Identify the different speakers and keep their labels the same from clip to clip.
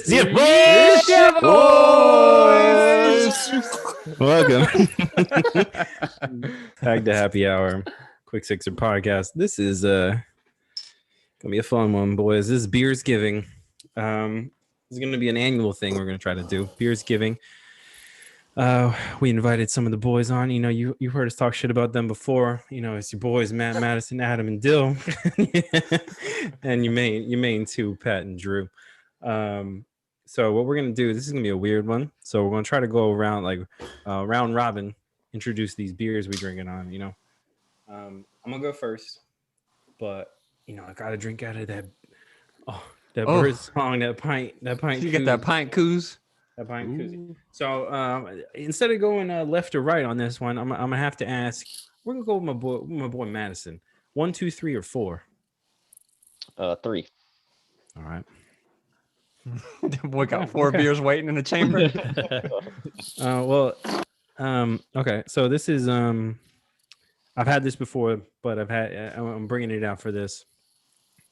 Speaker 1: Yeah, boys! Welcome. Back to Happy Hour, Quick Sixer podcast. This is gonna be a fun one, boys. This is Beersgiving. This is gonna be an annual thing we're gonna try to do. Beersgiving. We invited some of the boys on. You know, you've heard us talk shit about them before. You know, it's your boys Matt, Madison, Adam, and Dill, and your main two, Pat and Drew. So what we're gonna do, this is gonna be a weird one. So we're gonna try to go around like round robin, introduce these beers we drinking on. You know, I'm gonna go first, but you know I gotta drink out of that. Bird song, that pint.
Speaker 2: You get that pint coos.
Speaker 1: That pint koozie. So instead of going left or right on this one, I'm gonna have to ask. We're gonna go with my boy Madison. 1, 2, 3, or 4.
Speaker 3: 3.
Speaker 1: All right.
Speaker 2: Boy got 4 beers waiting in the chamber.
Speaker 1: Okay. So this is I've had this before, but I'm bringing it out for this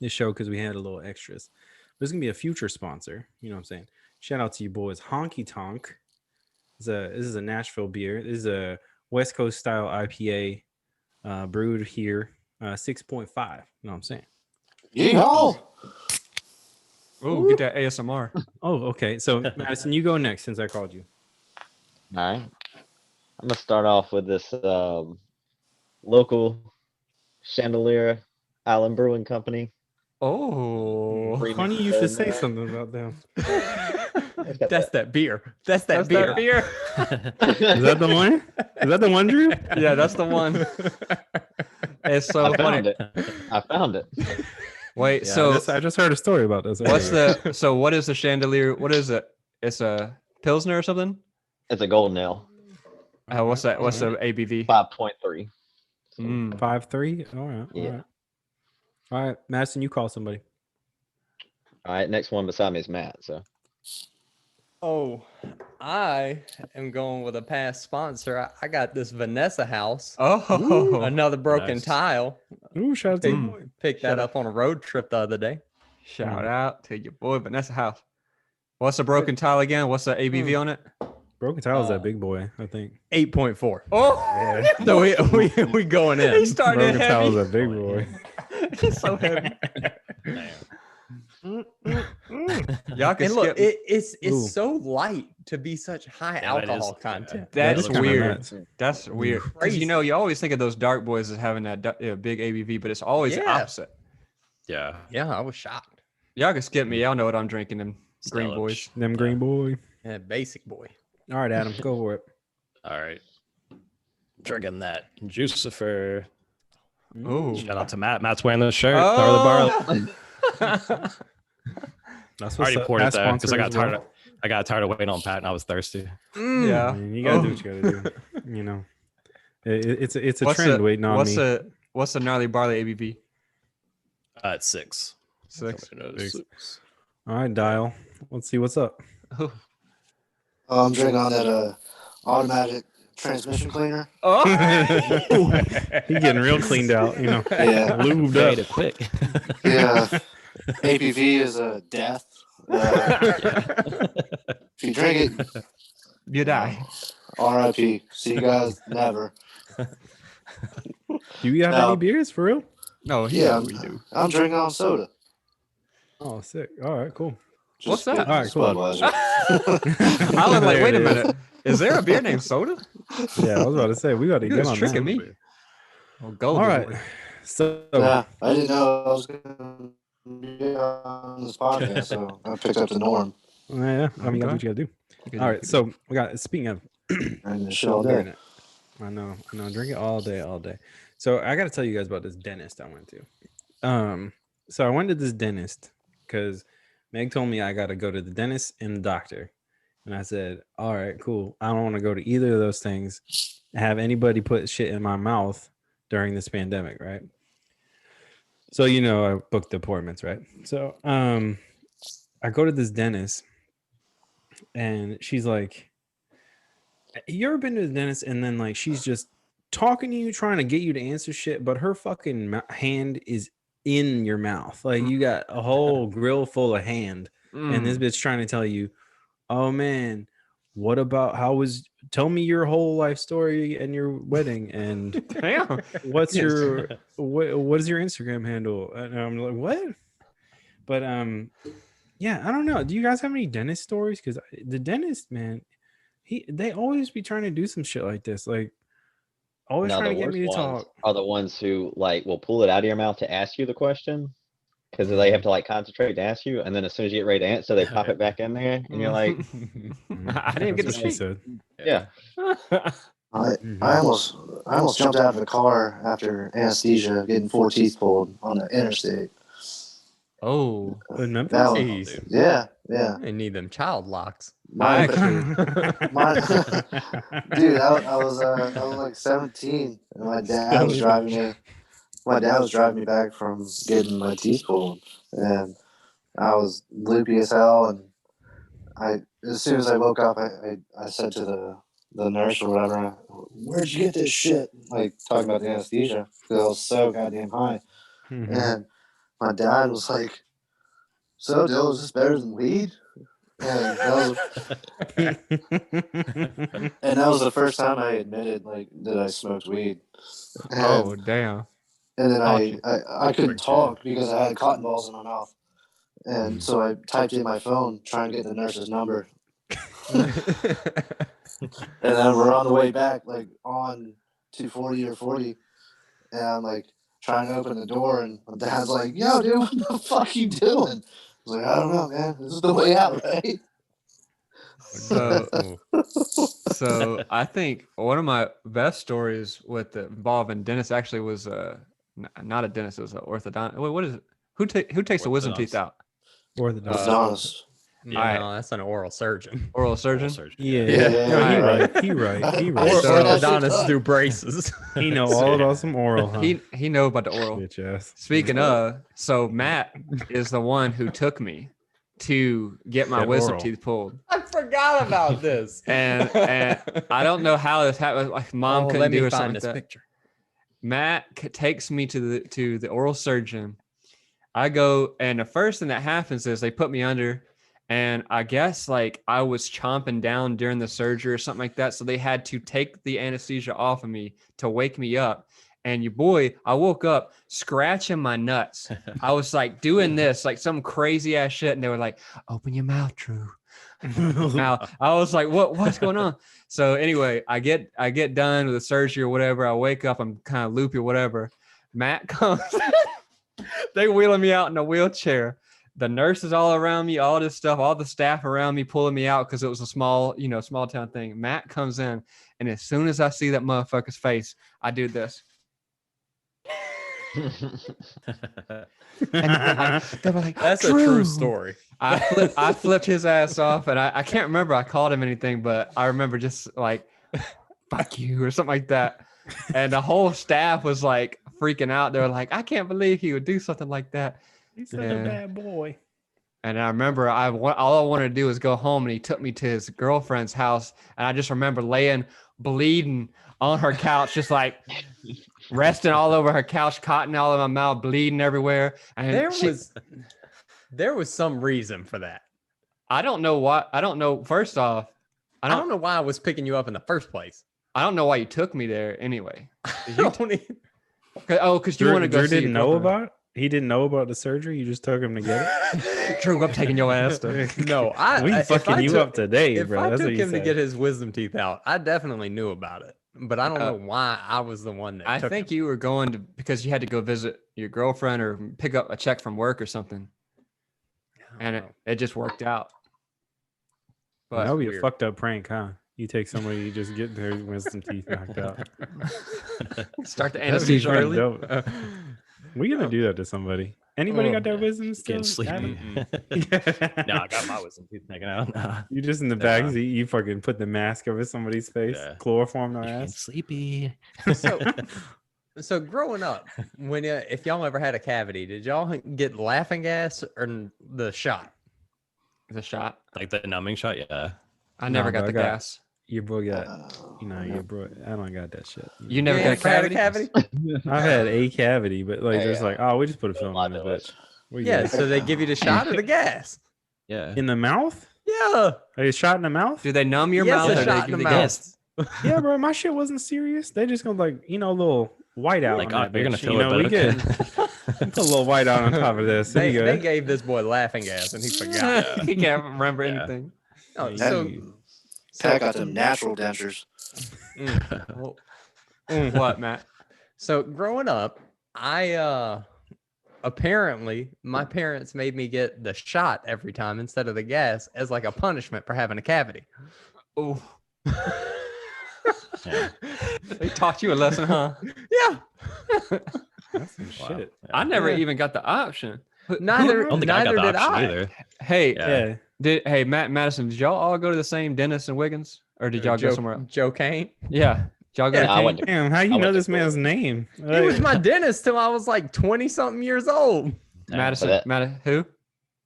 Speaker 1: show because we had a little extras. This is gonna be a future sponsor. You know what I'm saying? Shout out to you boys. Honky Tonk. This is a Nashville beer. This is a West Coast style IPA, brewed here. 6.5. You know what I'm saying?
Speaker 3: Yeah.
Speaker 2: Oh, get that ASMR.
Speaker 1: Oh, okay. So Madison, you go next since I called you.
Speaker 3: All right. I'm gonna start off with this local Chandelier Island Brewing Company.
Speaker 2: Oh,
Speaker 1: funny you should say something about them.
Speaker 2: That's that beer. That's that beer.
Speaker 1: Is that the one? Is that the one, Drew?
Speaker 2: Yeah, that's the one. It's so funny.
Speaker 3: I found it.
Speaker 2: Wait,
Speaker 1: Yeah,
Speaker 2: so
Speaker 1: I just heard a story about this.
Speaker 2: what is the Chandelier? What is it? It's a Pilsner or something?
Speaker 3: It's a golden ale.
Speaker 2: What's that? What's the ABV?
Speaker 3: 5.3.
Speaker 1: 5.3. All right.
Speaker 3: Yeah.
Speaker 1: All right, Madison, you call somebody.
Speaker 3: All right, next one beside me is Matt. So.
Speaker 4: Oh, I am going with a past sponsor. I got this Vanessa house.
Speaker 2: Oh,
Speaker 4: Another broken
Speaker 1: nice.
Speaker 4: tile.
Speaker 1: Ooh, shout out to you, boy.
Speaker 4: Picked that up on a road trip the other day.
Speaker 2: Shout out to your boy Vanessa House. What's the broken tile again? What's the ABV on it?
Speaker 1: Broken tile is that big boy, I think.
Speaker 4: 8.4.
Speaker 2: Oh,
Speaker 1: Yeah.
Speaker 4: So we going in.
Speaker 2: He's starting
Speaker 1: Broken tile
Speaker 2: heavy.
Speaker 1: is that big boy.
Speaker 2: He's so heavy. Y'all can
Speaker 4: And look,
Speaker 2: skip.
Speaker 4: it's
Speaker 1: Ooh.
Speaker 4: so light to be such high
Speaker 1: Yeah, that
Speaker 4: alcohol
Speaker 1: is-
Speaker 4: content.
Speaker 2: That's
Speaker 1: That's kinda
Speaker 2: weird.
Speaker 1: nuts.
Speaker 2: That's weird. Because
Speaker 4: Crazy.
Speaker 2: you always think of those dark boys as having that big ABV, but it's always the
Speaker 4: Yeah.
Speaker 2: opposite.
Speaker 1: Yeah.
Speaker 4: Yeah, I was shocked.
Speaker 2: Y'all can skip me. Y'all know what I'm drinking. Them green boys.
Speaker 1: Them green boy.
Speaker 4: Yeah, basic boy.
Speaker 1: All right, Adam, go for it.
Speaker 5: All right. Drinking that Juicifer.
Speaker 2: Ooh.
Speaker 5: Shout out to Matt. Matt's wearing the shirt.
Speaker 2: Oh.
Speaker 1: That's
Speaker 5: I already poured it there because I got
Speaker 1: tired.
Speaker 5: tired. I got tired of waiting on Pat, and I was thirsty.
Speaker 2: Yeah.
Speaker 1: You gotta do what you gotta do. You know, it's a
Speaker 2: What's
Speaker 1: trend
Speaker 2: the-
Speaker 1: waiting on
Speaker 2: what's
Speaker 1: me.
Speaker 2: What's the gnarly barley ABV?
Speaker 5: At 6.
Speaker 2: 6.
Speaker 1: All right, dial. Let's see what's up.
Speaker 2: Oh.
Speaker 6: I'm drinking on that automatic transmission cleaner.
Speaker 2: Oh.
Speaker 1: He getting real cleaned out. You know,
Speaker 6: Yeah,
Speaker 1: lubed
Speaker 5: Made
Speaker 1: up.
Speaker 5: it quick.
Speaker 6: yeah. APV is a death. If you drink it,
Speaker 2: You die.
Speaker 6: RIP. See you guys never.
Speaker 1: Do you have
Speaker 6: No.
Speaker 1: any beers for real?
Speaker 2: No,
Speaker 6: Yeah,
Speaker 2: we do.
Speaker 6: I'm drinking on soda.
Speaker 1: Oh, sick. All right, cool.
Speaker 2: What's that?
Speaker 6: good
Speaker 1: All right, cool.
Speaker 6: Budweiser.
Speaker 2: I was like,
Speaker 1: There
Speaker 2: wait a
Speaker 1: it is.
Speaker 2: minute. Is there a beer named Soda?
Speaker 1: Yeah, I was about to say we got to
Speaker 2: You
Speaker 1: get
Speaker 2: was
Speaker 1: on
Speaker 2: tricking
Speaker 1: that.
Speaker 2: me. Oh, go.
Speaker 1: All right. So
Speaker 6: Yeah, I didn't know I was going to be on this podcast, so I picked up the norm.
Speaker 1: yeah, I mean, you gotta do what you gotta do. All right, so we got. Speaking of,
Speaker 6: And the shit all day.
Speaker 1: I know, drink it all day. So I got to tell you guys about this dentist I went to. So I went to this dentist because Meg told me I got to go to the dentist and the doctor, and I said, "All right, cool. I don't want to go to either of those things. Have anybody put shit in my mouth during this pandemic, right?" So I booked appointments, right? So I go to this dentist, and she's like, "You ever been to the dentist?" And then like she's just talking to you, trying to get you to answer shit, but her fucking hand is in your mouth. Like you got a whole grill full of hand and this bitch trying to tell you, oh man, what about tell me your whole life story and your wedding and
Speaker 2: Damn.
Speaker 1: what's your what is your Instagram handle? And I'm like, what? But yeah, I don't know. Do you guys have any dentist stories? Because the dentist, man, they always be trying to do some shit like this, like always
Speaker 3: No,
Speaker 1: trying
Speaker 3: the
Speaker 1: to get
Speaker 3: worst
Speaker 1: me to
Speaker 3: ones
Speaker 1: talk.
Speaker 3: are the ones who like will pull it out of your mouth to ask you the question because they have to like concentrate to ask you, and then as soon as you get ready to answer, they pop it back in there, and you're like,
Speaker 2: I didn't get to
Speaker 1: That's what she
Speaker 2: speak.
Speaker 1: said.
Speaker 3: yeah.
Speaker 6: I
Speaker 1: Mhm.
Speaker 6: I almost jumped out of a car after anesthesia, getting 4 teeth pulled on the interstate.
Speaker 4: Oh,
Speaker 1: In Memphis?
Speaker 6: That was,
Speaker 4: jeez.
Speaker 6: yeah.
Speaker 4: I need them child locks.
Speaker 6: My,
Speaker 2: Actually,
Speaker 6: my dude, I was like 17, and my dad was driving me. My dad was driving me back from getting my teeth pulled, and I was loopy as hell. And as soon as I woke up, I said to the nurse or whatever, "Where'd you get this shit?" Like talking about the anesthesia because I was so goddamn high.
Speaker 1: Mhm.
Speaker 6: And my dad was like, "So, Dill, is this better than weed?" And that was the first time I admitted like that I smoked weed. And,
Speaker 2: oh damn.
Speaker 6: and then
Speaker 2: Caught
Speaker 6: I couldn't talk because I had cotton balls in my mouth. And so I typed in my phone trying to get the nurse's number. And then we're on the way back, like on 240 or 40. And I'm like trying to open the door, and my dad's like, "Yo, dude, what the fuck you doing?" I was like, "I don't know, man. This is the way out, right?"
Speaker 2: So, so I think one of my best stories with involving dentist actually was not a dentist, it was an orthodontist. Wait, what is it? Who takes the wisdom teeth
Speaker 5: Orthodontist.
Speaker 2: out?
Speaker 1: Orthodox.
Speaker 6: Orthodontist.
Speaker 4: No,
Speaker 2: Alright.
Speaker 4: that's an oral surgeon.
Speaker 2: Oral surgeon.
Speaker 1: Yeah,
Speaker 6: Yeah,
Speaker 1: no, he
Speaker 6: yeah.
Speaker 1: right. He right. He
Speaker 6: I
Speaker 1: right.
Speaker 6: swear that shit
Speaker 4: Orthodontists
Speaker 6: done.
Speaker 4: do braces.
Speaker 1: He know all about some oral, huh?
Speaker 2: He know about the oral.
Speaker 1: Bitch ass.
Speaker 2: Speaking of, so Matt is the one who took me to get my
Speaker 1: Said
Speaker 2: wisdom
Speaker 1: oral.
Speaker 2: teeth pulled.
Speaker 4: I forgot about this.
Speaker 2: And I don't know how this happened. Like mom
Speaker 4: Oh,
Speaker 2: couldn't
Speaker 4: let
Speaker 2: do
Speaker 4: me
Speaker 2: or something
Speaker 4: find
Speaker 2: like
Speaker 4: this
Speaker 2: that.
Speaker 4: picture.
Speaker 2: Matt takes me to the oral surgeon. I go, and the first thing that happens is they put me under, and I guess like I was chomping down during the surgery or something like that. So they had to take the anesthesia off of me to wake me up. And your boy, I woke up scratching my nuts. I was like doing this, like some crazy ass shit, and they were like, "Open your mouth, Drew." Now I was like, what's going on? So anyway, I get done with the surgery or whatever. I wake up, I'm kind of loopy or whatever. Matt comes, they wheeling me out in a wheelchair. The nurses all around me, all this stuff, all the staff around me pulling me out because it was a small town thing. Matt comes in, and as soon as I see that motherfucker's face, I do this. And they were like,
Speaker 4: That's a
Speaker 2: "Drew."
Speaker 4: true story.
Speaker 2: I flipped his ass off, and I can't remember I called him anything, but I remember just like, "Fuck you" or something like that. And the whole staff was like freaking out. They were like, "I can't believe he would do something like that."
Speaker 1: He's such
Speaker 2: Yeah.
Speaker 1: a bad boy.
Speaker 2: And I remember all I wanted to do was go home, and he took me to his girlfriend's house, and I just remember laying bleeding on her couch, just like resting all over her couch, cotton all in my mouth, bleeding everywhere. And
Speaker 4: There was some reason for that.
Speaker 2: I don't know what. I don't know. First off,
Speaker 4: I don't know why I was picking you up in the first place.
Speaker 2: I don't know why you took me there anyway.
Speaker 4: I don't even-
Speaker 2: Because you want to go
Speaker 1: Drew
Speaker 2: see your
Speaker 1: didn't know
Speaker 2: girlfriend.
Speaker 1: about. He didn't know about the surgery. You just took him to get it.
Speaker 2: Drew, I'm taking your ass to.
Speaker 4: No,
Speaker 1: We
Speaker 4: if
Speaker 1: fucking
Speaker 4: I
Speaker 1: you
Speaker 4: took-
Speaker 1: up today,
Speaker 4: If
Speaker 1: bro.
Speaker 4: I
Speaker 1: That's
Speaker 4: took
Speaker 1: what you
Speaker 4: him to
Speaker 1: said.
Speaker 4: get his wisdom teeth out, I definitely knew about it. But I don't know why I was the one that
Speaker 2: I
Speaker 4: took
Speaker 2: think
Speaker 4: him.
Speaker 2: you were going to because you had to go visit your girlfriend or pick up a check from work or something, and it just worked out. But
Speaker 1: That would be a
Speaker 4: weird.
Speaker 1: fucked up prank, huh? You take somebody, you just get their wisdom teeth knocked out.
Speaker 2: start the
Speaker 1: That'd be
Speaker 2: anesthesia
Speaker 1: pretty
Speaker 2: early.
Speaker 1: dope. We gonna do that to somebody. Anybody got their wisdom
Speaker 5: Getting
Speaker 1: still?
Speaker 5: sleepy.
Speaker 1: Adam?
Speaker 5: No, I got my wisdom teeth taken out. Nah.
Speaker 1: You just in the back
Speaker 5: Yeah.
Speaker 1: seat, you fucking put the mask over somebody's face,
Speaker 5: Yeah.
Speaker 1: chloroform their
Speaker 5: Getting
Speaker 1: ass.
Speaker 5: sleepy.
Speaker 4: So growing up, if y'all ever had a cavity, did y'all get laughing gas or the shot?
Speaker 2: The shot.
Speaker 5: Like the numbing shot, yeah.
Speaker 2: I never
Speaker 1: Nah,
Speaker 2: got
Speaker 1: but
Speaker 2: the
Speaker 1: I got-
Speaker 2: gas.
Speaker 1: Your bro got,
Speaker 6: No.
Speaker 1: your bro. I don't got that shit.
Speaker 2: You never got a
Speaker 4: ever had
Speaker 2: cavity?
Speaker 1: I've had a cavity, but like,
Speaker 3: Hey,
Speaker 1: there's like, oh, we just put a film
Speaker 3: lie
Speaker 1: in this
Speaker 3: to us.
Speaker 1: bitch. We
Speaker 4: Yeah,
Speaker 1: good.
Speaker 4: so they give you the shot or the gas.
Speaker 5: Yeah.
Speaker 1: In the mouth?
Speaker 4: Yeah.
Speaker 1: Are you shot in the mouth?
Speaker 2: Do they numb your
Speaker 4: Yes,
Speaker 2: mouth?
Speaker 4: a
Speaker 2: Or they
Speaker 4: shot in
Speaker 2: give
Speaker 4: the
Speaker 2: the
Speaker 4: mouth.
Speaker 2: gas?
Speaker 1: Yeah, bro. My shit wasn't serious. They just gonna like, a little white out
Speaker 5: Like,
Speaker 1: on that
Speaker 5: you're gonna
Speaker 1: bitch.
Speaker 5: feel it, but
Speaker 1: we
Speaker 5: okay.
Speaker 1: put a little white out on top of this.
Speaker 4: They,
Speaker 1: There you
Speaker 4: they
Speaker 1: go.
Speaker 4: gave this boy laughing gas and he forgot.
Speaker 2: He can't remember
Speaker 5: Yeah.
Speaker 2: anything.
Speaker 4: Oh,
Speaker 1: Yeah.
Speaker 4: so
Speaker 6: Pat got them natural dentures.
Speaker 4: well,
Speaker 2: What, Matt?
Speaker 4: so growing up, I apparently my parents made me get the shot every time instead of the gas as like a punishment for having a cavity.
Speaker 2: Oh,
Speaker 5: Yeah.
Speaker 2: they taught you a lesson, huh?
Speaker 4: Yeah.
Speaker 1: That's some
Speaker 5: Wow.
Speaker 1: shit.
Speaker 2: I never
Speaker 4: Yeah.
Speaker 2: even got the option.
Speaker 4: Neither,
Speaker 5: I don't think I
Speaker 4: neither
Speaker 5: got
Speaker 4: did
Speaker 5: the option
Speaker 4: I.
Speaker 5: either.
Speaker 2: Hey,
Speaker 5: Yeah.
Speaker 1: Yeah.
Speaker 2: Madison, did y'all all go to the same dentist in Wiggins, or did y'all go somewhere else?
Speaker 4: Joe Kane.
Speaker 2: Yeah, did y'all go
Speaker 4: Yeah,
Speaker 2: to
Speaker 3: I went
Speaker 2: Kane?
Speaker 3: to
Speaker 1: Damn, how you
Speaker 3: went
Speaker 1: know
Speaker 3: to
Speaker 1: this man's name?
Speaker 4: He was my dentist till I was like 20 something years old.
Speaker 2: Madison,
Speaker 3: that-
Speaker 2: who?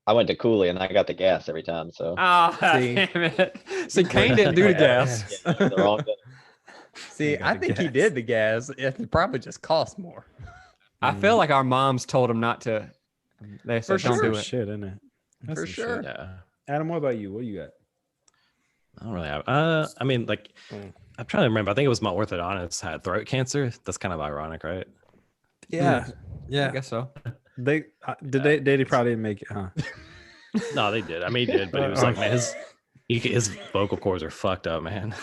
Speaker 3: I went to Cooley and I got the gas every time. So
Speaker 2: Ah,
Speaker 4: See.
Speaker 2: damn it. See, Kane didn't do the gas.
Speaker 3: yeah, the wrong dentist.
Speaker 4: See,
Speaker 1: got
Speaker 4: I
Speaker 1: the
Speaker 4: think he
Speaker 1: gas.
Speaker 4: did the gas. It probably just cost more.
Speaker 2: I feel like our moms told him not to. They said,
Speaker 4: For
Speaker 2: don't
Speaker 4: sure.
Speaker 2: do it.
Speaker 1: Shit, isn't it? That's
Speaker 4: For
Speaker 1: some
Speaker 4: sure.
Speaker 1: shit.
Speaker 5: Yeah.
Speaker 1: Adam, what about you? What do you got?
Speaker 5: I don't really have. I mean, like,
Speaker 1: Mm.
Speaker 5: I'm trying to remember. I think it was my orthodontist had throat cancer. That's kind of ironic, right?
Speaker 1: Yeah,
Speaker 2: I
Speaker 1: yeah.
Speaker 2: guess so.
Speaker 1: They they probably didn't make it, huh?
Speaker 5: No, they did. I mean, he did, but he was like, man, his vocal cords are fucked up, man.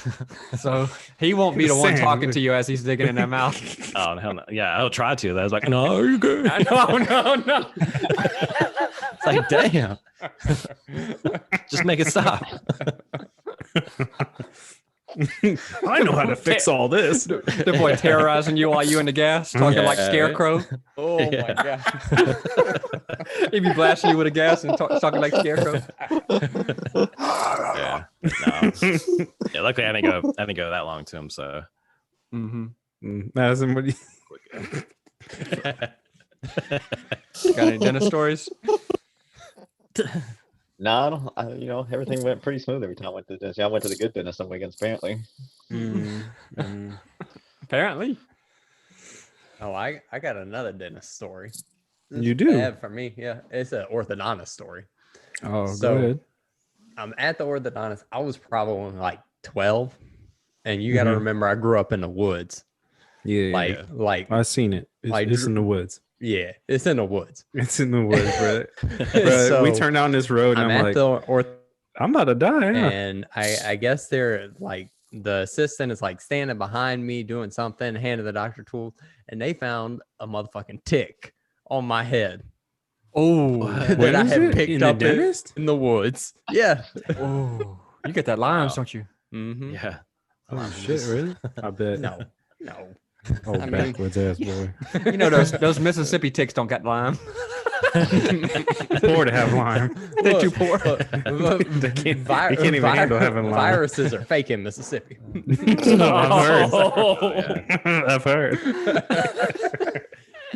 Speaker 2: So he won't be the one
Speaker 1: Sam.
Speaker 2: talking to you as he's digging in that mouth.
Speaker 5: Oh hell no. Yeah, I'll try to. I was like, no, you're good.
Speaker 2: No.
Speaker 5: It's like, damn. Just make it stop.
Speaker 1: I know how to fix all this.
Speaker 2: The boy terrorizing you while you in the gas, talking like
Speaker 5: Yeah.
Speaker 2: Scarecrow.
Speaker 4: Oh
Speaker 5: Yeah.
Speaker 4: my god.
Speaker 2: He'd be blasting you with a gas and talking like Scarecrow.
Speaker 5: Yeah. No. Yeah, luckily I didn't go that long to him, so
Speaker 2: Mm-hmm.
Speaker 1: Madison, what do you?
Speaker 2: Got any dentist stories?
Speaker 3: No, I don't, everything went pretty smooth every time I went to the dentist. Yeah, I went to the good dentist on weekends, apparently.
Speaker 2: Apparently.
Speaker 4: Oh, I got another dentist story. This
Speaker 1: You
Speaker 4: is
Speaker 1: do?
Speaker 4: bad for me. Yeah, it's an orthodontist story.
Speaker 1: Oh,
Speaker 4: So-
Speaker 1: go ahead.
Speaker 4: I'm at the orthodontist. I was probably like 12, and you got to
Speaker 1: Mhm.
Speaker 4: remember I grew up in the woods.
Speaker 1: Yeah,
Speaker 4: Like
Speaker 1: I seen it. It's,
Speaker 4: like
Speaker 1: it's
Speaker 4: Drew-
Speaker 1: in the woods.
Speaker 4: yeah, it's in the woods.
Speaker 1: It's in the woods, bro. Bro, we
Speaker 4: So,
Speaker 1: turned down this road, and
Speaker 4: I'm
Speaker 1: I'm
Speaker 4: at
Speaker 1: like,
Speaker 4: the
Speaker 1: I'm about to die. Yeah.
Speaker 4: and I guess they're like the assistant is like standing behind me doing something, handing the doctor tools, and they found a motherfucking tick on my head.
Speaker 2: Oh,
Speaker 1: When
Speaker 4: that I
Speaker 1: was
Speaker 4: had
Speaker 1: it?
Speaker 4: picked
Speaker 1: In the
Speaker 4: up
Speaker 1: dentist?
Speaker 4: in the woods. Yeah.
Speaker 2: oh, you get that limes, don't you?
Speaker 4: Mm-hmm.
Speaker 5: yeah.
Speaker 1: Oh shit, really? I bet.
Speaker 4: No.
Speaker 1: Oh,
Speaker 4: I mean-
Speaker 1: backwards ass boy.
Speaker 2: You know those Mississippi ticks don't got lime.
Speaker 1: Poor to have Lyme.
Speaker 2: They're too poor.
Speaker 1: They can't even handle having Lyme.
Speaker 4: Viruses are fake in Mississippi.
Speaker 1: I've heard.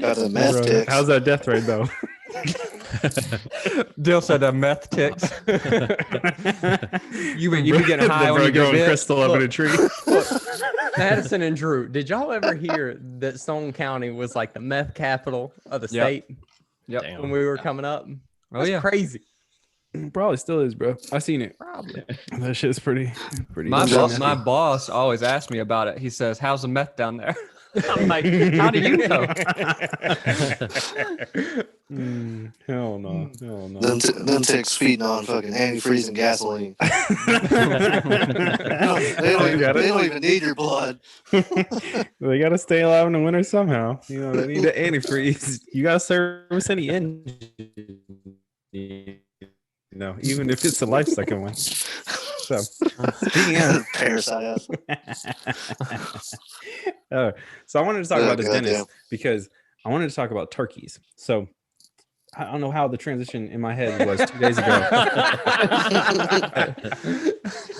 Speaker 6: Got the meth
Speaker 1: Bro,
Speaker 6: ticks.
Speaker 1: how's that death rate though?
Speaker 2: Dill said the meth ticks. You be getting high
Speaker 1: The
Speaker 2: when
Speaker 1: bro
Speaker 2: you do
Speaker 1: growing
Speaker 2: bit.
Speaker 1: crystal up in a tree.
Speaker 4: Madison and Drew, did y'all ever hear that Stone County was like the meth capital of the
Speaker 2: Yep.
Speaker 4: state
Speaker 2: Yep.
Speaker 5: Damn.
Speaker 4: when we were coming up?
Speaker 2: Oh
Speaker 4: That's
Speaker 2: yeah.
Speaker 4: crazy.
Speaker 1: Probably still is, bro. I seen it.
Speaker 4: Probably.
Speaker 1: That shit's pretty.
Speaker 2: My
Speaker 6: Interesting.
Speaker 2: boss always asks me about it. He says, "How's the meth down there?" I'm like, "How do you know?"
Speaker 1: Hell no. Hell no.
Speaker 6: Them ticks feeding on fucking antifreeze and gasoline. They don't even need your blood.
Speaker 1: They gotta stay alive in the winter somehow. You know, they need the antifreeze. You gotta service any engine. You know, even if it's a life sucking one. So speaking of
Speaker 6: Parasite.
Speaker 1: so I wanted to talk
Speaker 6: Oh,
Speaker 1: about this
Speaker 6: goddamn.
Speaker 1: dentist because I wanted to talk about turkeys. So I don't know how the transition in my head was 2 days ago.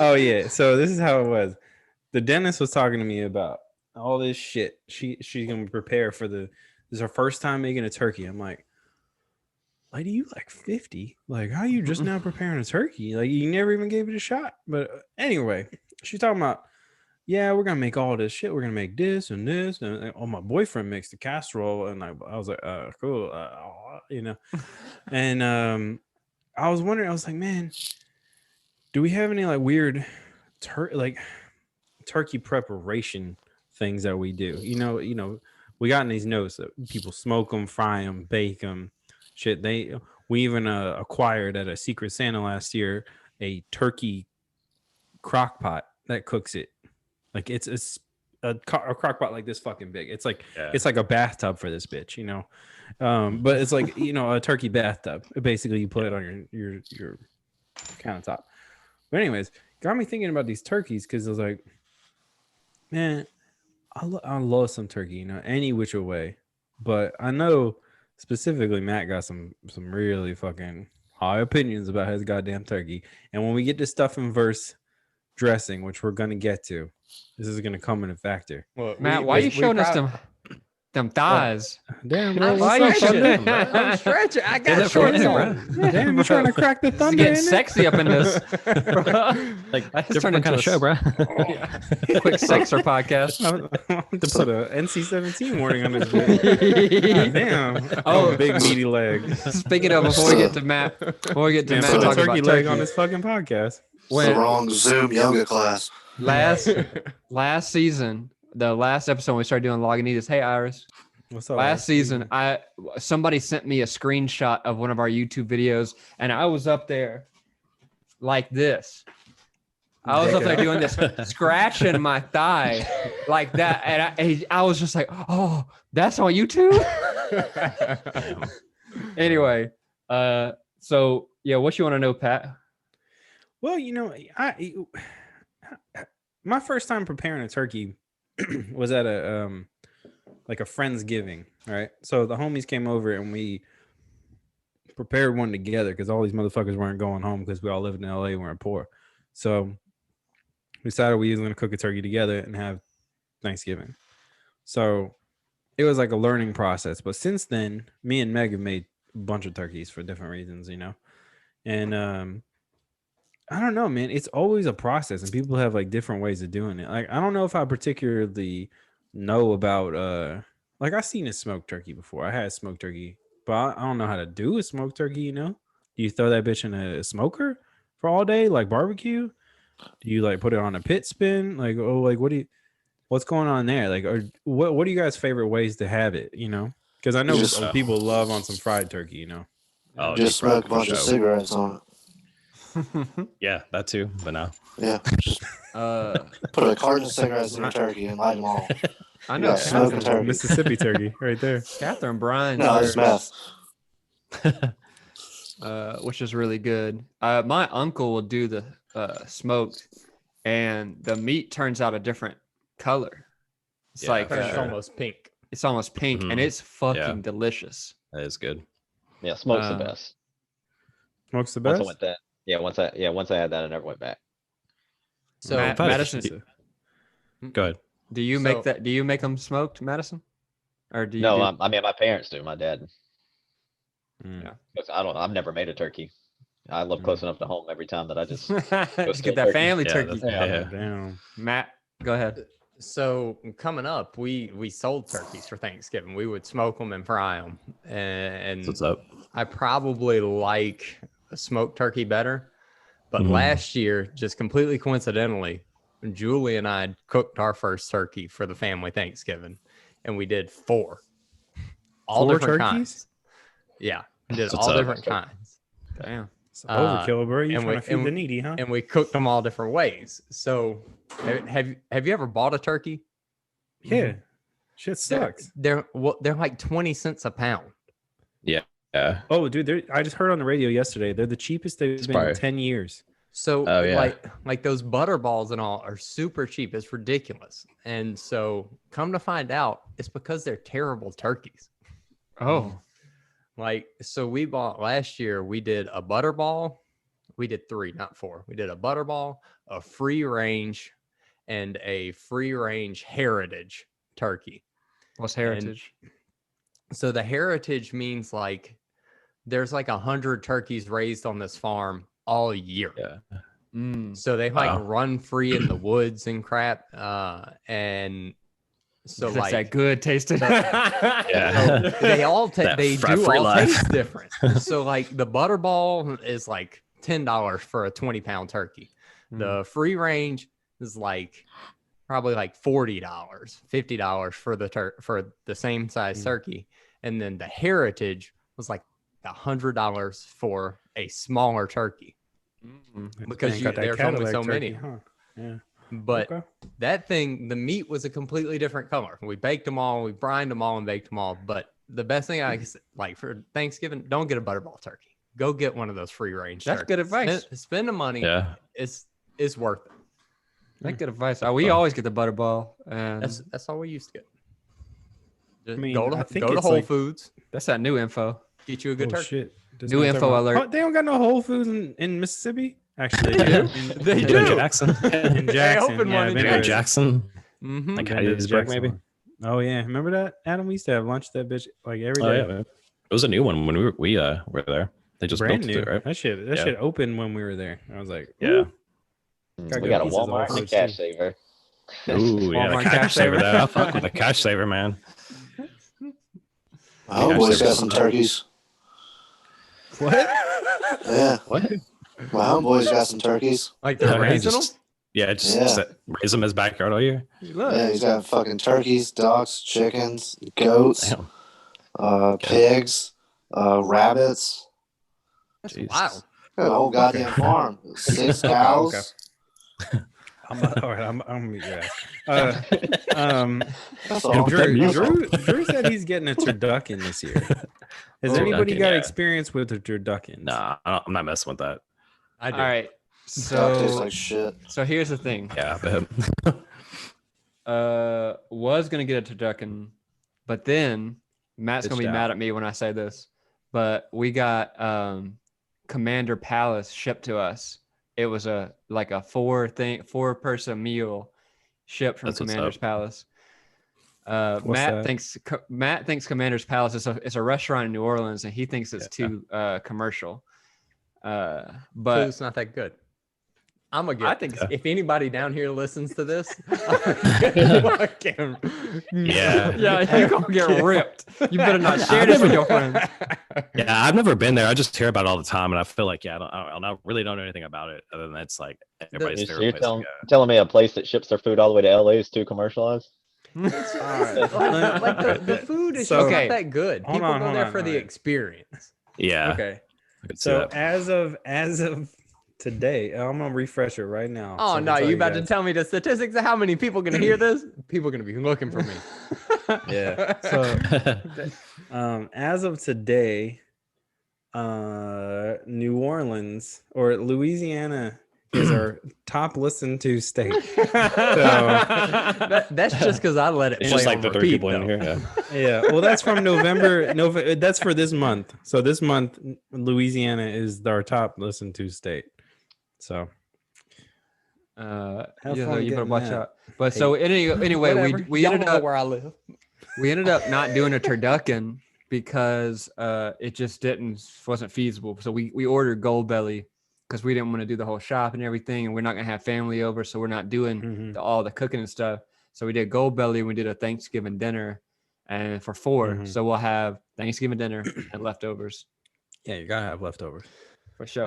Speaker 1: Oh yeah. So this is how it was. The dentist was talking to me about all this shit. She's gonna prepare for this is her first time making a turkey. I'm like, lady, you like 50? Like, how you just now preparing a turkey? Like, you never even gave it a shot. But anyway, she's talking about, yeah, we're gonna make all this shit. We're gonna make this and this, and oh, my boyfriend makes the casserole, and I was like, cool, you know, and I was wondering. I was like, man, do we have any like weird, turkey preparation things that we do? We got in these notes that people smoke them, fry them, bake them, shit. We even acquired at a Secret Santa last year a turkey crock pot that cooks it. Like it's a crock pot like this fucking big. It's like it's like a bathtub for this bitch, but it's like a turkey bathtub. Basically, you put it on your countertop. But anyways, got me thinking about these turkeys because I was like, man, I love some turkey, any which way. But I know specifically Matt got some really fucking high opinions about his goddamn turkey. And when we get to stuff in verse dressing, which we're gonna get to, this is gonna come in a factor.
Speaker 4: Well,
Speaker 2: Matt, why are you showing us them thighs?
Speaker 1: Damn, bro,
Speaker 4: I'm
Speaker 1: what's up,
Speaker 4: stretching.
Speaker 1: Thunder?
Speaker 4: I'm stretching. I got
Speaker 5: Get
Speaker 4: shorts
Speaker 5: it,
Speaker 4: on.
Speaker 1: Damn, you trying to crack the
Speaker 2: This is
Speaker 1: thunder?
Speaker 2: getting
Speaker 1: ain't it?
Speaker 2: sexy up in this.
Speaker 5: Like
Speaker 2: That's
Speaker 5: different
Speaker 2: turned
Speaker 5: kind of
Speaker 2: into
Speaker 5: show, bro.
Speaker 2: quick sexer podcast.
Speaker 1: I want to put a NC-17 warning on this bitch. God damn. Oh, big meaty leg.
Speaker 2: Speaking of, before we get to Matt
Speaker 1: Man,
Speaker 2: talking
Speaker 1: put a
Speaker 2: about
Speaker 1: turkey leg
Speaker 2: turkey,
Speaker 1: on this fucking podcast.
Speaker 6: It's the
Speaker 2: when
Speaker 6: wrong Zoom yoga class.
Speaker 2: last season, the last episode we started doing Lagunitas. Hey, Iris.
Speaker 1: What's up?
Speaker 2: Last season, somebody sent me a screenshot of one of our YouTube videos, and I was up there like this. I was up there doing this, scratching my thigh like that, and I was just like, "Oh, that's on YouTube." Anyway, so yeah, what you want to know, Pat?
Speaker 1: Well, my first time preparing a turkey was at a Friendsgiving, right? So the homies came over and we prepared one together because all these motherfuckers weren't going home because we all lived in LA and we're poor. So we decided we was going to cook a turkey together and have Thanksgiving. So it was like a learning process. But since then, me and Meg have made a bunch of turkeys for different reasons, and I don't know, man. It's always a process, and people have like different ways of doing it. Like I don't know if I particularly know about I've seen a smoked turkey before. I had smoked turkey, but I don't know how to do a smoked turkey. Do you throw that bitch in a smoker for all day, like barbecue? Do you like put it on a pit spin? What's going on there? Like, or what are you guys' favorite ways to have it? Because I know people love on some fried turkey.
Speaker 5: Oh,
Speaker 6: Just smoke a bunch of cigarettes on it.
Speaker 5: Yeah, that too. But no.
Speaker 6: Yeah. Just put a carton of cigarettes in your turkey and light them all.
Speaker 2: I
Speaker 6: You
Speaker 2: know
Speaker 6: got smoking
Speaker 2: Catherine,
Speaker 6: turkey.
Speaker 1: Mississippi turkey, right there.
Speaker 2: Catherine Bryan,
Speaker 6: No, it's meth.
Speaker 2: which is really good. My uncle will do the smoked, and the meat turns out a different color. It's
Speaker 5: Yeah,
Speaker 2: like
Speaker 5: for
Speaker 4: It's
Speaker 5: sure.
Speaker 4: almost pink.
Speaker 2: it's almost pink, and it's fucking delicious.
Speaker 5: That is good.
Speaker 3: Yeah, smoke's the best.
Speaker 1: Smoke's the
Speaker 3: Once
Speaker 1: best.
Speaker 3: I went that. Once I had that, I never went back.
Speaker 4: So
Speaker 2: Madison,
Speaker 5: Go ahead.
Speaker 2: do you make that? Do you make them smoked, Madison? Or do you?
Speaker 3: No,
Speaker 2: do-
Speaker 3: I mean my parents do. My dad.
Speaker 1: Mm.
Speaker 2: Yeah.
Speaker 3: 'Cause I've never made a turkey. I live close enough to home every time that I just
Speaker 2: Just
Speaker 3: steal
Speaker 2: get that
Speaker 3: turkey.
Speaker 2: family
Speaker 5: Yeah,
Speaker 2: turkey.
Speaker 5: that's- Yeah.
Speaker 1: Damn.
Speaker 2: Matt, go ahead.
Speaker 4: So coming up, we sold turkeys for Thanksgiving. We would smoke them and fry them, and
Speaker 5: What's up?
Speaker 4: I probably like a smoked turkey better. But
Speaker 5: Mhm.
Speaker 4: last year, just completely coincidentally, Julie and I cooked our first turkey for the family Thanksgiving, and we did four, all
Speaker 1: 4
Speaker 4: different
Speaker 1: turkeys?
Speaker 4: kinds. Yeah, we did
Speaker 5: What's
Speaker 4: all
Speaker 5: up?
Speaker 4: different kinds,
Speaker 2: Damn.
Speaker 1: It's overkill, bro. You
Speaker 4: and
Speaker 1: trying
Speaker 4: we-
Speaker 1: to feed the needy, huh?
Speaker 4: and we cooked them all different ways. So, have you ever bought a turkey?
Speaker 1: Yeah. Shit sucks.
Speaker 4: They're like 20 cents a pound.
Speaker 5: Yeah.
Speaker 1: Oh, dude, I just heard on the radio yesterday. They're the cheapest they've been in
Speaker 5: probably-
Speaker 1: 10 years.
Speaker 4: So
Speaker 5: Oh, yeah.
Speaker 4: like those butter balls and all are super cheap. It's ridiculous. And so come to find out, it's because they're terrible turkeys.
Speaker 2: Oh,
Speaker 4: Like, so we bought last year, we did a butter ball. We did 3, not 4. We did a butter ball, a free range, and a free range heritage turkey.
Speaker 2: what's heritage?
Speaker 4: So the heritage means like there's like 100 turkeys raised on this farm all year.
Speaker 5: Yeah.
Speaker 2: Mm.
Speaker 4: So they like
Speaker 5: Wow.
Speaker 4: run free in the woods and crap. And So
Speaker 2: That's
Speaker 4: like
Speaker 2: that good tasting.
Speaker 5: Yeah.
Speaker 4: they all
Speaker 5: That
Speaker 4: they
Speaker 5: fat
Speaker 4: do
Speaker 5: free
Speaker 4: all
Speaker 5: life.
Speaker 4: taste different. So like the butterball is like $10 for a 20-pound turkey. The free range is like probably like $40, $50 for for the same size turkey, and then the heritage was like $100 for a smaller turkey because
Speaker 1: Got that
Speaker 4: there's only
Speaker 1: Cadillac
Speaker 4: so
Speaker 1: turkey,
Speaker 4: many.
Speaker 1: huh? Yeah.
Speaker 4: But
Speaker 1: Okay.
Speaker 4: that thing, the meat was a completely different color. We baked them all, we brined them all, and baked them all. But the best thing I like for Thanksgiving, don't get a butterball turkey. Go get one of those free range.
Speaker 2: That's good advice.
Speaker 4: Spend the money.
Speaker 5: Yeah.
Speaker 4: It's worth it.
Speaker 2: That's good advice. We always get the butterball, and
Speaker 4: That's all we used to get. Just
Speaker 1: I mean,
Speaker 4: go
Speaker 1: I
Speaker 4: to
Speaker 1: think
Speaker 4: go to
Speaker 1: it's
Speaker 4: Whole
Speaker 1: like-
Speaker 4: Foods,
Speaker 2: that's that new info.
Speaker 4: get you a good turkey.
Speaker 1: Shit. This
Speaker 2: New
Speaker 1: man's
Speaker 2: info
Speaker 1: talking
Speaker 2: alert.
Speaker 1: Oh, they don't got no Whole Foods in Mississippi. Actually,
Speaker 2: They do.
Speaker 4: They
Speaker 5: In
Speaker 4: do.
Speaker 5: Jackson.
Speaker 1: In Jackson,
Speaker 4: opened
Speaker 1: yeah,
Speaker 4: one
Speaker 1: I've
Speaker 4: in
Speaker 1: been
Speaker 5: In
Speaker 1: to-
Speaker 5: Jackson.
Speaker 4: Mm-hmm.
Speaker 5: Like
Speaker 1: been to the
Speaker 5: Hattiesburg,
Speaker 1: Jackson
Speaker 5: maybe.
Speaker 1: one. Oh yeah, remember that, Adam? We used to have lunch at that bitch like every
Speaker 5: Oh
Speaker 1: day.
Speaker 5: yeah, man. It was a new one when we were there. They just
Speaker 1: Brand
Speaker 5: built
Speaker 1: new.
Speaker 5: it, right?
Speaker 1: That shit
Speaker 5: Yeah.
Speaker 1: opened when we were there. I was like,
Speaker 5: Yeah.
Speaker 1: ooh.
Speaker 3: We
Speaker 1: good
Speaker 3: got a
Speaker 1: pieces of
Speaker 3: Walmart and a
Speaker 1: Foods,
Speaker 3: cash
Speaker 1: too.
Speaker 3: saver.
Speaker 5: Ooh, yeah, the
Speaker 2: Walmart
Speaker 5: cash
Speaker 2: cash
Speaker 5: saver.
Speaker 2: saver.
Speaker 5: That I fuck with the cash saver, man.
Speaker 6: My homeboys
Speaker 5: Cash
Speaker 6: got
Speaker 5: saver.
Speaker 6: some turkeys.
Speaker 1: What?
Speaker 6: Yeah,
Speaker 5: What?
Speaker 6: my homeboys got some turkeys.
Speaker 4: Like they're raising them.
Speaker 5: Just
Speaker 6: Yeah.
Speaker 5: raise them in his backyard all year.
Speaker 6: Yeah, he's got fucking turkeys, ducks, chickens, goats,
Speaker 5: Damn.
Speaker 6: pigs, rabbits.
Speaker 4: That's
Speaker 5: Jesus.
Speaker 4: wild.
Speaker 6: Got a whole goddamn farm. 6 cows.
Speaker 1: All right, I'm gonna meet your ass.
Speaker 6: That's all.
Speaker 1: Drew said he's getting a turducken this year. Has anybody
Speaker 5: Turducken,
Speaker 1: got
Speaker 5: yeah.
Speaker 1: experience with a turducken?
Speaker 5: Nah, I'm not messing with that.
Speaker 4: I do.
Speaker 2: All right.
Speaker 6: Duck tastes
Speaker 2: So
Speaker 6: like shit.
Speaker 2: so here's the thing.
Speaker 5: Yeah, I bet.
Speaker 2: Was gonna get a turducken, but then Matt's gonna be
Speaker 5: Bitched out.
Speaker 2: mad at me when I say this. But we got Commander Palace shipped to us. It was a four person meal shipped from
Speaker 5: That's what's
Speaker 2: Commander's
Speaker 5: up.
Speaker 2: Palace.
Speaker 1: What's
Speaker 2: Matt
Speaker 1: that?
Speaker 2: thinks Commander's Palace is a restaurant in New Orleans, and he thinks it's
Speaker 5: Yeah.
Speaker 2: too commercial. But
Speaker 4: Food's not that good. I'm gonna get.
Speaker 2: I think
Speaker 4: if anybody down here listens to this,
Speaker 5: Yeah.
Speaker 2: yeah, you're gonna get ripped. You better not share this with your friends.
Speaker 5: Yeah, I've never been there. I just hear about it all the time, and I feel like, yeah, I don't really don't know anything about it other than it's like everybody's
Speaker 3: So
Speaker 5: favorite
Speaker 3: you're
Speaker 5: place to go.
Speaker 3: telling me a place that ships their food all the way to LA is too commercialized?
Speaker 4: like the food is
Speaker 1: So-
Speaker 4: just
Speaker 2: Okay.
Speaker 4: not that good.
Speaker 1: Hold
Speaker 4: People
Speaker 1: on,
Speaker 4: go
Speaker 1: hold
Speaker 4: there
Speaker 1: on,
Speaker 4: for the
Speaker 1: all right.
Speaker 4: experience.
Speaker 5: Yeah,
Speaker 2: Okay.
Speaker 5: I could see
Speaker 1: So
Speaker 5: that.
Speaker 1: as of today, I'm gonna refresh it right now.
Speaker 4: Oh
Speaker 1: so I can
Speaker 4: no,
Speaker 1: tell
Speaker 4: you about to
Speaker 1: guys.
Speaker 4: tell me the statistics of how many people gonna hear this? People gonna be looking for me.
Speaker 1: Yeah. So as of today, New Orleans or Louisiana is our top listened to state. So
Speaker 4: That's just because I let it
Speaker 5: It's
Speaker 4: play
Speaker 5: just like
Speaker 4: on
Speaker 5: the three
Speaker 4: repeat,
Speaker 5: people in
Speaker 4: though.
Speaker 5: here. Yeah.
Speaker 1: yeah, well, that's from November. That's for this month. So this month, Louisiana is our top listened to state. So Have
Speaker 2: Yeah, so
Speaker 1: fun
Speaker 2: you better
Speaker 1: getting
Speaker 2: watch
Speaker 1: that.
Speaker 2: out. But so anyway,
Speaker 4: Whatever.
Speaker 2: we
Speaker 4: Y'all
Speaker 2: ended
Speaker 4: know
Speaker 2: up
Speaker 4: where I live.
Speaker 2: we ended up not doing a turducken because it just wasn't feasible. So we ordered Gold Belly because we didn't want to do the whole shop and everything, and we're not gonna have family over, so we're not doing
Speaker 1: Mhm.
Speaker 2: all the cooking and stuff. So we did Gold Belly and we did a Thanksgiving dinner, and for 4,
Speaker 1: Mhm.
Speaker 2: so we'll have Thanksgiving dinner and leftovers
Speaker 1: yeah, you gotta have leftovers.
Speaker 2: for sure.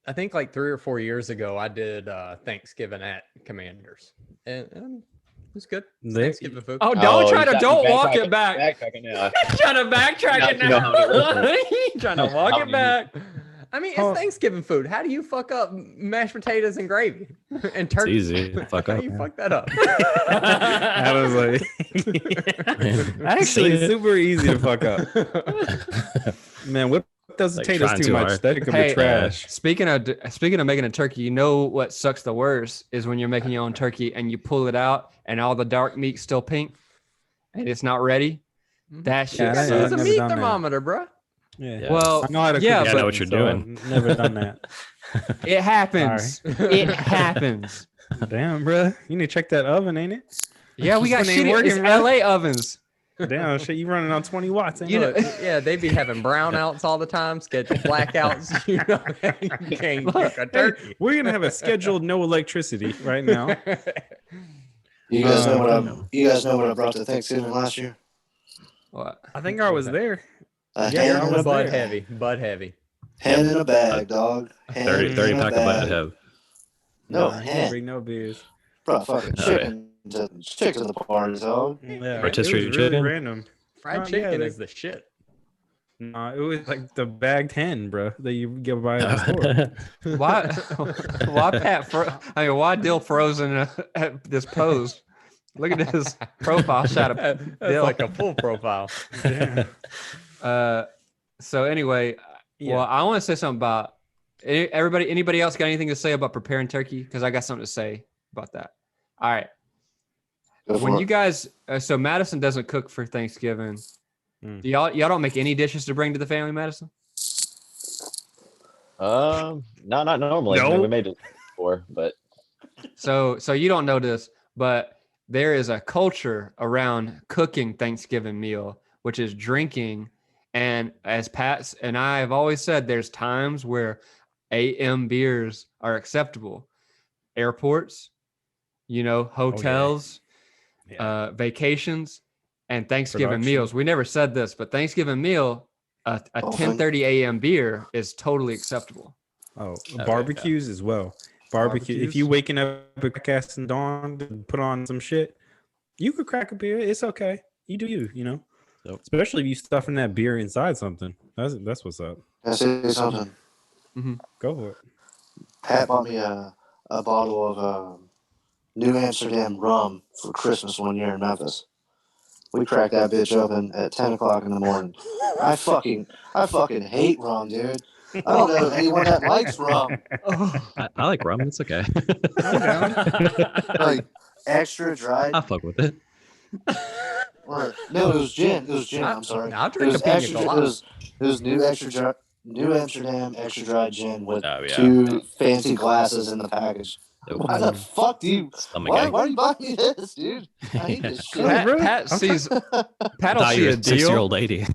Speaker 4: I think like 3 or 4 years ago, I did Thanksgiving at Commanders, and it was good. It's
Speaker 1: They-
Speaker 4: Thanksgiving food.
Speaker 2: Oh, don't try
Speaker 3: you
Speaker 2: to
Speaker 3: got-
Speaker 2: don't
Speaker 3: you
Speaker 2: walk it
Speaker 3: backtracking-
Speaker 2: back.
Speaker 3: backtracking now.
Speaker 2: Trying to backtrack
Speaker 3: Now
Speaker 2: it
Speaker 3: you know how many
Speaker 2: now.
Speaker 3: listeners-
Speaker 2: Trying to walk
Speaker 3: how
Speaker 2: it
Speaker 3: many
Speaker 2: back.
Speaker 4: I mean, it's
Speaker 1: Oh.
Speaker 4: Thanksgiving food. How do you fuck up mashed potatoes and gravy and
Speaker 5: It's
Speaker 4: turkey?
Speaker 5: easy. Fuck
Speaker 4: How
Speaker 5: up.
Speaker 4: do you fuck that up?
Speaker 1: I was like, actually,
Speaker 5: Seen it.
Speaker 1: super easy to fuck up. Man, whip those
Speaker 5: Like
Speaker 1: potatoes
Speaker 5: trying
Speaker 1: too
Speaker 5: too
Speaker 1: much.
Speaker 5: hard.
Speaker 1: That could
Speaker 2: Hey,
Speaker 1: be trash.
Speaker 2: Speaking of making a turkey, you know what sucks the worst is when you're making your own turkey and you pull it out and all the dark meat's still pink and it's not ready. That shit
Speaker 1: Yeah,
Speaker 4: You
Speaker 1: I
Speaker 4: gotta
Speaker 1: know,
Speaker 4: use
Speaker 1: I've
Speaker 4: a
Speaker 1: never
Speaker 4: meat
Speaker 1: done that.
Speaker 4: thermometer, bro.
Speaker 1: Yeah.
Speaker 5: Yeah.
Speaker 2: Well,
Speaker 1: I know how to
Speaker 2: yeah,
Speaker 1: cook.
Speaker 5: but-
Speaker 1: chicken,
Speaker 5: know what you're
Speaker 1: so
Speaker 5: doing.
Speaker 1: I've never done that.
Speaker 2: it happens. It happens.
Speaker 1: Damn, bro. You need to check that oven, ain't it?
Speaker 2: Yeah, we got
Speaker 1: This one ain't
Speaker 2: shit.
Speaker 1: working,
Speaker 2: It's
Speaker 1: bro.
Speaker 2: LA ovens.
Speaker 1: Damn, shit, you running on 20 watts, ain't
Speaker 2: You know,
Speaker 1: it?
Speaker 4: Yeah, they be having brownouts all the time, scheduled blackouts. You know, you can't cook a
Speaker 1: Hey,
Speaker 4: turkey.
Speaker 1: we're gonna have a scheduled no electricity right now.
Speaker 6: You You guys know what I brought to Thanksgiving last year?
Speaker 2: What?
Speaker 1: I think I was there.
Speaker 6: A
Speaker 1: Yeah,
Speaker 6: hen
Speaker 1: I
Speaker 6: in
Speaker 1: was
Speaker 6: a
Speaker 4: Bud
Speaker 1: there.
Speaker 4: heavy. Bud heavy.
Speaker 6: hen in a bag, dog. Hen
Speaker 5: 30
Speaker 6: in a
Speaker 5: pack of
Speaker 6: bag.
Speaker 5: Bud Head.
Speaker 6: No,
Speaker 1: Nah, he
Speaker 6: hen.
Speaker 1: didn't bring no beers.
Speaker 6: Bro, fucking
Speaker 5: Oh, yeah.
Speaker 6: chicken to the party, dog.
Speaker 1: Yeah,
Speaker 5: Rotisserie
Speaker 1: it was really
Speaker 5: chicken?
Speaker 1: random.
Speaker 4: Fried
Speaker 1: Oh, yeah,
Speaker 4: chicken
Speaker 1: like-
Speaker 4: is the shit.
Speaker 1: Nah, it was like the bagged hen, bro, that you get by at the store.
Speaker 2: Why? Why Pat? Why Dill frozen at this pose? Look at his profile shot of
Speaker 4: That's
Speaker 2: Dill.
Speaker 4: like a full profile.
Speaker 1: Damn.
Speaker 2: So anyway,
Speaker 1: Yeah.
Speaker 2: well, I want to say something about everybody. Anybody else got anything to say about preparing turkey? Because I got something to say about that. All right.
Speaker 6: Go for
Speaker 2: When
Speaker 6: it.
Speaker 2: you guys, so Madison doesn't cook for Thanksgiving.
Speaker 1: Mm.
Speaker 2: Y'all don't make any dishes to bring to the family, Madison?
Speaker 3: No, not normally. I mean, we made it before, but
Speaker 2: So you don't know this, but there is a culture around cooking Thanksgiving meal, which is drinking. And as Pat and I have always said, there's times where AM beers are acceptable. Airports, hotels,
Speaker 1: Yeah.
Speaker 2: vacations, and Thanksgiving
Speaker 1: Production.
Speaker 2: meals. We never said this, but Thanksgiving meal, a
Speaker 6: Often.
Speaker 2: 10:30 a.m. beer is totally acceptable.
Speaker 1: Oh,
Speaker 5: yeah.
Speaker 1: barbecues as well. Barbecue. If you
Speaker 2: Barbecues?
Speaker 1: waking up at crack and dawn to put on some shit, you could crack a beer. It's okay. You do you.
Speaker 5: Yep.
Speaker 1: Especially if you stuffing that beer inside something. That's what's up.
Speaker 6: Can I say something?
Speaker 1: Go for it.
Speaker 6: Pat bought me a bottle of New Amsterdam rum for Christmas one year in Memphis. We cracked that bitch open at 10 o'clock in the morning. I fucking hate rum, dude. I don't know anyone that likes rum.
Speaker 5: I like rum. It's okay.
Speaker 1: I'm down.
Speaker 6: Like extra dried.
Speaker 5: I fuck with it.
Speaker 6: No, it was gin. It was gin. I'm sorry.
Speaker 4: I'll
Speaker 6: It
Speaker 4: drink
Speaker 6: was
Speaker 4: a pina
Speaker 6: extra. It
Speaker 4: colada.
Speaker 6: was New Amsterdam extra dry gin with
Speaker 5: Oh, yeah.
Speaker 6: 2 fancy glasses in the package.
Speaker 5: Yep.
Speaker 6: Why the fuck do you?
Speaker 5: Stomach
Speaker 6: Why
Speaker 5: ache.
Speaker 6: are you buying me this, dude? I hate this shit.
Speaker 1: Pat- bro.
Speaker 2: Pat sees Pat'll
Speaker 5: Thought
Speaker 2: see
Speaker 5: you were
Speaker 2: a
Speaker 5: a 6-year-old
Speaker 2: deal.
Speaker 5: lady.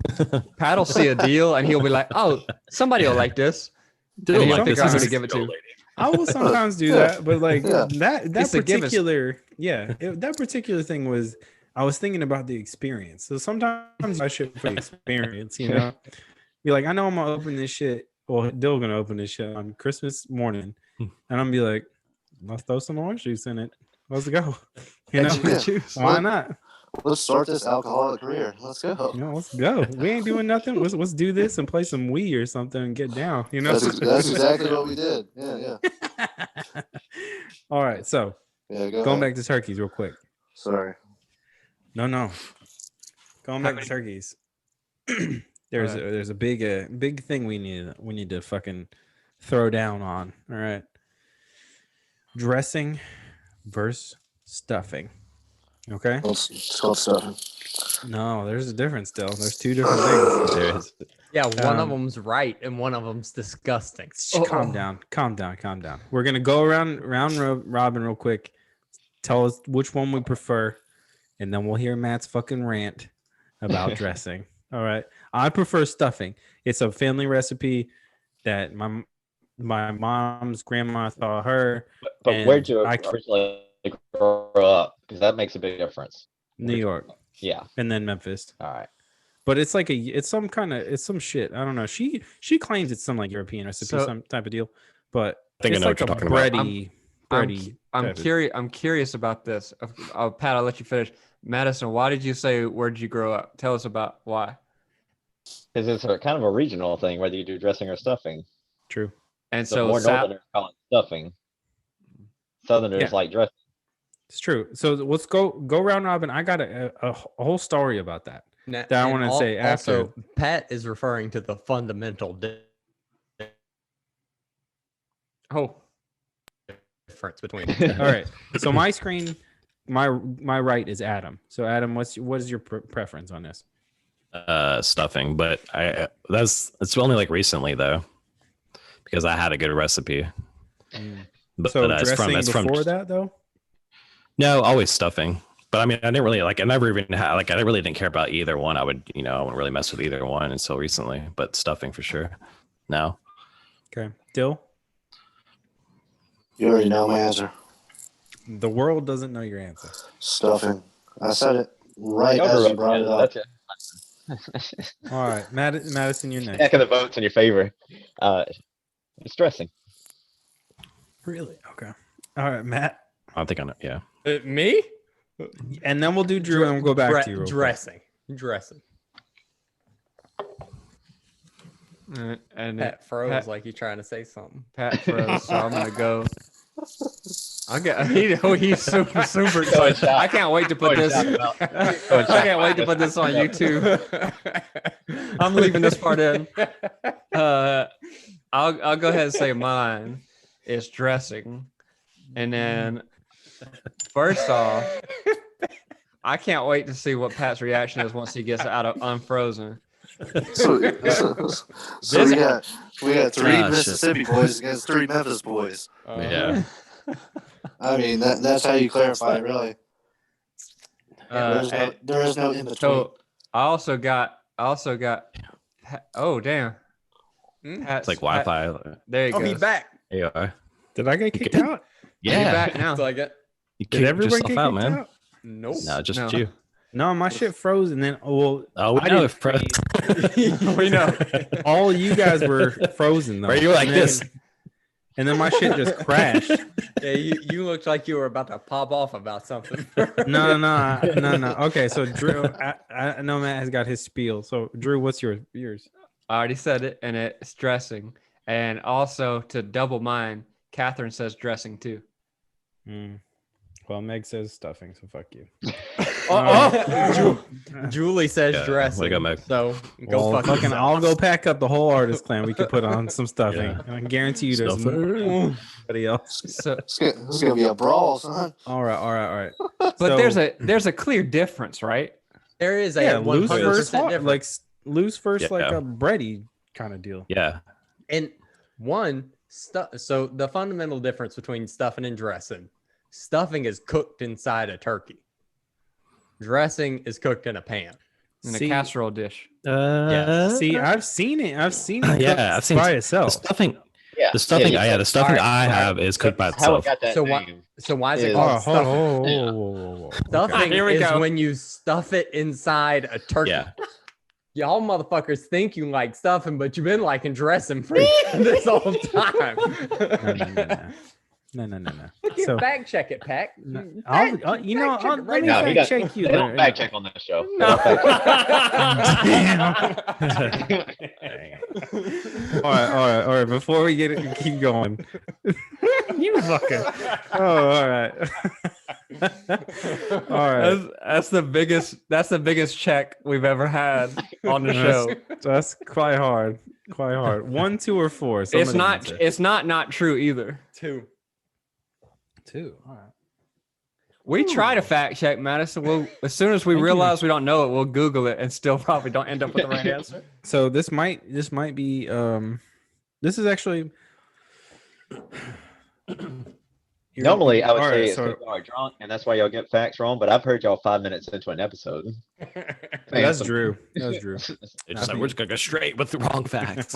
Speaker 2: Pat'll see a deal and he'll be like, "Oh, somebody will like this." And
Speaker 5: Dude,
Speaker 2: he'll
Speaker 5: like
Speaker 2: figure
Speaker 5: this
Speaker 2: out who
Speaker 5: is
Speaker 2: to give it to.
Speaker 5: 6-year-old lady.
Speaker 1: I will sometimes do that, but like
Speaker 6: Yeah.
Speaker 1: that
Speaker 2: It's a given.
Speaker 1: particular, that particular thing was. I was thinking about the experience. So sometimes I should for the experience, Be like, I know I'm gonna open this shit. Well, Dill's gonna open this shit on Christmas morning, and I'm gonna be like, let's throw some orange juice in it. Let's go.
Speaker 6: Yeah.
Speaker 1: Why not?
Speaker 6: Let's start this alcoholic career. Let's go.
Speaker 1: Let's go. We ain't doing nothing. Let's do this and play some Wii or something and get down.
Speaker 6: That's exactly what we did. Yeah.
Speaker 1: All right. So
Speaker 6: Yeah, go
Speaker 1: going
Speaker 6: ahead.
Speaker 1: back to turkeys real quick.
Speaker 6: Sorry.
Speaker 1: No. Going back to turkeys. There's a big thing we need to fucking throw down on. All right. Dressing versus stuffing. Okay.
Speaker 6: It's called stuffing.
Speaker 1: No, there's a difference still. There's two different things.
Speaker 5: There is.
Speaker 4: Yeah, one of
Speaker 1: Um,
Speaker 4: them's right and one of them's disgusting.
Speaker 1: Calm down. We're gonna go round robin real quick. Tell us which one we prefer, and then we'll hear Matt's fucking rant about dressing. All right. I prefer stuffing. It's a family recipe that my mom's grandma taught her.
Speaker 3: but
Speaker 1: And
Speaker 3: where'd you
Speaker 1: I-
Speaker 3: originally grow up? Because that makes a big difference.
Speaker 1: New York
Speaker 3: Yeah.
Speaker 1: and then Memphis.
Speaker 3: All right.
Speaker 1: But it's like it's some shit. I don't know. She claims it's some like European recipe,
Speaker 2: So-
Speaker 1: some type of deal. But
Speaker 5: I think I
Speaker 1: it's
Speaker 5: know
Speaker 1: like
Speaker 5: what you're
Speaker 1: a
Speaker 5: talking about.
Speaker 1: bready.
Speaker 2: I'm
Speaker 1: type of-
Speaker 2: curious. I'm curious about this. Pat, I'll let you finish. Madison, why did you say where'd you grow up? Tell us about why.
Speaker 3: Because it's a kind of a regional thing, whether you do dressing or stuffing.
Speaker 1: True.
Speaker 2: And
Speaker 3: So
Speaker 2: so
Speaker 3: more Northerners call it stuffing. Southerners
Speaker 1: Yeah.
Speaker 3: like dressing.
Speaker 1: It's true. So let's go round robin. I got a whole story about that.
Speaker 4: That
Speaker 1: I wanna say after.
Speaker 4: Also, Pat is referring to the fundamental
Speaker 2: Oh,
Speaker 4: difference between.
Speaker 1: All right. So my screen, my right is Adam. So Adam, what is your preference on this?
Speaker 5: Stuffing, but it's only like recently though, because I had a good recipe. But
Speaker 1: So
Speaker 5: it's
Speaker 1: dressing
Speaker 5: from
Speaker 1: before that though.
Speaker 5: No, always stuffing. But I mean, I didn't really I never even had I really didn't care about either one. I wouldn't really mess with either one until recently. But stuffing for sure. No.
Speaker 1: Okay. Dill.
Speaker 6: You already know my answer.
Speaker 1: The world doesn't know your answer.
Speaker 6: Stuffing. I said it right
Speaker 3: Y'all
Speaker 6: as
Speaker 3: are
Speaker 6: you brought it up.
Speaker 3: That's it.
Speaker 1: All right, Madison, you're next.
Speaker 3: Back of the votes in your favor. It's dressing.
Speaker 1: Really? Okay. All right, Matt,
Speaker 5: I think I know. Yeah.
Speaker 4: Me?
Speaker 1: and then we'll do Drew, and we'll go back to you. Real quick.
Speaker 4: Dressing.
Speaker 2: And
Speaker 4: Pat froze
Speaker 2: Pat-
Speaker 4: like you trying to say something.
Speaker 2: Pat froze, so I'm gonna go. He's super excited. I can't wait to put this. I can't wait to put this on YouTube. I'm leaving this part in. I'll go ahead and say mine is dressing, and then first off, I can't wait to see what Pat's reaction is once he gets out of unfrozen.
Speaker 6: So we got 3 Mississippi boys against 3 Memphis boys.
Speaker 5: Yeah.
Speaker 6: I mean, that's how you clarify it, really.
Speaker 2: And-
Speaker 6: There is no in between.
Speaker 2: So I also got. Oh damn!
Speaker 5: It's like Wi-Fi.
Speaker 2: There you go.
Speaker 4: He's back.
Speaker 5: There you are.
Speaker 1: Did I get kicked
Speaker 5: good.
Speaker 1: out?
Speaker 2: You're
Speaker 5: Yeah.
Speaker 2: back now.
Speaker 4: It's like it.
Speaker 5: You
Speaker 1: Did
Speaker 5: kicked
Speaker 1: everybody
Speaker 5: yourself
Speaker 1: get
Speaker 5: out,
Speaker 1: kicked
Speaker 5: man.
Speaker 1: out?
Speaker 4: Nope.
Speaker 5: No, just
Speaker 2: No.
Speaker 5: you.
Speaker 1: No, my shit froze, and then
Speaker 5: Oh, we
Speaker 1: I
Speaker 5: know
Speaker 1: didn't
Speaker 5: it froze.
Speaker 2: We know.
Speaker 1: all you guys were frozen though.
Speaker 5: Where you were like
Speaker 1: And then-
Speaker 5: this.
Speaker 1: and then my shit just crashed.
Speaker 4: Yeah, you looked like you were about to pop off about something.
Speaker 1: No. Okay, so Drew, I know Matt has got his spiel. So Drew, what's yours?
Speaker 2: I already said it, and it's dressing. And also to double mine, Catherine says dressing too.
Speaker 1: Well, Meg says stuffing, so fuck you.
Speaker 4: Julie says
Speaker 5: Yeah,
Speaker 4: dressing.
Speaker 5: way to go, Meg.
Speaker 4: So go
Speaker 1: Well,
Speaker 4: fuck
Speaker 1: fucking,
Speaker 4: yourself.
Speaker 1: I'll go pack up the whole artist clan. We could put on some stuffing.
Speaker 5: Yeah.
Speaker 1: I can guarantee you there's
Speaker 5: Stuffing.
Speaker 1: nobody else.
Speaker 2: So,
Speaker 6: It's gonna be a brawl, son.
Speaker 1: All right.
Speaker 2: but
Speaker 1: So-
Speaker 2: there's a clear difference, right?
Speaker 4: There is a
Speaker 1: Yeah, lose
Speaker 4: 100%
Speaker 1: first,
Speaker 4: difference.
Speaker 1: like lose first, like
Speaker 5: Yeah.
Speaker 1: a bready kind of deal.
Speaker 5: Yeah.
Speaker 4: And so the fundamental difference between stuffing and dressing: stuffing is cooked inside a turkey. Dressing is cooked in a pan.
Speaker 2: In a
Speaker 1: See-
Speaker 2: casserole dish.
Speaker 1: See, I've seen it.
Speaker 5: Yeah,
Speaker 1: cooked
Speaker 5: I've seen
Speaker 1: by
Speaker 5: the
Speaker 1: itself.
Speaker 5: stuffing.
Speaker 3: Yeah.
Speaker 5: The stuffing.
Speaker 3: yeah,
Speaker 5: The stuffing
Speaker 4: Alright,
Speaker 5: I
Speaker 4: alright.
Speaker 5: have is cooked by
Speaker 3: How it
Speaker 5: itself.
Speaker 3: got that
Speaker 4: So why-
Speaker 3: name.
Speaker 4: So why is it
Speaker 3: Is-
Speaker 4: called
Speaker 1: Oh,
Speaker 4: stuffing?
Speaker 1: whoa.
Speaker 4: Stuffing
Speaker 2: Here we
Speaker 4: is
Speaker 2: go.
Speaker 4: when you stuff it inside a turkey.
Speaker 5: Yeah.
Speaker 4: Y'all motherfuckers think you like stuffing, but you've been liking dressing for this whole time.
Speaker 1: No.
Speaker 4: Look, you
Speaker 1: So-
Speaker 4: fact check it, Pack.
Speaker 1: No,
Speaker 4: You
Speaker 1: I'll,
Speaker 4: fact-
Speaker 1: I'll- you know,
Speaker 4: fact check
Speaker 1: I'll,
Speaker 4: it
Speaker 1: let me
Speaker 3: No, he
Speaker 1: fact
Speaker 3: doesn't-
Speaker 1: check you.
Speaker 3: They don't
Speaker 1: later.
Speaker 3: fact check on this show. They
Speaker 4: No.
Speaker 3: don't fact check.
Speaker 1: All right. Before we keep going, you fucker. Oh, all right. All right.
Speaker 2: That's the biggest check we've ever had on the show.
Speaker 1: That's quite hard. 1, 2, or 4.
Speaker 2: It's not true either.
Speaker 4: 2.
Speaker 1: 2. All right.
Speaker 2: We try to fact check, Madison. We'll, as soon as we
Speaker 1: Thank you.
Speaker 2: realize we don't know it, we'll Google it and still probably don't end up with the right answer.
Speaker 1: So this might be this is actually
Speaker 3: Normally, I would
Speaker 1: All
Speaker 3: say
Speaker 1: right,
Speaker 3: it's
Speaker 1: so-
Speaker 3: because y'all are drunk, and that's why y'all get facts wrong. But I've heard y'all 5 minutes into an episode.
Speaker 1: that's Drew. That's Drew.
Speaker 5: It's just like we're just gonna go straight with the wrong facts.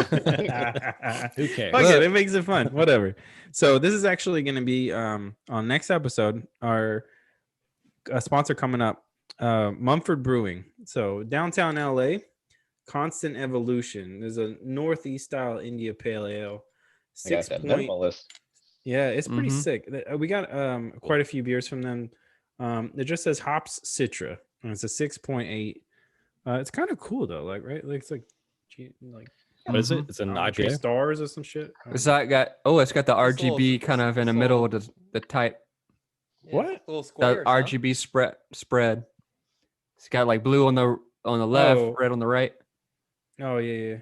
Speaker 5: Who cares?
Speaker 1: Fuck it makes it fun. Whatever. So this is actually going to be on next episode. Our sponsor coming up, Mumford Brewing. So downtown LA, Constant Evolution. There's a Northeast style India Pale Ale.
Speaker 3: I got
Speaker 1: 6
Speaker 3: that
Speaker 1: point.
Speaker 3: minimalist.
Speaker 1: Yeah, it's pretty
Speaker 2: Mhm.
Speaker 1: sick. We got quite a few beers from them. It just says hops Citra, and it's a 6.8. It's kind of cool though, like right, like it's like
Speaker 5: What is it? It's an
Speaker 1: Tree
Speaker 5: IPA.
Speaker 1: Stars or some shit.
Speaker 2: It's got it's got the
Speaker 4: It's a little-
Speaker 2: RGB kind of in the
Speaker 4: it's a
Speaker 2: middle
Speaker 4: little-
Speaker 2: of the type,
Speaker 1: What?
Speaker 4: Little
Speaker 2: the
Speaker 4: squares, huh?
Speaker 2: RGB spread. It's got like blue on the left,
Speaker 1: Oh.
Speaker 2: red on the right.
Speaker 1: Oh yeah.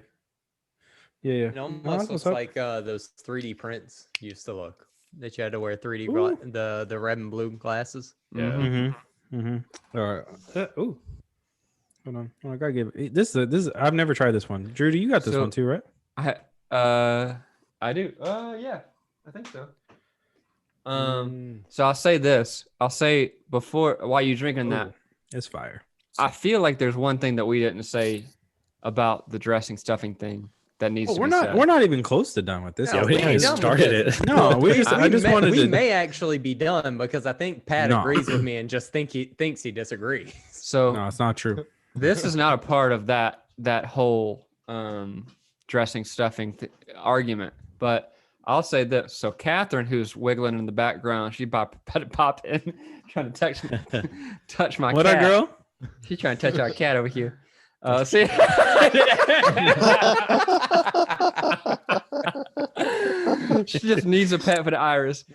Speaker 4: It
Speaker 1: No,
Speaker 4: almost
Speaker 1: that's
Speaker 4: looks
Speaker 1: what's up.
Speaker 4: like those 3D prints used to look. That you had to wear 3D
Speaker 1: Ooh.
Speaker 4: the red and blue glasses.
Speaker 5: Yeah.
Speaker 1: Mm-hmm. All right. Ooh. Hold on. I gotta give it. This is. I've never tried this one. Drew, you got this
Speaker 2: So-
Speaker 1: one too, right?
Speaker 2: I do. Yeah, I think so. So I'll say this. I'll say before while you're drinking that,
Speaker 1: Ooh, it's fire.
Speaker 2: I feel like there's one thing that we didn't say about the dressing stuffing thing that needs
Speaker 1: Well,
Speaker 2: to
Speaker 1: we're
Speaker 2: be
Speaker 1: not.
Speaker 2: said.
Speaker 1: We're not even close to done with this.
Speaker 5: Yeah,
Speaker 1: yet.
Speaker 5: we
Speaker 4: ain't
Speaker 5: haven't
Speaker 4: done with
Speaker 5: started
Speaker 4: this.
Speaker 5: it.
Speaker 1: No, we just. I just wanted
Speaker 4: we
Speaker 1: to.
Speaker 4: may actually be done because I think Pat
Speaker 1: No.
Speaker 4: agrees with me and just thinks he disagrees.
Speaker 2: So
Speaker 1: No, it's not true.
Speaker 2: this is not a part of that whole dressing stuffing argument, but I'll say this. So Catherine, who's wiggling in the background, she pop in, trying to touch my
Speaker 1: What
Speaker 2: cat.
Speaker 1: a girl.
Speaker 2: She's trying to touch our cat over here. See, she just needs a pet for the iris.
Speaker 1: She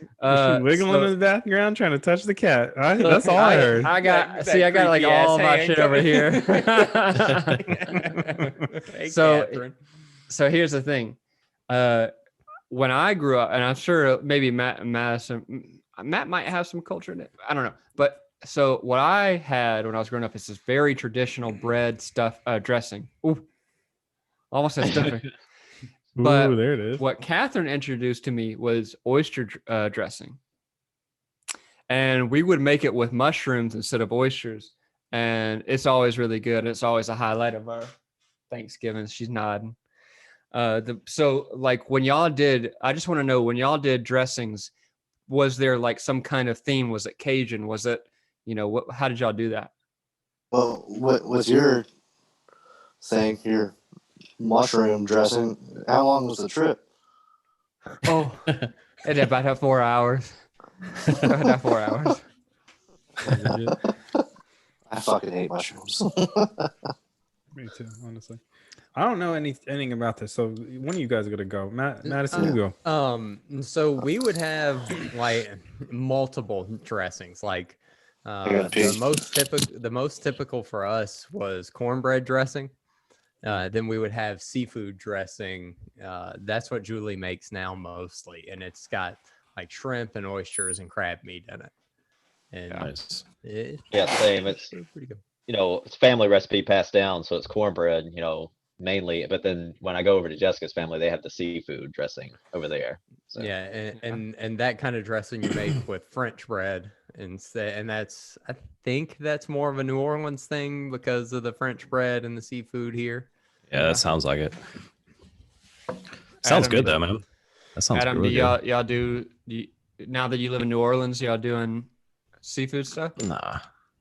Speaker 1: wiggling in the background trying to touch the cat. That's all I heard.
Speaker 2: I got
Speaker 4: That
Speaker 2: like
Speaker 4: creepy
Speaker 2: all
Speaker 4: ass
Speaker 2: my
Speaker 4: hand
Speaker 2: shit over here.
Speaker 4: Hey,
Speaker 2: So-
Speaker 4: Catherine.
Speaker 2: So here's the thing. When I grew up, and I'm sure maybe Matt might have some culture in it. I don't know. But so what I had when I was growing up is this very traditional bread stuff dressing. Ooh, almost said stuffing. But
Speaker 1: Ooh, there it is.
Speaker 2: what Catherine introduced to me was oyster dressing. And we would make it with mushrooms instead of oysters. And it's always really good. It's always a highlight of our Thanksgiving. She's nodding. So like when y'all did, I just want to know, when y'all did dressings, was there like some kind of theme? Was it Cajun? Was it, how did y'all do that?
Speaker 6: Well, what's your thing? Your mushroom dressing? How long was the trip?
Speaker 2: Oh, it about 4 hours. About 4 hours.
Speaker 6: I fucking hate mushrooms.
Speaker 1: Me too, honestly. I don't know anything about this. So one of you guys are gonna go. Madison, you go.
Speaker 4: So we would have like multiple dressings. Like
Speaker 6: gotta pee.
Speaker 4: the most typical for us was cornbread dressing. Then we would have seafood dressing. That's what Julie makes now mostly, and it's got like shrimp and oysters and crab meat in it. And
Speaker 5: Nice.
Speaker 3: Yeah, same. It's
Speaker 4: pretty good.
Speaker 3: it's family recipe passed down, so it's cornbread, mainly. But then when I go over to Jessica's family, they have the seafood dressing over there. So.
Speaker 4: Yeah, and that kind of dressing you make with French bread, and that's, I think that's more of a New Orleans thing because of the French bread and the seafood here.
Speaker 5: Yeah, that sounds like it. Sounds
Speaker 2: Adam,
Speaker 5: good though, man. That sounds
Speaker 2: Adam,
Speaker 5: really
Speaker 2: do
Speaker 5: good.
Speaker 2: y'all do now that you live in New Orleans, y'all doing seafood stuff?
Speaker 5: Nah.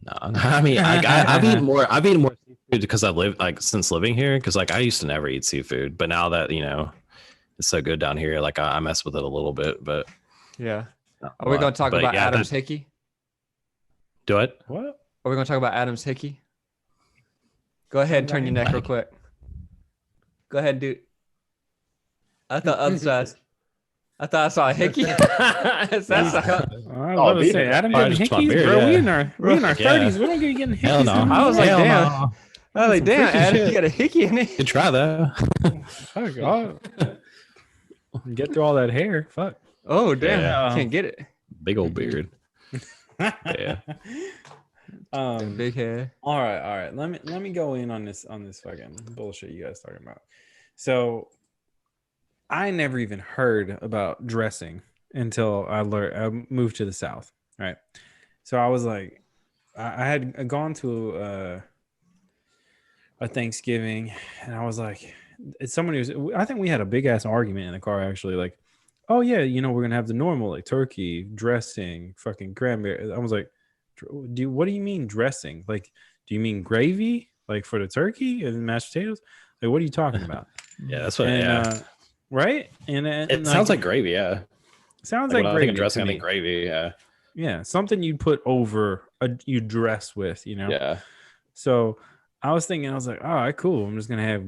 Speaker 5: I mean, I've eaten more seafood because I've lived since living here. Because I used to never eat seafood, but now that it's so good down here, I mess with it a little bit. But
Speaker 2: Yeah.
Speaker 5: not
Speaker 2: Are we
Speaker 5: a
Speaker 2: going
Speaker 5: lot.
Speaker 2: to talk
Speaker 5: But
Speaker 2: about
Speaker 5: yeah,
Speaker 2: Adam's Hickey?
Speaker 5: Do it.
Speaker 1: What?
Speaker 2: Are we going to talk about Adam's Hickey? Go ahead and turn your neck real quick. Go ahead and do. I thought I saw a hickey. That's
Speaker 1: I was about to say, Adam
Speaker 5: Oh,
Speaker 1: getting
Speaker 5: just my
Speaker 1: hickeys,
Speaker 5: beard,
Speaker 1: bro.
Speaker 5: yeah.
Speaker 1: We in our
Speaker 5: Yeah.
Speaker 1: 30s. We don't get getting
Speaker 5: Hell
Speaker 1: hickeys.
Speaker 5: no.
Speaker 1: anymore.
Speaker 2: I was like,
Speaker 5: Hell
Speaker 2: damn.
Speaker 5: no.
Speaker 2: I was like,
Speaker 1: Some
Speaker 2: damn,
Speaker 1: freaky
Speaker 2: Adam,
Speaker 1: shit.
Speaker 2: you got a hickey in it.
Speaker 5: Good try though.
Speaker 1: Fuck, get through all that hair. Fuck.
Speaker 2: Oh, damn.
Speaker 5: Yeah.
Speaker 2: Can't get it.
Speaker 5: Big old beard. Yeah.
Speaker 2: Big hair.
Speaker 1: All right. Let me go in on this fucking bullshit you guys talking about. So, I never even heard about dressing until I moved to the South. Right. So I was like, I had gone to a Thanksgiving, and I was like, it's somebody was. I think we had a big ass argument in the car actually. Like, oh yeah, we're gonna have the normal like turkey dressing, fucking cranberry. I was like, what do you mean dressing? Like, do you mean gravy like for the turkey and mashed potatoes? Like, what are you talking about?
Speaker 5: Yeah, that's what.
Speaker 1: Right? And
Speaker 5: It sounds like gravy. Yeah.
Speaker 1: sounds
Speaker 5: When
Speaker 1: like
Speaker 5: I think
Speaker 1: gravy
Speaker 5: of dressing,
Speaker 1: to
Speaker 5: I
Speaker 1: me.
Speaker 5: think gravy. Yeah.
Speaker 1: Yeah, something you'd put over you dress with,
Speaker 5: Yeah.
Speaker 1: So I was thinking, I was like, all right, cool. I'm just gonna have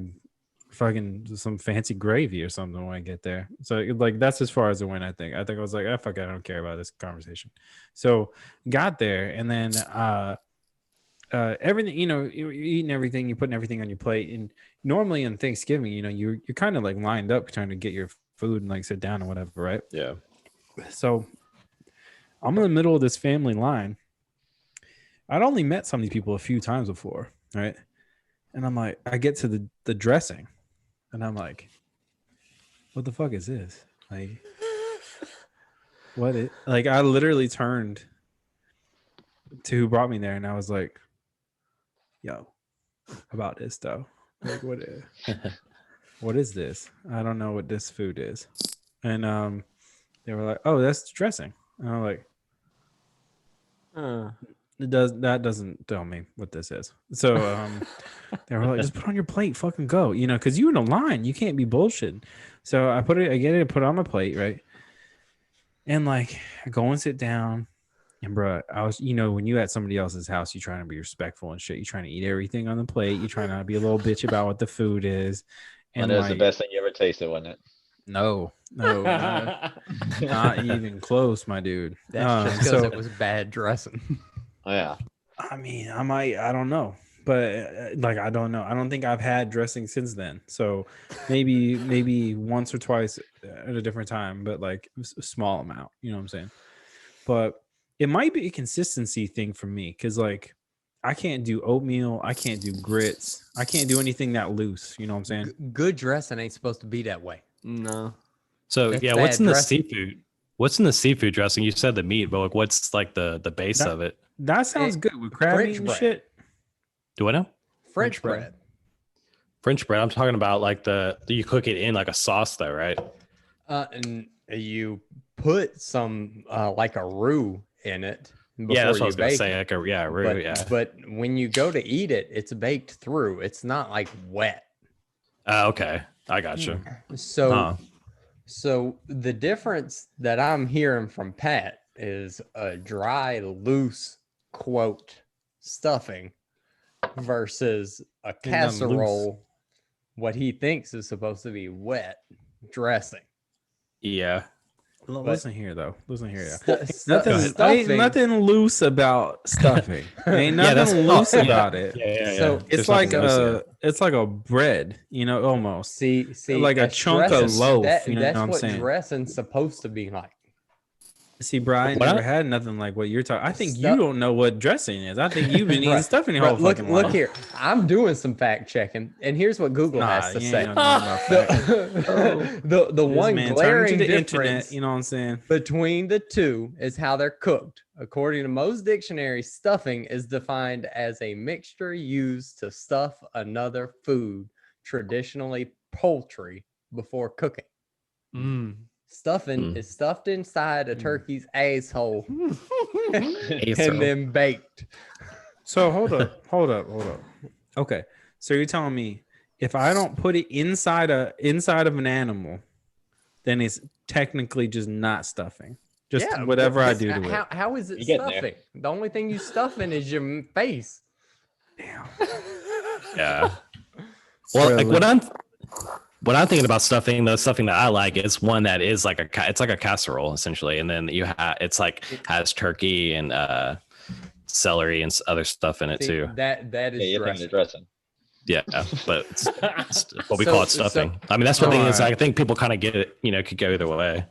Speaker 1: fucking some fancy gravy or something when I get there. So that's as far as it went. I think I was like, fuck it, I don't care about this conversation. So got there, and then everything, you're eating everything, you're putting everything on your plate, and normally on Thanksgiving, you're kind of like lined up trying to get your food and like sit down or whatever, right?
Speaker 5: Yeah.
Speaker 1: So I'm in the middle of this family line. I'd only met some of these people a few times before, right? And I'm like, I get to the dressing, and I'm like, what the fuck is this? Like, what it? Like, I literally turned to who brought me there, and I was like, yo, about this though. Like, what? what is this? I don't know what this food is. And they were like, oh, that's dressing. And I'm like, that doesn't tell me what this is. So they were like, just put it on your plate, fucking go, because you're in a line, you can't be bullshitting. So I get it, put it on my plate, right? And like, I go and sit down, and bro, I was, when you at somebody else's house, you trying to be respectful and shit. You trying to eat everything on the plate. You trying not to be a little bitch about what the food is.
Speaker 3: And that was the best thing you ever tasted, wasn't it?
Speaker 1: No, not even close, my dude.
Speaker 4: That's just because it was bad dressing.
Speaker 3: Oh, yeah.
Speaker 1: I mean, I don't know, but I don't know. I don't think I've had dressing since then. So maybe once or twice at a different time, but like a small amount. You know what I'm saying? But it might be a consistency thing for me because like I can't do oatmeal, I can't do grits, I can't do anything that loose. You know what I'm saying?
Speaker 4: Good dressing ain't supposed to be that way.
Speaker 2: No.
Speaker 5: So
Speaker 4: That's
Speaker 5: yeah, what's
Speaker 4: bad
Speaker 5: in the
Speaker 4: dressing.
Speaker 5: seafood? What's in the seafood dressing? You said the meat, but like, what's like the base of it?
Speaker 1: That sounds good with crab
Speaker 4: French
Speaker 1: meat and
Speaker 4: bread.
Speaker 1: shit.
Speaker 5: Do I know?
Speaker 4: French
Speaker 1: bread.
Speaker 4: bread.
Speaker 5: French bread. I'm talking about like you cook it in like a sauce though, right?
Speaker 4: And you put some like a roux in it.
Speaker 5: Yeah, that's what I was gonna
Speaker 4: bake
Speaker 5: say.
Speaker 4: it.
Speaker 5: Like roux,
Speaker 4: But,
Speaker 5: yeah.
Speaker 4: but when you go to eat it, it's baked through. It's not like wet.
Speaker 5: Okay, I got you.
Speaker 4: So, so the difference that I'm hearing from Pat is a dry, loose quote stuffing versus a
Speaker 1: Ain't nothing loose.
Speaker 4: casserole. What he thinks is supposed to be wet dressing.
Speaker 5: Yeah.
Speaker 1: Listen here, though. Listen here.
Speaker 4: Stuffing.
Speaker 1: Ain't nothing loose about stuffing. Ain't
Speaker 5: Yeah, that's
Speaker 1: nothing loose about it.
Speaker 5: Yeah.
Speaker 4: So
Speaker 1: It's
Speaker 5: There's
Speaker 1: like
Speaker 5: nothing loose
Speaker 1: it's like a bread, almost.
Speaker 4: See,
Speaker 1: Like a
Speaker 4: that's
Speaker 1: chunk of
Speaker 4: dressing.
Speaker 1: loaf,
Speaker 4: That's
Speaker 1: you know what I'm
Speaker 4: what
Speaker 1: saying?
Speaker 4: dressing's supposed to be like.
Speaker 1: See, Brian
Speaker 5: What?
Speaker 1: never had nothing like what you're talking. I think you
Speaker 4: Stuff-
Speaker 1: don't know what dressing is. I think you've been eating
Speaker 4: Right.
Speaker 1: stuffing your
Speaker 4: Right,
Speaker 1: whole
Speaker 4: look,
Speaker 1: fucking
Speaker 4: look
Speaker 1: life.
Speaker 4: here. I'm doing some fact checking, and here's what Google has to
Speaker 1: you
Speaker 4: say.
Speaker 1: ain't know nothing about fact.
Speaker 4: The
Speaker 1: This
Speaker 4: one
Speaker 1: man turned
Speaker 4: glaring
Speaker 1: to the
Speaker 4: difference
Speaker 1: internet, you know what I'm saying?
Speaker 4: between the two is how they're cooked. According to most dictionaries, stuffing is defined as a mixture used to stuff another food, traditionally poultry, before cooking. Stuffing is stuffed inside a turkey's asshole and then baked.
Speaker 1: So hold up. Okay, so you're telling me if I don't put it inside of an animal, then it's technically just not stuffing. Just whatever I do to it.
Speaker 4: How is it
Speaker 3: You getting there.
Speaker 4: stuffing? The only thing you stuffing is your face.
Speaker 1: Damn.
Speaker 5: Yeah. Well, like what I'm thinking about stuffing, the stuffing that I like is one that is like it's like a casserole essentially, and then it's like has turkey and celery and other stuff in it too.
Speaker 4: That is
Speaker 3: You're thinking
Speaker 4: dressing.
Speaker 3: of dressing.
Speaker 5: Yeah, but it's what we call it stuffing. I mean, that's what thing is. I think people kind of get it. Could go either way.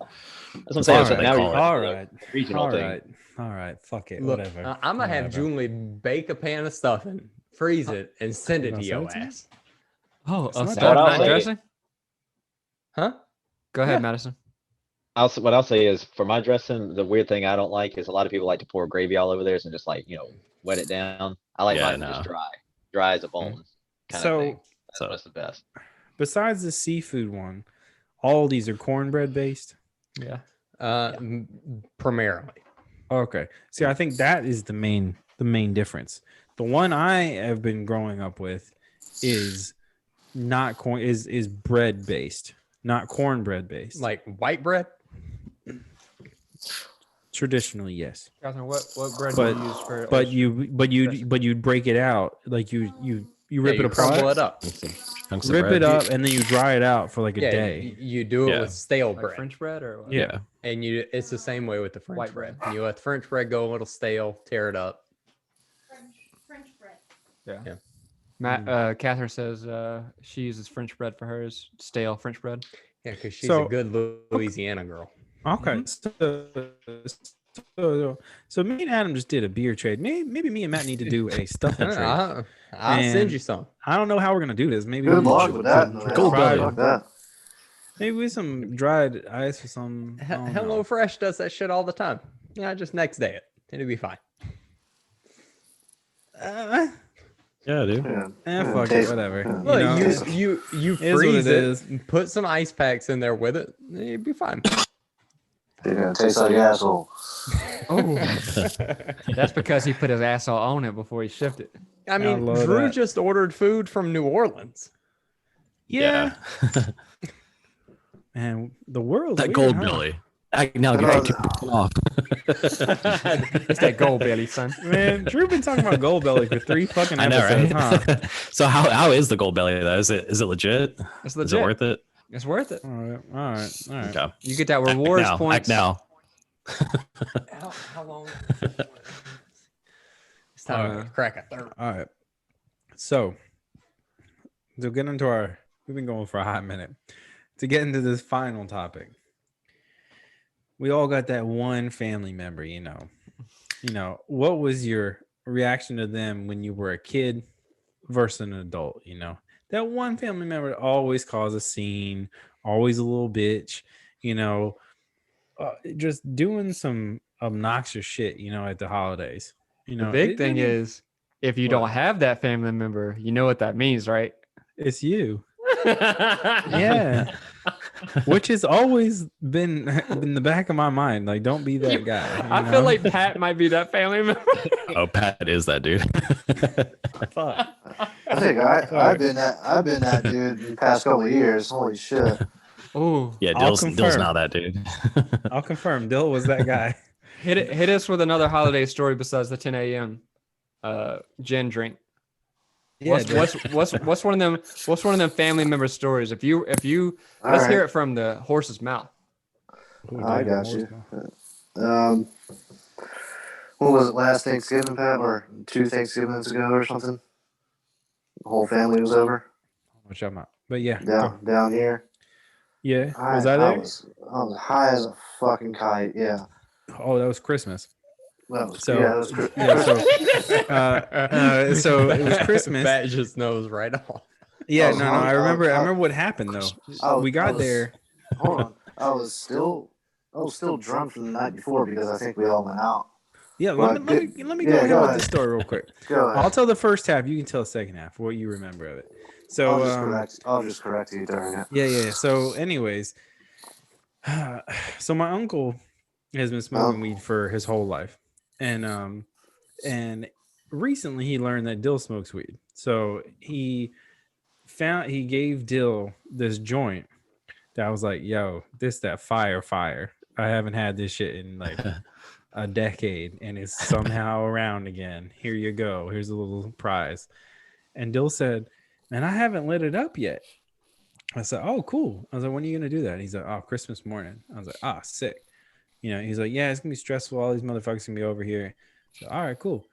Speaker 3: That's what I'm saying.
Speaker 5: All
Speaker 3: So
Speaker 5: right,
Speaker 3: now
Speaker 5: call
Speaker 3: you're
Speaker 5: it.
Speaker 1: All right.
Speaker 3: regional
Speaker 1: All
Speaker 3: thing.
Speaker 1: right. All right. Fuck it.
Speaker 4: Look,
Speaker 1: Whatever.
Speaker 4: I'm gonna have
Speaker 1: Whatever.
Speaker 4: Julie bake a pan of stuffing, freeze it, and send it to
Speaker 1: You're
Speaker 4: your
Speaker 1: gonna send it to me?
Speaker 4: ass.
Speaker 2: Oh,
Speaker 1: It's
Speaker 2: a
Speaker 1: not
Speaker 2: stuffed
Speaker 3: that
Speaker 2: night
Speaker 3: bad.
Speaker 2: dressing?
Speaker 4: Huh?
Speaker 2: Go ahead,
Speaker 4: Yeah.
Speaker 2: Madison.
Speaker 3: What I'll say is for my dressing, the weird thing I don't like is a lot of people like to pour gravy all over theirs and just like, wet it down. I like mine just dry as a bone kind of thing. That's the best.
Speaker 1: Besides the seafood one, all these are cornbread based.
Speaker 2: Yeah.
Speaker 4: Primarily.
Speaker 1: Okay. See, I think that is the main difference. The one I have been growing up with is not corn is bread based, not cornbread based.
Speaker 4: Like white bread.
Speaker 1: Traditionally, yes.
Speaker 2: Catherine, what bread
Speaker 1: But-
Speaker 2: do you use for?
Speaker 1: But you'd break it out, like you rip
Speaker 4: Yeah,
Speaker 1: it
Speaker 4: you crumble
Speaker 1: apart,
Speaker 4: it up.
Speaker 5: Chunks of
Speaker 1: rip
Speaker 5: bread.
Speaker 1: it up, and then you dry it out for like a
Speaker 4: Yeah,
Speaker 1: day.
Speaker 4: you do it
Speaker 5: Yeah.
Speaker 4: with stale
Speaker 2: like
Speaker 4: bread.
Speaker 2: French bread or what?
Speaker 1: Yeah.
Speaker 4: And it's the same way with the French
Speaker 2: White
Speaker 4: bread.
Speaker 2: bread.
Speaker 4: You let the French bread go a little stale, tear it up.
Speaker 7: French bread.
Speaker 2: Yeah.
Speaker 4: Yeah.
Speaker 2: Catherine says she uses French bread for hers, stale French bread.
Speaker 4: Yeah, because she's
Speaker 1: So-
Speaker 4: a good Louisiana girl.
Speaker 1: Okay. So me and Adam just did a beer trade. Maybe me and Matt need to do a stuffing trade.
Speaker 4: I'll send
Speaker 1: And-
Speaker 4: you some.
Speaker 1: I don't know how we're gonna do this. Maybe
Speaker 6: Good
Speaker 1: we
Speaker 6: luck
Speaker 1: should
Speaker 6: with that.
Speaker 1: some
Speaker 6: man.
Speaker 5: Gold
Speaker 1: fried-
Speaker 6: Fuck that.
Speaker 1: Maybe with some dried ice or some. I don't
Speaker 4: Hello
Speaker 1: know.
Speaker 4: Fresh does that shit all the time. Yeah, just next day it. It'll be fine.
Speaker 5: Yeah, dude.
Speaker 1: Fuck it, whatever.
Speaker 4: Look, you freeze
Speaker 1: it,
Speaker 4: put some ice packs in there with it, it'd be fine.
Speaker 6: You're gonna taste like asshole.
Speaker 2: Oh, that's because he put his asshole on it before he shipped it.
Speaker 4: I mean, Drew just ordered food from New Orleans.
Speaker 1: Yeah. Man, the world.
Speaker 5: That gold belly. Now get taken off.
Speaker 2: It's that gold belly, son.
Speaker 1: Man, Drew been talking about gold belly for 3 fucking episodes,
Speaker 5: right? Huh? So how is the gold belly though? Is it legit?
Speaker 2: It's legit.
Speaker 5: Is it worth it?
Speaker 2: It's worth it.
Speaker 1: All right.
Speaker 5: Okay.
Speaker 2: You get that rewards points.
Speaker 5: Now.
Speaker 4: How long? It's time to crack a third.
Speaker 1: All right. So to get into we've been going for a hot minute. To get into this final topic. We all got that one family member, you know, what was your reaction to them when you were a kid versus an adult? That one family member always cause a scene, always a little bitch, just doing some obnoxious shit, at the holidays.
Speaker 2: The big thing is, if you don't have that family member, you know what that means, right?
Speaker 1: It's you. Yeah. Which has always been in the back of my mind. Like, don't be that guy.
Speaker 2: I feel like Pat might be that family member.
Speaker 5: Oh, Pat is that dude.
Speaker 1: Fuck.
Speaker 6: I think I've been that dude in the past couple of years. Holy shit.
Speaker 2: Oh,
Speaker 5: yeah, Dill's now that dude.
Speaker 1: I'll confirm. Dill was that guy.
Speaker 2: Hit us with another holiday story besides the 10 a.m. Gin drink.
Speaker 1: Yeah,
Speaker 2: what's one of them? What's one of them family member stories? If you let's hear it from the horse's mouth.
Speaker 6: I got you. What was it, last Thanksgiving, Pat, or 2 Thanksgivings ago or something? The whole family was over.
Speaker 1: Which I'm not. But yeah.
Speaker 6: Down here.
Speaker 1: Yeah. Was I there?
Speaker 6: I was high as a fucking kite. Yeah.
Speaker 1: Oh, that was Christmas.
Speaker 6: That was
Speaker 1: so it was Christmas.
Speaker 4: Pat just knows right off.
Speaker 1: Yeah, no. I remember what happened though. We got there.
Speaker 6: Hold on. I was still drunk from the night before because I think we all went out.
Speaker 1: Yeah, let me go ahead with the story real quick.
Speaker 6: Go ahead.
Speaker 1: I'll tell the first half. You can tell the second half. What you remember of it. So
Speaker 6: I'll just correct you during it.
Speaker 1: Yeah. So, anyways, so my uncle has been smoking weed for his whole life, and recently he learned that Dill smokes weed. So he gave Dill this joint that was like, "Yo, that fire. I haven't had this shit in like a decade, and it's somehow around again. Here you go. Here's a little prize." And Dill said, "Man, I haven't lit it up yet." I said, "Oh, cool." I was like, "When are you gonna do that?" And he's like, "Oh, Christmas morning." I was like, "Ah, sick." He's like, "Yeah, it's gonna be stressful. All these motherfuckers gonna be over here." So, all right, cool.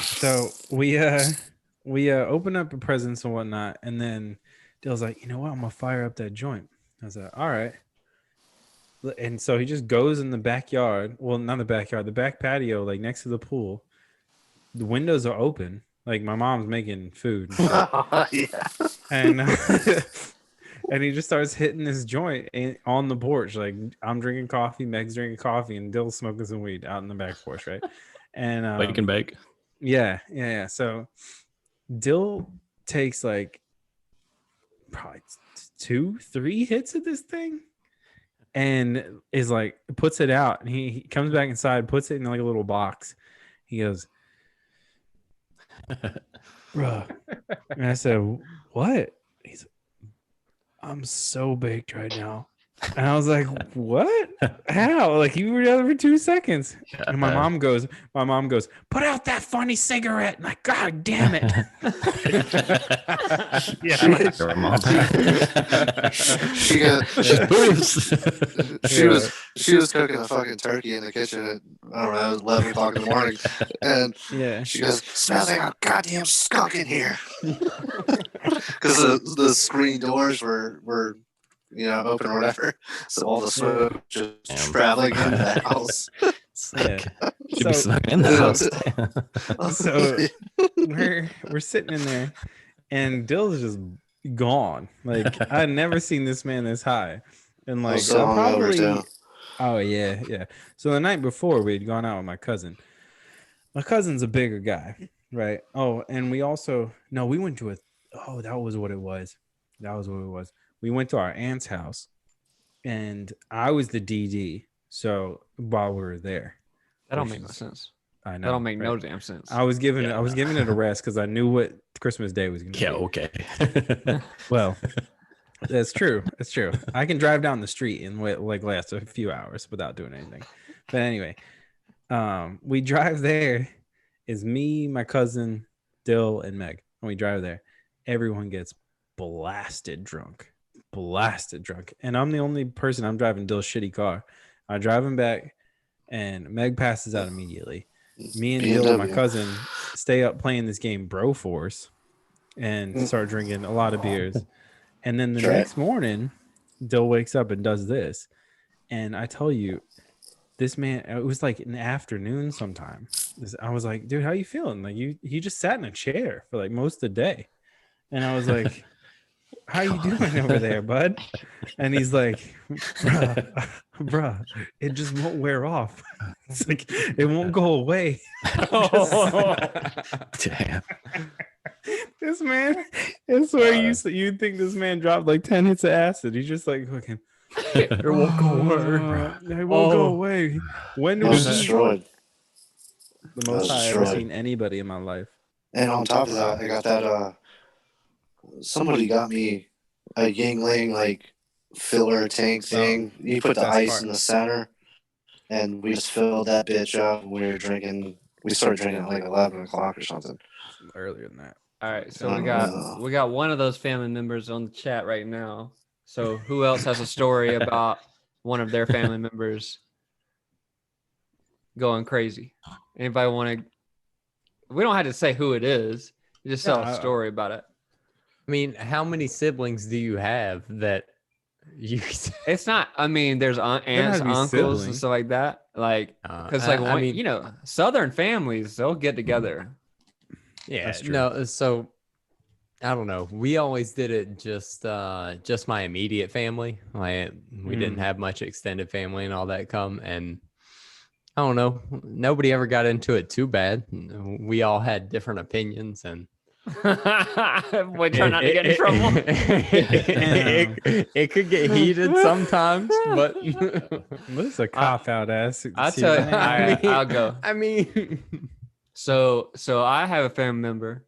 Speaker 1: So we open up the presents and whatnot, and then Dill's like, "You know what? I'm gonna fire up that joint." I was like, "All right." And so he just goes in the backyard. Well, not the backyard, the back patio, like next to the pool. The windows are open. Like my mom's making food. And and he just starts hitting this joint on the porch. Like I'm drinking coffee, Meg's drinking coffee, and Dill's smoking some weed out in the back porch, right? And
Speaker 5: Wake and bake.
Speaker 1: Yeah. So Dill takes like probably 2-3 hits of this thing and is like puts it out, and he comes back inside, puts it in like a little box. He goes, "Bruh." And I said, "What?" He's like, "I'm so baked right now." And I was like, "What? How?" Like, you were there for 2 secones. And my mom goes, "Put out that funny cigarette." And like, "God damn it."
Speaker 6: She was cooking a fucking turkey in the kitchen at, I don't know, 11 o'clock in the morning. And she goes, "Smells like a goddamn skunk in here." Because the screen doors were open or whatever. So all the smoke just traveling into the house.
Speaker 5: Should be smoking in the house.
Speaker 1: So we're sitting in there, and Dill's just gone. Like I'd never seen this man this high. And like probably, oh yeah. So the night before we had gone out with my cousin. My cousin's a bigger guy, right? Oh, and we went to that was what it was. We went to our aunt's house, and I was the DD. So while we were there,
Speaker 2: That don't make no sense.
Speaker 1: I know
Speaker 2: That don't make
Speaker 1: right?
Speaker 2: no damn sense.
Speaker 1: I was giving it a rest because I knew what Christmas Day was going to be.
Speaker 5: Yeah, okay.
Speaker 1: Well, that's true. It's true. I can drive down the street and last a few hours without doing anything. But anyway, we drive there. Is me, my cousin, Dill, and Meg. When we drive there, everyone gets blasted drunk. And I'm the only person. I'm driving Dill's shitty car. I drive him back, and Meg passes out immediately. Me and Dill and my cousin stay up playing this game, Bro Force, and start drinking a lot of beers. And then the next morning, Dill wakes up and does this. And I tell you, this man, it was like in the afternoon sometime. I was like, dude, how you feeling? Like he just sat in a chair for like most of the day. And I was like, how you doing over there, bud? And he's like, bruh, it just won't wear off. It's like, it won't go away.
Speaker 5: Damn.
Speaker 1: This man, I swear you think this man dropped like 10 hits of acid. He's just like, fucking,
Speaker 2: It won't go away.
Speaker 1: It won't go away. When
Speaker 6: I
Speaker 1: did
Speaker 6: was destroyed.
Speaker 1: The most I've ever seen anybody in my life.
Speaker 6: And on top of that, I got that. Somebody got me a Yingling like filler tank thing. You put the ice in the center, and we just filled that bitch up. And we were drinking. We started drinking at like 11 o'clock or something.
Speaker 1: Earlier than that.
Speaker 2: All right, so we got one of those family members on the chat right now. So who else has a story about one of their family members going crazy? Anybody want to? We don't have to say who it is. You just tell a story about it.
Speaker 4: I mean, how many siblings do you have that you?
Speaker 2: It's not. I mean, there's aunts, uncles, and stuff like that. Like, because I mean, you know, Southern families, they'll get together.
Speaker 4: Yeah, no. So I don't know. We always did it just my immediate family. We didn't have much extended family and all that come. And I don't know. Nobody ever got into it too bad. We all had different opinions and.
Speaker 2: We try not to get in trouble.
Speaker 4: It could get heated sometimes, but
Speaker 1: this is a cop out ass.
Speaker 2: I'll tell you. I'll go.
Speaker 4: I mean,
Speaker 2: so I have a family member.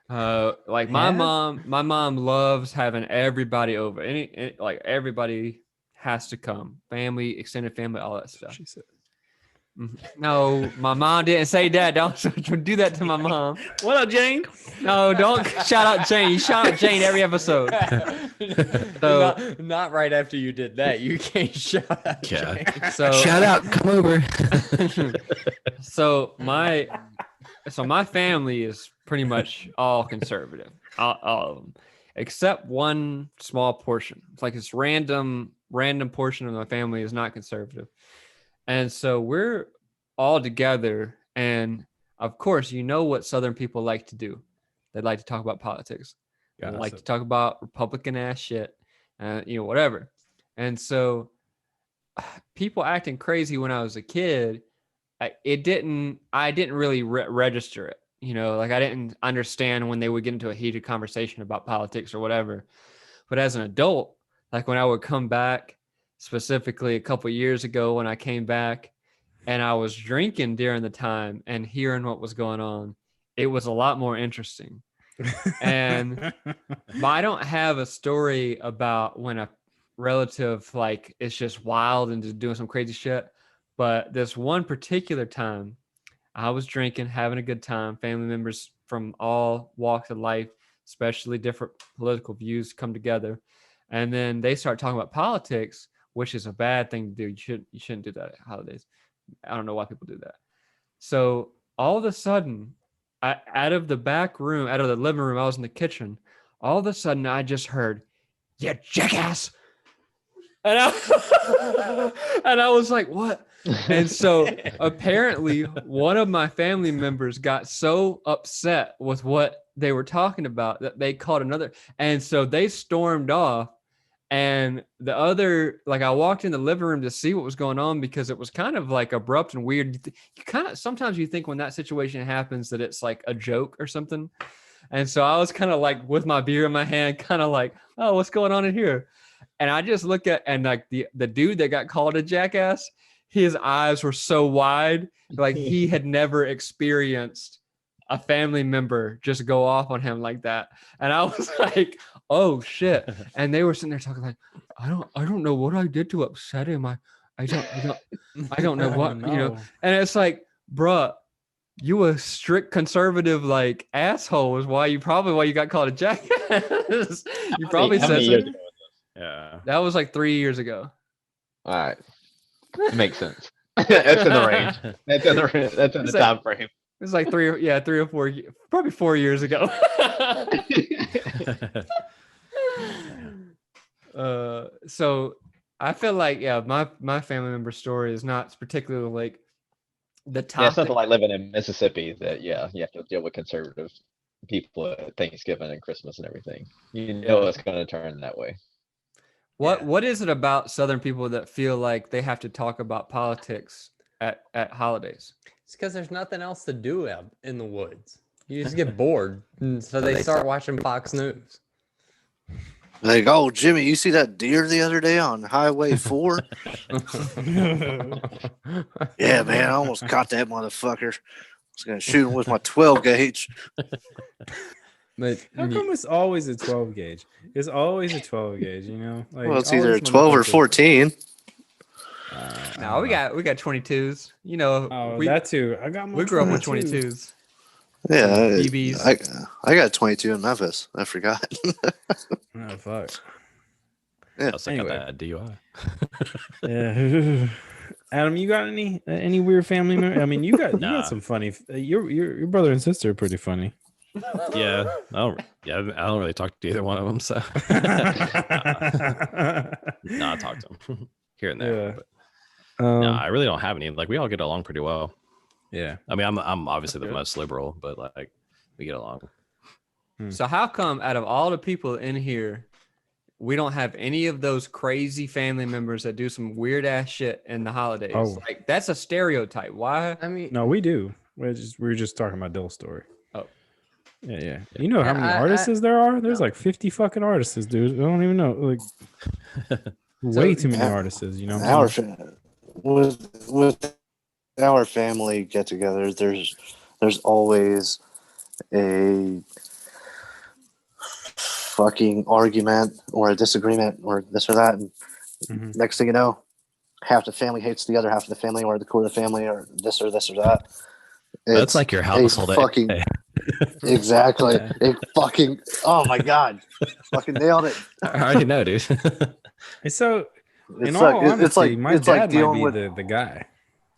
Speaker 2: Like my mom loves having everybody over. Like everybody has to come. Family, extended family, all that stuff.
Speaker 1: She said.
Speaker 2: No, my mom didn't say that. Don't do that to my mom. What up, Jane? No, don't shout out Jane. You shout out Jane every episode.
Speaker 4: So not right after you did that. You can't shout out Jane.
Speaker 2: So
Speaker 5: shout out, come over.
Speaker 2: So my family is pretty much all conservative, all of them, except one small portion. It's like this random portion of my family is not conservative. And so we're all together. And of course, you know what Southern people like to do. They like to talk about politics. They like to talk about Republican ass shit, whatever. And so people acting crazy when I was a kid, I didn't really register it. Like I didn't understand when they would get into a heated conversation about politics or whatever. But as an adult, like when I would come back, specifically a couple of years ago when I came back and I was drinking during the time and hearing what was going on, it was a lot more interesting. And but I don't have a story about when a relative like it's just wild and just doing some crazy shit. But this one particular time I was drinking, having a good time, family members from all walks of life, especially different political views, come together. And then they start talking about politics, which is a bad thing to do. You shouldn't do that at holidays. I don't know why people do that. So all of a sudden, out of the living room, I was in the kitchen. All of a sudden, I just heard, "You jackass!" And I was like, "What?" And so apparently, one of my family members got so upset with what they were talking about that they called another, and so they stormed off. And the other, like, I walked in the living room to see what was going on because it was kind of like abrupt and weird. You kind of, sometimes you think when that situation happens that it's like a joke or something. And so I was kind of like with my beer in my hand, kind of like, oh, what's going on in here? And I just look at, and like the dude that got called a jackass, his eyes were so wide, like he had never experienced a family member just go off on him like that. And I was like, oh shit. And they were sitting there talking like, I don't know what I did to upset him. I don't know what,
Speaker 1: no.
Speaker 2: you know. And it's like, bruh, you a strict conservative like asshole is why you got called a jackass. You probably said something.
Speaker 5: Yeah.
Speaker 2: That was like 3 years ago.
Speaker 3: All right. Makes sense. That's in the range. That's in the time frame.
Speaker 2: It's like 3 or 4, probably 4 years ago. So I feel like, my family member story is not particularly like the topic.
Speaker 3: Yeah, it's nothing like living in Mississippi that, you have to deal with conservative people at Thanksgiving and Christmas and everything. You know it's going to turn that way.
Speaker 2: What is it about Southern people that feel like they have to talk about politics at holidays?
Speaker 4: It's because there's nothing else to do out in the woods. You just get bored, and so they start watching Fox News.
Speaker 6: Like, oh, Jimmy, you see that deer the other day on Highway 4? Yeah, man, I almost caught that motherfucker. I was going to shoot him with my 12 gauge.
Speaker 4: But
Speaker 1: How come it's always a 12 gauge? It's always a 12 gauge, you know? Like,
Speaker 6: Well, it's either
Speaker 1: always
Speaker 6: 12 or
Speaker 1: motherfuckers-
Speaker 6: 14.
Speaker 2: No, we got 22s. You know,
Speaker 1: Oh,
Speaker 2: we
Speaker 1: that too. I got my
Speaker 2: grew up with
Speaker 1: 22s.
Speaker 2: 22s.
Speaker 6: Yeah,
Speaker 2: BBs.
Speaker 6: I got 22 in Memphis. I forgot.
Speaker 1: Oh, fuck.
Speaker 6: Yeah.
Speaker 5: I was like,
Speaker 1: Anyway.
Speaker 5: that DUI.
Speaker 1: Yeah. Adam, you got any weird family member? I mean, you got
Speaker 5: Nah.
Speaker 1: some funny. Your brother and sister are pretty funny.
Speaker 5: Yeah. I don't really talk to either one of them. So no, I talk to them here and there.
Speaker 1: Yeah.
Speaker 5: But no, I really don't have any. Like, we all get along pretty well.
Speaker 1: Yeah.
Speaker 5: I mean, I'm obviously the most liberal, but like, we get along.
Speaker 2: So how come out of all the people in here, we don't have any of those crazy family members that do some weird ass shit in the holidays?
Speaker 1: Oh.
Speaker 2: Like, that's a stereotype. Why?
Speaker 4: I mean,
Speaker 1: No, we do. We were just talking about Dill's story.
Speaker 2: Oh.
Speaker 1: Yeah. You know how
Speaker 4: Yeah,
Speaker 1: many artists there are? There's
Speaker 4: no.
Speaker 1: like 50 fucking artists, dude. I don't even know. Like, way too many artists, you know?
Speaker 6: Our with our family get-togethers, there's always a fucking argument or a disagreement or this or that. And
Speaker 1: Mhm.
Speaker 6: next thing you know, half the family hates the other half of the family, or the core of the family, or this or that.
Speaker 5: That's
Speaker 6: It's
Speaker 5: like your
Speaker 6: a
Speaker 5: household.
Speaker 6: fucking exactly. It fucking. Oh my god! Fucking nailed it.
Speaker 5: I already know, dude.
Speaker 1: So, in
Speaker 6: It's
Speaker 1: all
Speaker 6: like
Speaker 1: honesty,
Speaker 6: it's like
Speaker 1: my
Speaker 6: it's
Speaker 1: dad
Speaker 6: like
Speaker 1: might
Speaker 6: dealing
Speaker 1: be
Speaker 6: with
Speaker 1: the guy.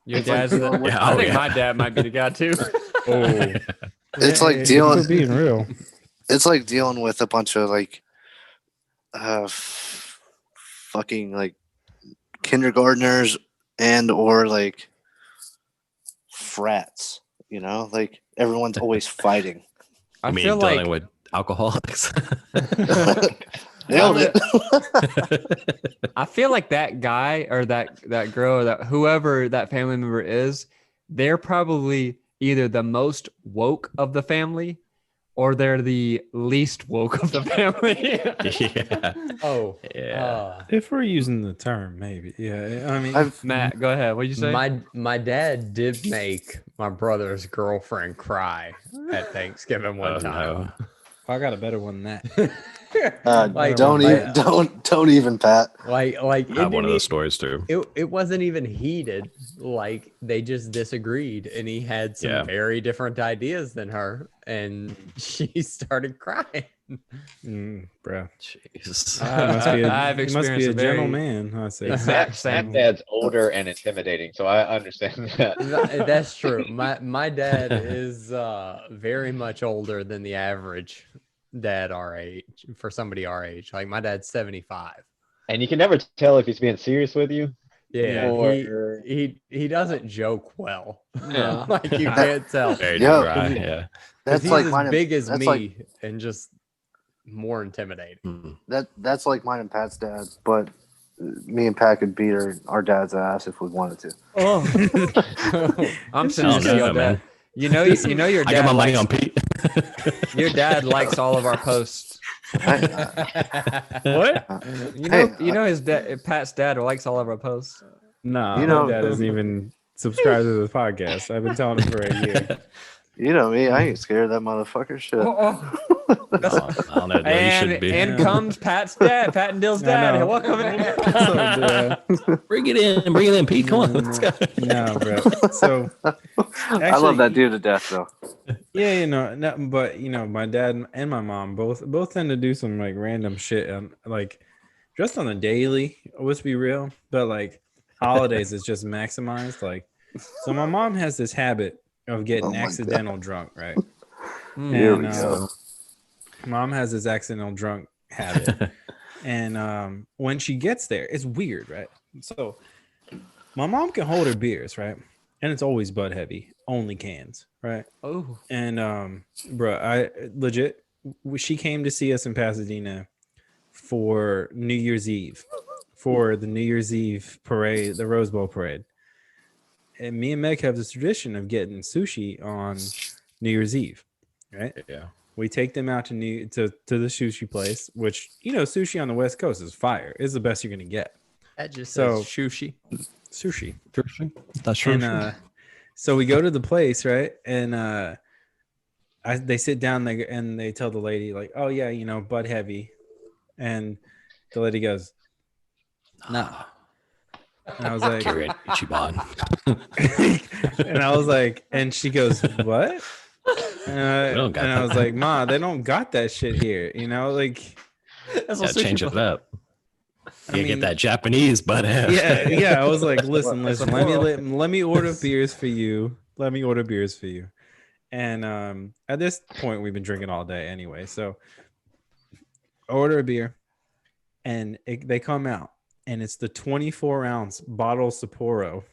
Speaker 2: Your
Speaker 6: It's like
Speaker 2: dad's the,
Speaker 6: dealing with-
Speaker 2: I think
Speaker 5: yeah.
Speaker 2: my dad might be the guy too.
Speaker 1: Oh,
Speaker 6: It's like dealing-
Speaker 1: for being real.
Speaker 6: it's like dealing with a bunch of like fucking like kindergartners and or like frats, you know, like everyone's always fighting.
Speaker 2: I
Speaker 5: I mean,
Speaker 2: feel
Speaker 5: dealing
Speaker 2: like
Speaker 5: with alcoholics.
Speaker 6: Nailed it.
Speaker 2: I feel like that guy or that girl or that whoever that family member is, they're probably either the most woke of the family or they're the least woke of the family.
Speaker 5: Yeah.
Speaker 4: oh,
Speaker 5: Yeah.
Speaker 1: If we're using the term, maybe. Yeah. I mean,
Speaker 2: Matt, go ahead. What'd you say?
Speaker 4: my dad did make my brother's girlfriend cry at Thanksgiving one time.
Speaker 5: No.
Speaker 1: I got a better one than that.
Speaker 4: Like,
Speaker 6: don't even, Pat.
Speaker 4: Like
Speaker 5: I have one of
Speaker 4: didn't
Speaker 5: those stories too.
Speaker 4: it wasn't even heated. Like, they just disagreed, and he had some
Speaker 5: Yeah.
Speaker 4: very different ideas than her, and she started crying.
Speaker 1: Bro.
Speaker 5: Jeez.
Speaker 2: I've
Speaker 1: He must be
Speaker 2: experienced
Speaker 1: a
Speaker 2: a very
Speaker 1: gentleman, I say.
Speaker 2: exact
Speaker 3: Matt's
Speaker 2: same.
Speaker 3: dad's older and intimidating, so I understand that.
Speaker 4: That's true. My dad is very much older than the average dad our age, for somebody our age. Like, my dad's 75.
Speaker 3: And you can never tell if he's being serious with you.
Speaker 4: Yeah,
Speaker 3: Or-
Speaker 4: he doesn't joke well.
Speaker 3: Yeah.
Speaker 4: Like, you can't tell.
Speaker 5: Very
Speaker 6: Yeah.
Speaker 5: dry. Yeah.
Speaker 6: That's
Speaker 4: He's
Speaker 6: like
Speaker 4: as
Speaker 6: mine.
Speaker 4: big as
Speaker 6: that's
Speaker 4: me,
Speaker 6: like
Speaker 4: and just more intimidating.
Speaker 6: That's like mine and Pat's dad, but me and Pat could beat our dad's ass if we wanted to.
Speaker 2: Oh, I'm sending
Speaker 5: know,
Speaker 2: to your
Speaker 5: man.
Speaker 2: dad. You know your
Speaker 5: I
Speaker 2: dad
Speaker 5: got my money
Speaker 2: likes,
Speaker 5: on Pete.
Speaker 2: your dad likes all of our posts.
Speaker 1: What?
Speaker 2: You know his dad, Pat's dad likes all of our posts.
Speaker 1: No,
Speaker 6: You know-
Speaker 1: my dad doesn't even subscribe to the podcast. I've been telling him for a year.
Speaker 6: You know me, I ain't scared of that motherfucker shit.
Speaker 5: I don't know. Well, you should be.
Speaker 2: And comes Pat's dad, Pat and Dill's
Speaker 1: I
Speaker 2: dad.
Speaker 1: know.
Speaker 2: Welcome in.
Speaker 5: Bring it in, Pete. Come on, let's go.
Speaker 1: No, bro. So
Speaker 6: I love that dude to death, though.
Speaker 1: yeah, but my dad and my mom both tend to do some like random shit, like just on the daily. Let's be real, but like holidays is just maximized. Like, so my mom has this habit of getting
Speaker 6: Oh my
Speaker 1: accidental drunk, right?
Speaker 6: Here
Speaker 1: And
Speaker 6: we go.
Speaker 1: mom has this accidental drunk habit, and when she gets there, it's weird, right? So my mom can hold her beers, right? And it's always Bud Heavy, only cans, right?
Speaker 2: Oh,
Speaker 1: And bro, I legit, she came to see us in Pasadena for New Year's Eve, for the New Year's Eve parade, the Rose Bowl parade. And me and Meg have this tradition of getting sushi on New Year's Eve, right?
Speaker 5: Yeah.
Speaker 1: We take them out to the sushi place, which sushi on the West Coast is fire. It's the best you're gonna get.
Speaker 4: That just
Speaker 1: So-
Speaker 4: says sushi.
Speaker 1: Sushi.
Speaker 5: That's true.
Speaker 1: And so we go to the place, right? And they sit down there and they tell the lady, like, oh yeah, Bud Heavy. And the lady goes, no. And I was like,
Speaker 5: Ichiban.
Speaker 1: and I was like, and she goes, what?
Speaker 5: don't got
Speaker 1: And I
Speaker 5: that.
Speaker 1: was like, Ma, they don't got that shit here, like.
Speaker 2: that's
Speaker 5: Yeah, change it up.
Speaker 1: I
Speaker 5: You
Speaker 1: mean,
Speaker 5: get that Japanese, but
Speaker 1: yeah. I was like, listen,
Speaker 2: That's a
Speaker 1: let me order beers for you. Let me order beers for you. And at this point, we've been drinking all day anyway. So I order a beer, and they come out, and it's the 24-ounce bottle Sapporo.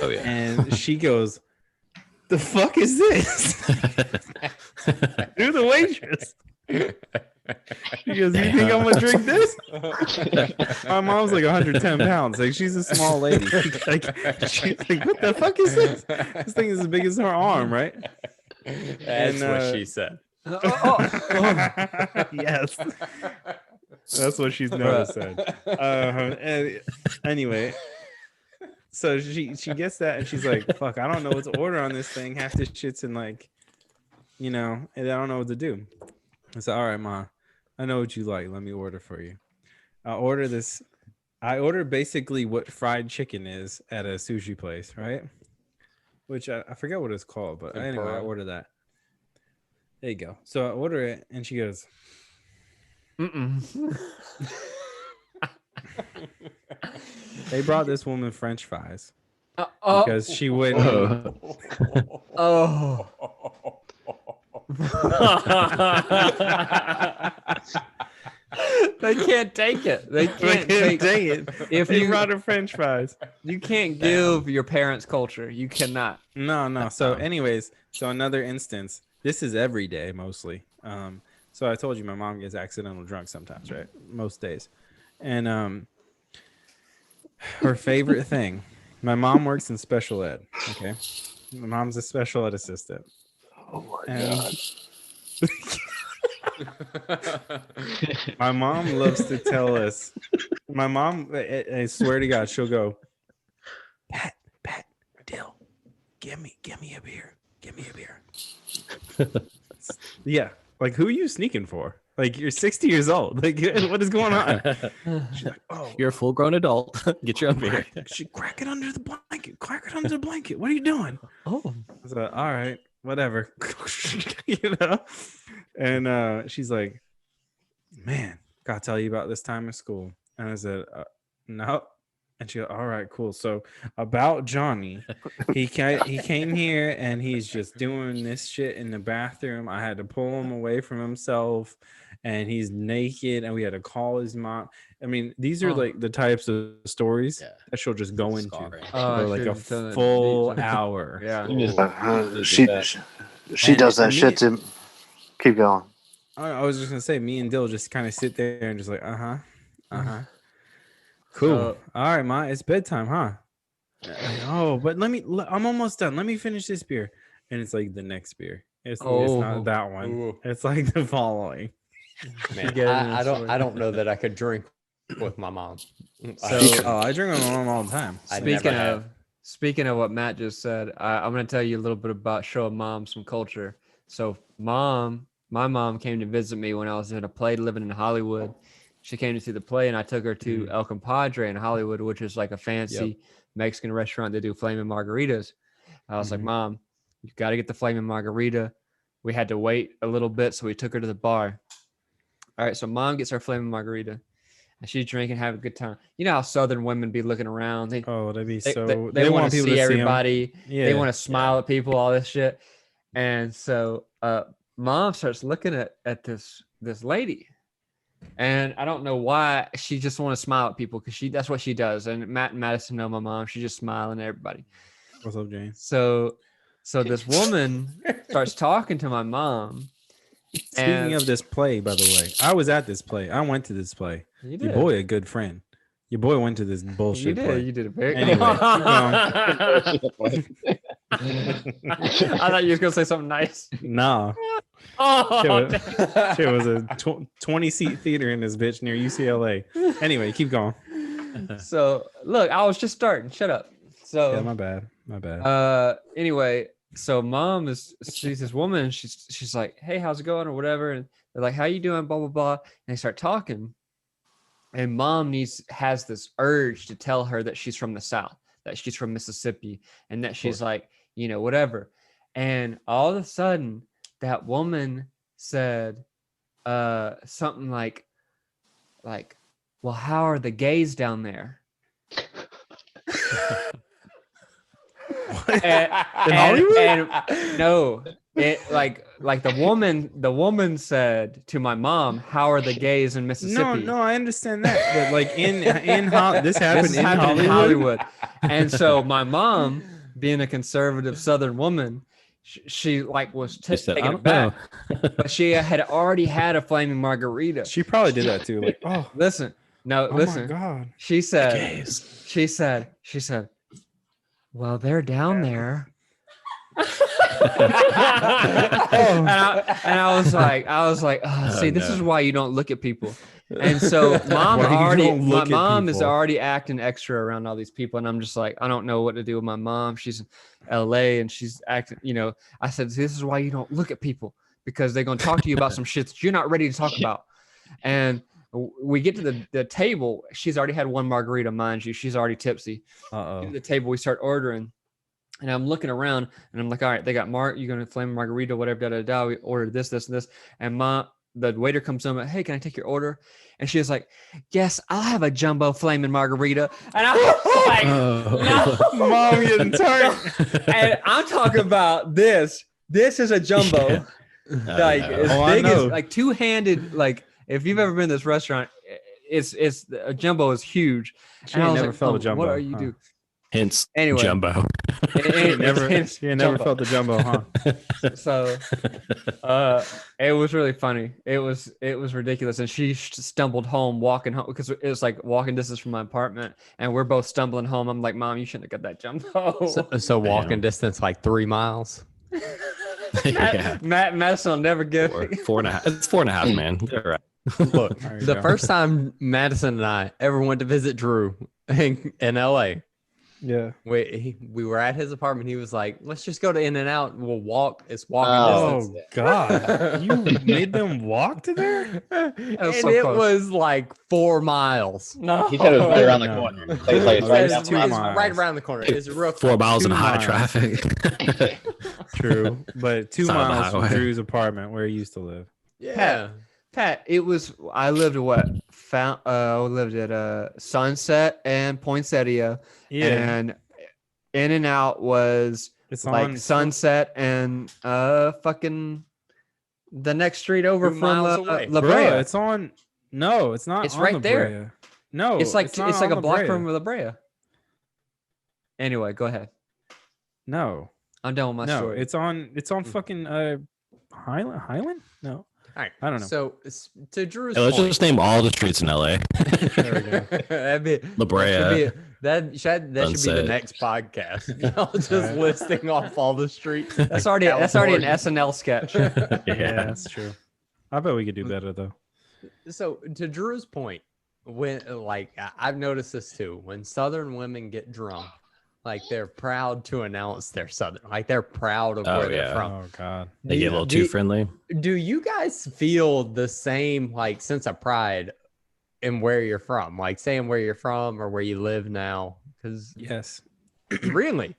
Speaker 5: Oh yeah.
Speaker 1: And she goes, the fuck is this? You're the waitress. She goes, you think I'm gonna drink this? My mom's like 110 pounds. Like, she's a small lady. Like, she's like, what the fuck is this? This thing is as big as her arm, right?
Speaker 4: That's what she said.
Speaker 1: Yes. That's what she's never said. And anyway, so she gets that and she's like, fuck, I don't know what to order on this thing. Half this shit's in like, and I don't know what to do. I said, all right, Ma, I know what you like. Let me order for you. I order basically what fried chicken is at a sushi place, right? Which I forget what it's called, but anyway, I order that. There you go. So I order it, and she goes, they brought this woman French fries because she wouldn't.
Speaker 2: They can't take it. They can't
Speaker 1: Take
Speaker 2: take
Speaker 1: it.
Speaker 2: If
Speaker 1: They
Speaker 2: you
Speaker 1: brought her French fries.
Speaker 2: you can't give your parents' culture. You cannot.
Speaker 1: No. So, anyways, another instance. This is every day mostly. So I told you my mom gets accidental drunk sometimes, right? Most days, and her favorite thing. My mom works in special ed. Okay, my mom's a special ed assistant.
Speaker 6: Oh my
Speaker 1: And
Speaker 6: god.
Speaker 1: my mom loves to tell us. My mom, I swear to God, she'll go, Pat, Dill, give me a beer. Give me a beer. Yeah. Like, who are you sneaking for? Like, you're 60 years old. Like, what is going on? She's like, oh,
Speaker 5: You're a full-grown adult. Get your own beer.
Speaker 1: she crack it under the blanket. Crack it under the blanket. What are you doing?
Speaker 2: Oh,
Speaker 1: I was like, all right, whatever. And she's like, man, gotta tell you about this time in school. And I said, no. And she goes, all right, cool. So about Johnny, he came here and he's just doing this shit in the bathroom. I had to pull him away from himself, and he's naked, and we had to call his mom. I mean, these are like the types of stories that she'll just go into for like a full hour.
Speaker 2: yeah.
Speaker 6: She does that shit to. Keep going.
Speaker 1: I was just gonna say, me and Dill just kind of sit there and just like, cool. All right, Ma, it's bedtime, huh? Oh, but I'm almost done. Let me finish this beer. And it's like the next beer. It's not that one.
Speaker 4: Ooh.
Speaker 1: It's like the following.
Speaker 4: Man, I don't know that I could drink with my mom.
Speaker 1: I drink with my mom all the time.
Speaker 2: Speaking of what Matt just said, I'm going to tell you a little bit about showing mom some culture. So my mom came to visit me when I was in a play living in Hollywood. She came to see the play, and I took her to El Compadre in Hollywood, which is like a fancy Mexican restaurant. They do flaming margaritas. I was like, Mom, you got to get the flaming margarita. We had to wait a little bit, so we took her to the bar. All right, so Mom gets her flaming margarita. And she's drinking, having a good time. You know how Southern women be looking around. They want to see everybody. Yeah. They want to smile at people, all this shit. And so Mom starts looking at this lady. And I don't know why she just want to smile at people because that's what she does. And Matt and Madison know my mom. She's just smiling at everybody.
Speaker 1: What's up, Jane?
Speaker 2: So this woman starts talking to my mom.
Speaker 1: Speaking of this play, by the way, I was at this play. I went to this play. Your boy, a good friend. Your boy went to this bullshit play.
Speaker 2: You did a very
Speaker 1: anyway.
Speaker 2: I thought you was gonna say something nice.
Speaker 1: No. Shit was a 20-seat theater in this bitch near UCLA. Anyway, keep going.
Speaker 2: So look, I was just starting. Shut up. So
Speaker 1: yeah, my bad.
Speaker 2: Anyway. So mom she's this woman. She's like, hey, how's it going or whatever. And they're like, how you doing? Blah, blah, blah. And they start talking. And mom has this urge to tell her that she's from the South, that she's from Mississippi, and that she's like, whatever. And all of a sudden that woman said something like, well, how are the gays down there? and no, it like the woman said to my mom, how are the gays in Mississippi?
Speaker 1: No, I understand that, but like this happened in Hollywood.
Speaker 2: And so my mom, being a conservative Southern woman, she was taken aback, but she had already had a flaming margarita.
Speaker 1: She probably did that too. Like,
Speaker 2: listen.
Speaker 1: My God.
Speaker 2: She said, well, they're down there. And I was like, this is why you don't look at people. And so my mom is already acting extra around all these people. And I'm just like, I don't know what to do with my mom. She's in LA and she's acting, I said, this is why you don't look at people, because they're going to talk to you about some shit that you're not ready to talk about. And we get to the table. She's already had one margarita, mind you. She's already tipsy. Get to the table, we start ordering. And I'm looking around and I'm like, all right, they got you're going to flame margarita, whatever, da-da-da. We ordered this, and this. And the waiter comes in, hey, can I take your order? And she was like, yes, I'll have a jumbo flaming margarita. And I was like, no.
Speaker 1: Mom getting turned.
Speaker 2: And I'm talking about this. This is a jumbo. Like as big as like two-handed, like if you've ever been to this restaurant, it's a jumbo is huge.
Speaker 1: She ain't never felt a jumbo.
Speaker 2: What are you do?
Speaker 5: Hence,
Speaker 2: anyway,
Speaker 5: jumbo.
Speaker 1: She never felt the jumbo, huh?
Speaker 2: So, it was really funny. It was ridiculous, and she stumbled home, walking home, because it was like walking distance from my apartment, and we're both stumbling home. I'm like, Mom, you shouldn't have got that jumbo.
Speaker 4: So walking distance like 3 miles.
Speaker 5: Yeah.
Speaker 2: Madison will never give
Speaker 5: 4.5. It's 4.5, man. You're right.
Speaker 4: Look, the first time Madison and I ever went to visit Drew in LA.
Speaker 1: Yeah,
Speaker 4: we were at his apartment. He was like, let's just go to In-N-Out and we'll walk. It's walking distance.
Speaker 1: Oh God, you made them walk to there?
Speaker 4: And it was like 4 miles.
Speaker 3: No, he said it was right around the corner.
Speaker 4: It's right around the corner. It's real
Speaker 5: 4 miles in high
Speaker 1: miles.
Speaker 5: traffic.
Speaker 1: True, but 2 miles from Drew's apartment where he used to live.
Speaker 4: Yeah.
Speaker 2: Pat, I lived at what? I lived at Sunset and Poinsettia. Yeah. And In-N-Out was like Sunset and fucking the next street over from La Brea.
Speaker 1: Bro, it's on. No, it's not.
Speaker 2: It's
Speaker 1: on
Speaker 2: right
Speaker 1: La
Speaker 2: there.
Speaker 1: Brea. No,
Speaker 2: it's like a block from La Brea. Anyway, go ahead.
Speaker 1: No,
Speaker 2: I'm done with my story.
Speaker 1: It's on fucking Highland. No.
Speaker 4: right.
Speaker 1: I don't know.
Speaker 4: So to Drew's
Speaker 5: Hey, let's
Speaker 4: point,
Speaker 5: just name all the streets in LA.
Speaker 1: There we go.
Speaker 4: that'd be,
Speaker 5: La Brea.
Speaker 4: that should be the
Speaker 5: Sunset.
Speaker 4: next podcast. Y'all just
Speaker 1: Right.
Speaker 4: listing off all the streets.
Speaker 2: That's already an
Speaker 4: California.
Speaker 2: SNL sketch.
Speaker 1: Yeah, that's true. I bet we could do better though.
Speaker 4: So to Drew's point, when I've noticed this too, when Southern women get drunk, like they're proud to announce they're Southern, like they're proud of
Speaker 5: Oh,
Speaker 4: where they're
Speaker 5: yeah.
Speaker 4: from.
Speaker 1: Oh God.
Speaker 5: They get a little too friendly.
Speaker 4: Do you guys feel the same like sense of pride in where you're from, like saying where you're from or where you live now? Because
Speaker 1: Yes.
Speaker 4: really,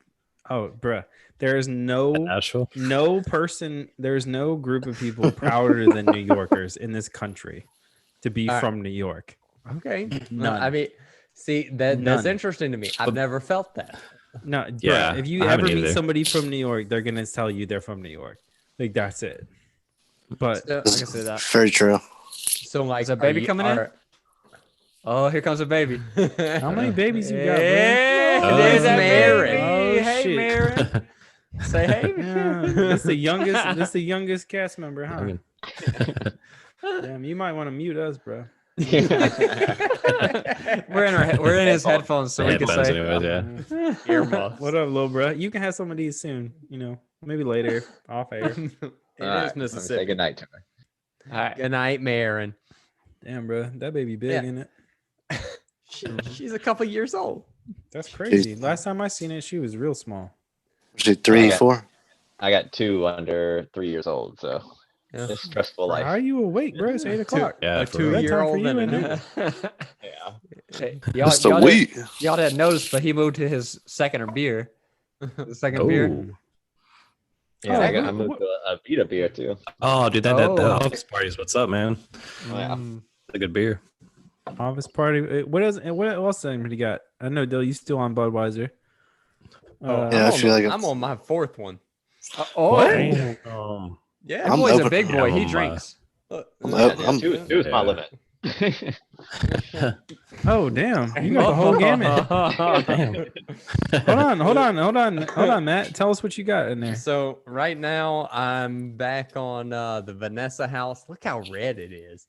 Speaker 1: Oh, bruh. There is no
Speaker 5: Nashville.
Speaker 1: there's no group of people prouder than New Yorkers in this country to be
Speaker 4: All right.
Speaker 1: from New York.
Speaker 4: okay.
Speaker 1: None.
Speaker 4: I mean, see that's
Speaker 1: None.
Speaker 4: interesting to me. I've never felt that.
Speaker 1: No,
Speaker 5: Yeah,
Speaker 1: bruh, if you
Speaker 5: I
Speaker 1: ever
Speaker 5: haven't
Speaker 1: meet
Speaker 5: either.
Speaker 1: somebody from New York, they're gonna tell you they're from New York. Like that's it. But
Speaker 2: I can see that.
Speaker 6: Very true.
Speaker 4: So like,
Speaker 2: Is a baby coming in? Oh, here comes a baby.
Speaker 1: how many babies you got, bro?
Speaker 2: Hey,
Speaker 5: Oh,
Speaker 2: there's that
Speaker 4: Mary.
Speaker 2: baby.
Speaker 1: Oh,
Speaker 2: Hey,
Speaker 1: shit.
Speaker 2: Mary. Say hey.
Speaker 1: Yeah, that's the youngest. That's the youngest cast member, huh?
Speaker 5: mean-
Speaker 1: Damn, you might want to mute us, bro.
Speaker 2: We're in his headphones, so we can
Speaker 5: Headphones
Speaker 2: say.
Speaker 5: anyways, yeah.
Speaker 4: Earmuffs.
Speaker 1: What up, little bro? You can have some of these soon. You know, maybe later off air.
Speaker 4: It is
Speaker 3: All right, let me say
Speaker 4: Mississippi.
Speaker 3: good night to her.
Speaker 2: All right.
Speaker 4: Good night, Marin.
Speaker 1: Damn, bro, that baby big,
Speaker 4: Yeah.
Speaker 1: ain't it?
Speaker 4: She's a couple years old.
Speaker 1: That's crazy. Last time I seen it, she was real small.
Speaker 6: Was it 3,
Speaker 3: Okay.
Speaker 6: 4?
Speaker 3: I got 2 under 3 years old, so
Speaker 4: Yeah.
Speaker 3: it's stressful
Speaker 1: Bro,
Speaker 3: life.
Speaker 1: how are you awake, bro? It's 8 o'clock.
Speaker 5: Yeah,
Speaker 4: A
Speaker 5: for real.
Speaker 4: 2-year-old
Speaker 1: Bedtime
Speaker 4: and
Speaker 1: for you,
Speaker 4: a
Speaker 1: ain't
Speaker 3: Yeah.
Speaker 2: Hey,
Speaker 6: That's the
Speaker 2: y'all,
Speaker 6: week.
Speaker 2: y'all didn't notice, but he moved to his second beer. The second beer.
Speaker 5: Ooh.
Speaker 3: Yeah,
Speaker 1: Oh,
Speaker 3: I
Speaker 1: what-
Speaker 3: moved to a Vita beer too.
Speaker 5: Oh, dude, that
Speaker 2: Oh.
Speaker 5: office parties. What's up, man?
Speaker 3: Oh, yeah.
Speaker 5: A good beer.
Speaker 1: Office party. What else he got? I know, Dill, you still on Budweiser.
Speaker 6: Yeah, I feel like
Speaker 4: I'm on my 4th one.
Speaker 2: Oh,
Speaker 1: What?
Speaker 4: Yeah.
Speaker 2: that
Speaker 6: I'm
Speaker 2: boy's a
Speaker 6: open-
Speaker 2: big boy.
Speaker 5: Yeah,
Speaker 2: He
Speaker 5: I'm,
Speaker 2: drinks.
Speaker 6: I'm
Speaker 3: Yeah,
Speaker 6: up- I'm-
Speaker 3: 2 is my
Speaker 5: Yeah.
Speaker 3: limit.
Speaker 1: Oh, damn. You got the whole gamut. Hold on, Matt. Tell us what you got in there.
Speaker 4: So right now I'm back on the Vanessa house. Look how red it is.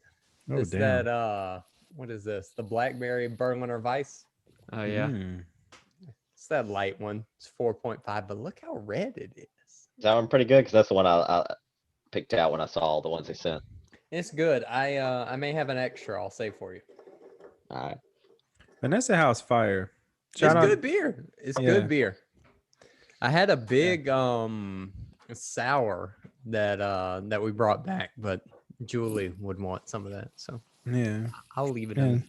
Speaker 1: Oh,
Speaker 4: It's
Speaker 1: damn.
Speaker 4: that what is this? The Blackberry Berliner Weiss.
Speaker 2: Oh yeah.
Speaker 1: Mm.
Speaker 4: It's that light one. It's 4.5, but look how red it is.
Speaker 3: That one pretty good because that's the one I picked out when I saw all the ones they sent.
Speaker 4: It's good. I may have an extra. I'll save for you.
Speaker 3: All right.
Speaker 1: Vanessa House Fire.
Speaker 4: It's
Speaker 1: Shout out.
Speaker 4: good beer. It's
Speaker 1: Yeah.
Speaker 4: good beer. I had a big sour that we brought back, but Julie would want some of that, so
Speaker 1: Yeah.
Speaker 4: I'll leave it
Speaker 1: Yeah.
Speaker 4: in.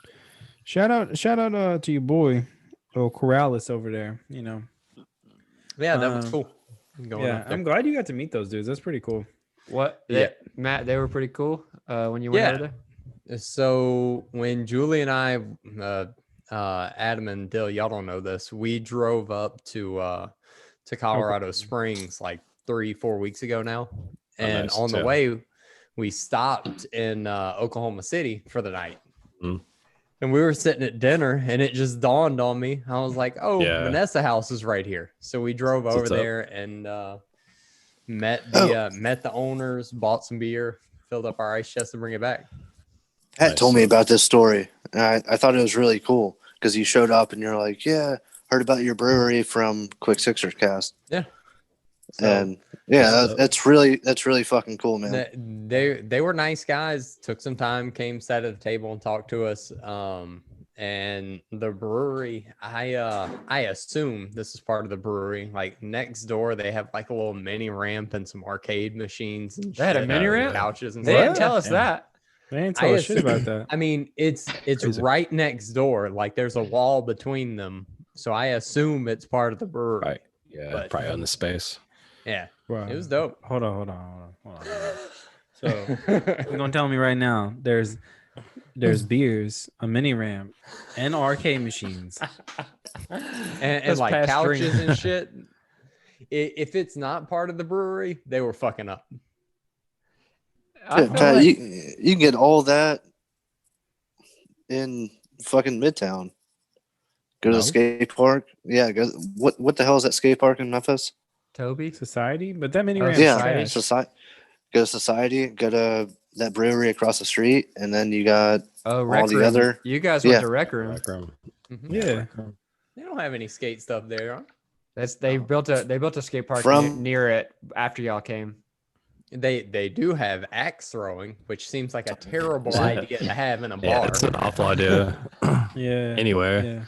Speaker 1: Shout out to your boy, Corrales over there. You know.
Speaker 4: Yeah, that was
Speaker 1: Um,
Speaker 4: cool. Going
Speaker 1: Yeah,
Speaker 4: up there.
Speaker 1: I'm glad you got to meet those dudes. That's pretty cool.
Speaker 2: What?
Speaker 4: Yeah.
Speaker 2: Matt, they were pretty cool when you went
Speaker 4: Yeah.
Speaker 2: over there.
Speaker 4: So when Julie and I, Adam and Dill, y'all don't know this, we drove up to Colorado Springs like 3-4 weeks ago now, and
Speaker 5: nice.
Speaker 4: on the
Speaker 5: Yeah.
Speaker 4: way we stopped in Oklahoma City for the night.
Speaker 5: Mm.
Speaker 4: And we were sitting at dinner, and it just dawned on me. I was like, "Oh,
Speaker 5: Yeah.
Speaker 4: Vanessa house is right here." So we drove over
Speaker 5: What's up?
Speaker 4: there and met the owners, bought some beer, filled up our ice chest, and bring it back.
Speaker 6: Pat
Speaker 5: Nice.
Speaker 6: told me about this story. And I thought it was really cool because you showed up and you're like, yeah, heard about your brewery from Quick Sixers Cast.
Speaker 4: Yeah. So,
Speaker 6: And yeah,
Speaker 5: That's
Speaker 6: that's really fucking cool, man.
Speaker 4: they were nice guys. Took some time, came, sat at the table, and talked to us. And the brewery, I assume this is part of the brewery. Like next door, they have like a little mini ramp and some arcade machines. And
Speaker 2: They had a
Speaker 4: shit,
Speaker 2: mini
Speaker 4: and
Speaker 2: ramp?
Speaker 4: couches, and
Speaker 2: They
Speaker 4: stuff.
Speaker 2: didn't tell us
Speaker 1: Yeah.
Speaker 2: that.
Speaker 1: They ain't tell us shit
Speaker 4: assume-
Speaker 1: about that.
Speaker 4: I mean, it's
Speaker 5: Crazy.
Speaker 4: right next door. Like there's a wall between them, so I assume it's part of the brewery.
Speaker 5: Right. Yeah,
Speaker 4: But-
Speaker 5: probably on the space.
Speaker 4: Yeah,
Speaker 1: Wow.
Speaker 4: it was dope.
Speaker 1: Hold on. So you're gonna tell me right now there's beers, a mini ramp, and arcade machines.
Speaker 4: and
Speaker 2: Just
Speaker 4: like
Speaker 2: past
Speaker 4: couches
Speaker 2: drink.
Speaker 4: and shit. If it's not part of the brewery, they were fucking up.
Speaker 2: I
Speaker 6: Yeah,
Speaker 2: feel
Speaker 6: Pat,
Speaker 2: like-
Speaker 6: you can get all that in fucking Midtown. Go to
Speaker 1: No.
Speaker 6: the skate park. Yeah, go. What the hell is that skate park in Memphis?
Speaker 2: Toby.
Speaker 1: Society, but that mini
Speaker 2: Oh,
Speaker 1: ramp.
Speaker 6: Yeah,
Speaker 2: Society.
Speaker 6: society. Go to Society. Go to that brewery across the street, and then you got
Speaker 2: Oh,
Speaker 6: all
Speaker 2: Rec
Speaker 6: the
Speaker 2: Room.
Speaker 6: other.
Speaker 2: You guys
Speaker 6: Yeah.
Speaker 2: went to Rec Room.
Speaker 1: Yeah.
Speaker 4: They don't have any skate stuff there. Huh?
Speaker 2: They built a skate park
Speaker 6: From-
Speaker 2: near it after y'all came.
Speaker 4: They do have axe throwing, which seems like a terrible
Speaker 5: Yeah.
Speaker 4: idea to have in a
Speaker 5: Yeah,
Speaker 4: bar.
Speaker 5: it's an awful idea.
Speaker 1: Yeah.
Speaker 5: Anywhere.
Speaker 1: Yeah.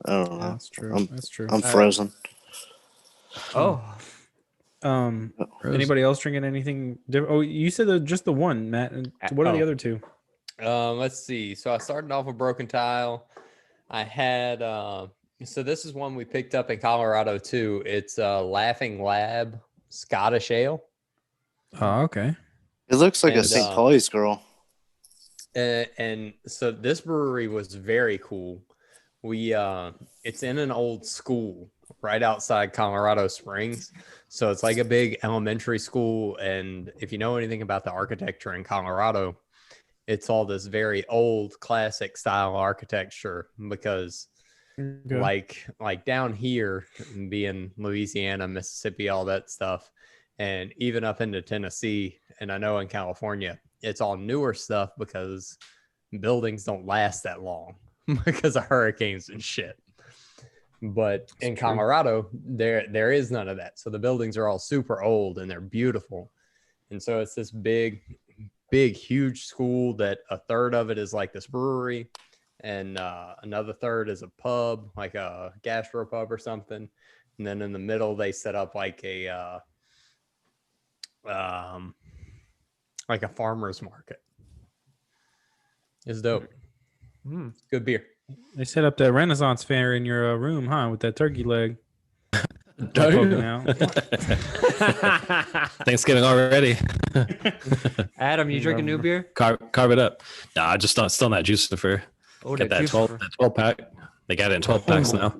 Speaker 6: I don't know.
Speaker 1: That's true.
Speaker 6: I'm-
Speaker 1: That's true.
Speaker 6: I'm frozen.
Speaker 2: Oh,
Speaker 1: Anybody else drinking anything different? Oh, you said just the one, Matt. And what are the
Speaker 4: Oh.
Speaker 1: other two?
Speaker 4: Let's see. So I started off with Broken Tile. I had so this is one we picked up in Colorado too. It's Laughing Lab Scottish Ale.
Speaker 1: Oh, okay.
Speaker 6: It looks like a
Speaker 4: And,
Speaker 6: St. Pauli's girl.
Speaker 4: And so this brewery was very cool. We it's in an old school right outside Colorado Springs. So it's like a big elementary school. And if you know anything about the architecture in Colorado, it's all this very old classic style architecture because
Speaker 1: Okay.
Speaker 4: like down here, being Louisiana, Mississippi, all that stuff, and even up into Tennessee, and I know in California, it's all newer stuff because buildings don't last that long because of hurricanes and shit. But in Colorado, there is none of that. So the buildings are all super old and they're beautiful. And so it's this big, huge school that a third of it is like this brewery, and another third is a pub, like a gastropub or something. And then in the middle, they set up like a farmer's market. It's dope. Good beer.
Speaker 1: They set up that Renaissance fair in your room, huh? With that turkey leg. Poking out.
Speaker 5: Thanksgiving already.
Speaker 2: Adam, you drinking new beer?
Speaker 5: Carve it up. Nah, I just still not juicing for.
Speaker 2: Oh,
Speaker 5: Get that 12 pack. They got it in 12 packs now.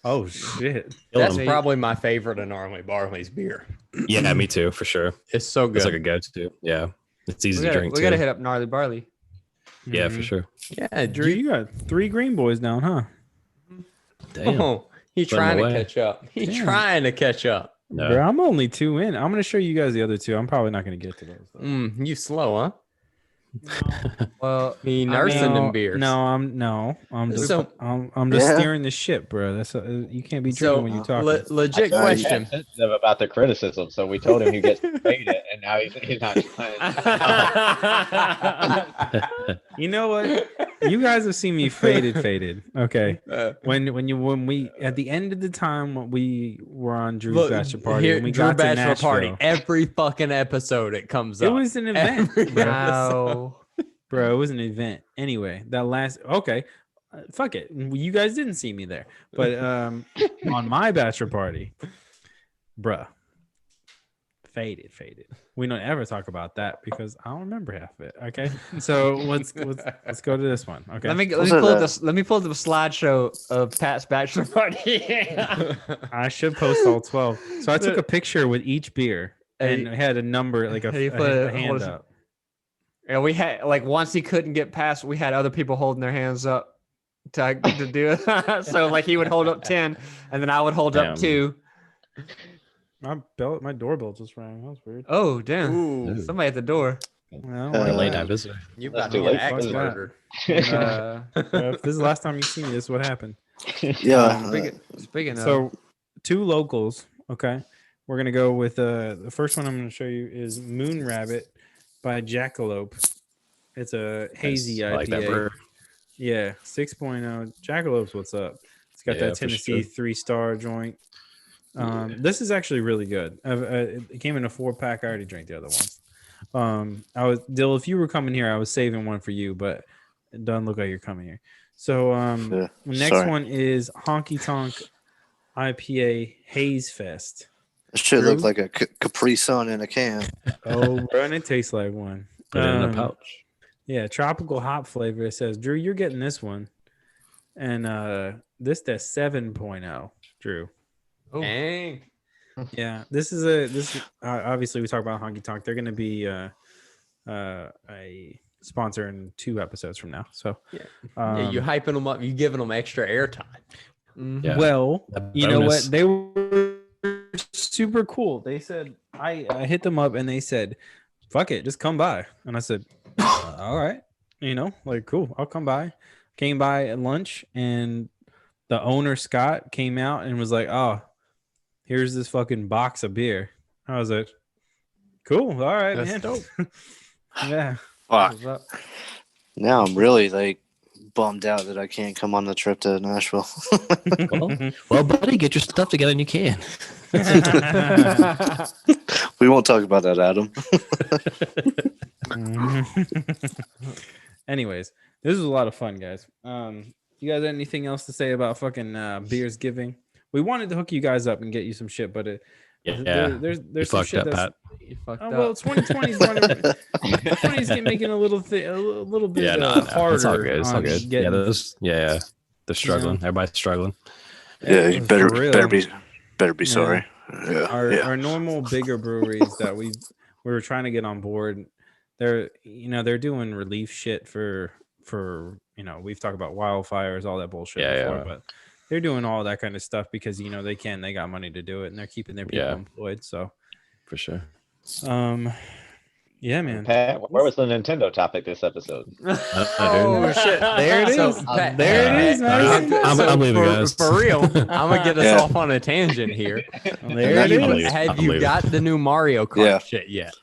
Speaker 1: Oh shit!
Speaker 4: That's
Speaker 2: them.
Speaker 4: probably my favorite of Gnarly Barley's beer.
Speaker 5: Yeah, me too, for sure.
Speaker 4: It's so good.
Speaker 5: It's like a go-to. Yeah, it's easy to drink
Speaker 2: We
Speaker 5: too.
Speaker 2: gotta hit up Gnarly Barley.
Speaker 5: Yeah, for sure.
Speaker 4: Yeah,
Speaker 1: Drew, you got 3 green boys down, huh?
Speaker 5: Damn.
Speaker 4: Oh, he's
Speaker 5: Put 'em
Speaker 4: trying to
Speaker 5: away.
Speaker 4: catch up. He's
Speaker 1: Damn.
Speaker 4: trying to catch up.
Speaker 5: No.
Speaker 1: Bro, I'm only 2 in. I'm gonna show you guys the other 2. I'm probably not gonna get to those. though.
Speaker 4: You slow, huh?
Speaker 2: Well,
Speaker 4: He nursing them
Speaker 1: No,
Speaker 4: beers.
Speaker 1: I'm just
Speaker 4: So-
Speaker 1: I'm just
Speaker 6: Yeah.
Speaker 1: steering the ship, bro. That's you can't be drinking when you talk.
Speaker 4: Legit
Speaker 6: I-
Speaker 4: question.
Speaker 3: Sensitive about the criticism, so we told him he gets paid it, and now he's not trying.
Speaker 1: You know what? You guys have seen me faded. Okay. When we at the end of the time when we were on Drew's
Speaker 4: Look,
Speaker 1: bachelor party,
Speaker 4: here,
Speaker 1: and we
Speaker 4: Drew
Speaker 1: got to
Speaker 4: Bachelor
Speaker 1: Nashville,
Speaker 4: Party. Every fucking episode it comes
Speaker 1: it
Speaker 4: up.
Speaker 1: was an event,
Speaker 4: Every
Speaker 1: bro.
Speaker 2: wow.
Speaker 1: Bro, it was an event. Anyway, that last fuck it. You guys didn't see me there, but on my bachelor party, bruh, faded. We don't ever talk about that because I don't remember half of it. Okay, so let's go to this one. Okay,
Speaker 2: Let me
Speaker 6: Was
Speaker 2: pull
Speaker 6: it,
Speaker 2: up this. Let me pull up the slideshow of Pat's bachelor party.
Speaker 1: I should post all 12. So I took a picture with each beer and
Speaker 2: Hey,
Speaker 1: had a number, like a
Speaker 2: hey, put
Speaker 1: a
Speaker 2: it-
Speaker 1: hand
Speaker 2: hold on.
Speaker 1: up.
Speaker 2: And we had once he couldn't get past, we had other people holding their hands up to do it. So like he would hold up 10, and then I would hold up
Speaker 5: Damn.
Speaker 2: 2.
Speaker 1: My doorbell just rang. That was weird.
Speaker 2: Oh damn!
Speaker 4: Ooh.
Speaker 2: Somebody at the door.
Speaker 1: Well,
Speaker 6: Uh,
Speaker 5: Late night visitor.
Speaker 4: You
Speaker 3: That's
Speaker 4: about
Speaker 3: too
Speaker 4: to get
Speaker 3: late.
Speaker 4: axe
Speaker 1: Fuck that.
Speaker 4: murdered.
Speaker 1: if this is the last time you see me, this is what happened.
Speaker 6: Yeah.
Speaker 2: Speaking of,
Speaker 1: So 2 locals. Okay, we're gonna go with the first one I'm gonna show you is Moon Rabbit by Jackalope. It's a hazy
Speaker 5: I
Speaker 1: IPA.
Speaker 5: like that brewer.
Speaker 1: Yeah, 6.0. Jackalope's what's up. It's got
Speaker 5: Yeah,
Speaker 1: that
Speaker 5: for
Speaker 1: Tennessee
Speaker 5: sure.
Speaker 1: 3-star joint. This is actually really good. It came in a 4-pack. I already drank the other ones. I was Dill. If you were coming here, I was saving one for you, but it doesn't look like you're coming here. So
Speaker 6: Yeah,
Speaker 1: next
Speaker 6: sorry.
Speaker 1: one is Honky Tonk IPA Haze Fest.
Speaker 6: It should
Speaker 1: Drew?
Speaker 6: look like a Capri Sun in a can.
Speaker 1: Oh, bro, and it tastes like one.
Speaker 5: Put it in a
Speaker 1: Um,
Speaker 5: pouch.
Speaker 1: Yeah, tropical hop flavor. It says, Drew, you're getting this one. And this that's 7.0, Drew.
Speaker 4: Dang.
Speaker 1: Yeah, this is obviously we talk about Honky Tonk. They're going to be a sponsor in 2 episodes from now. So
Speaker 4: Yeah, you hyping them up. You giving them extra airtime.
Speaker 5: Yeah.
Speaker 1: well,
Speaker 5: A
Speaker 1: you know
Speaker 5: bonus.
Speaker 1: what? They were super cool. They said I hit them up and they said fuck it, just come by. And I said, all right, like cool, I'll come by. Came by at lunch, and the owner Scott came out and was like, oh, here's this fucking box of beer. I was like, cool, all right,
Speaker 2: That's
Speaker 1: man.
Speaker 2: dope.
Speaker 1: Yeah.
Speaker 6: Fuck.
Speaker 2: What's up?
Speaker 6: Now I'm really like bummed out that I can't come on the trip to Nashville.
Speaker 5: Well, buddy, get your stuff together and you can.
Speaker 6: We won't talk about that, Adam.
Speaker 1: Anyways, this was a lot of fun, guys. You guys have anything else to say about fucking Beersgiving? We wanted to hook you guys up and get you some shit, but there's
Speaker 5: You
Speaker 1: some
Speaker 5: fucked
Speaker 1: shit
Speaker 5: up,
Speaker 1: that's
Speaker 5: Pat.
Speaker 2: You fucked
Speaker 1: well,
Speaker 2: up.
Speaker 1: 2020's making a little bit harder.
Speaker 5: It's all good. It's all
Speaker 1: on
Speaker 5: good.
Speaker 1: getting-
Speaker 5: They're struggling. Everybody's struggling.
Speaker 6: Yeah, you
Speaker 1: For real.
Speaker 6: better be sorry. Yeah,
Speaker 1: Our normal bigger breweries that we were trying to get on board, they're doing relief shit for we've talked about wildfires, all that bullshit before, but they're doing all that kind of stuff because they got money to do it, and they're keeping their people employed. So
Speaker 5: For sure.
Speaker 1: Yeah, man.
Speaker 3: Pat, where was the Nintendo topic this episode?
Speaker 2: Oh shit! There it is.
Speaker 1: There it is, man.
Speaker 5: I'm leaving, guys.
Speaker 4: For real, I'm gonna get us off on a tangent here.
Speaker 1: There it is.
Speaker 4: Have you got the new Mario Kart shit yet?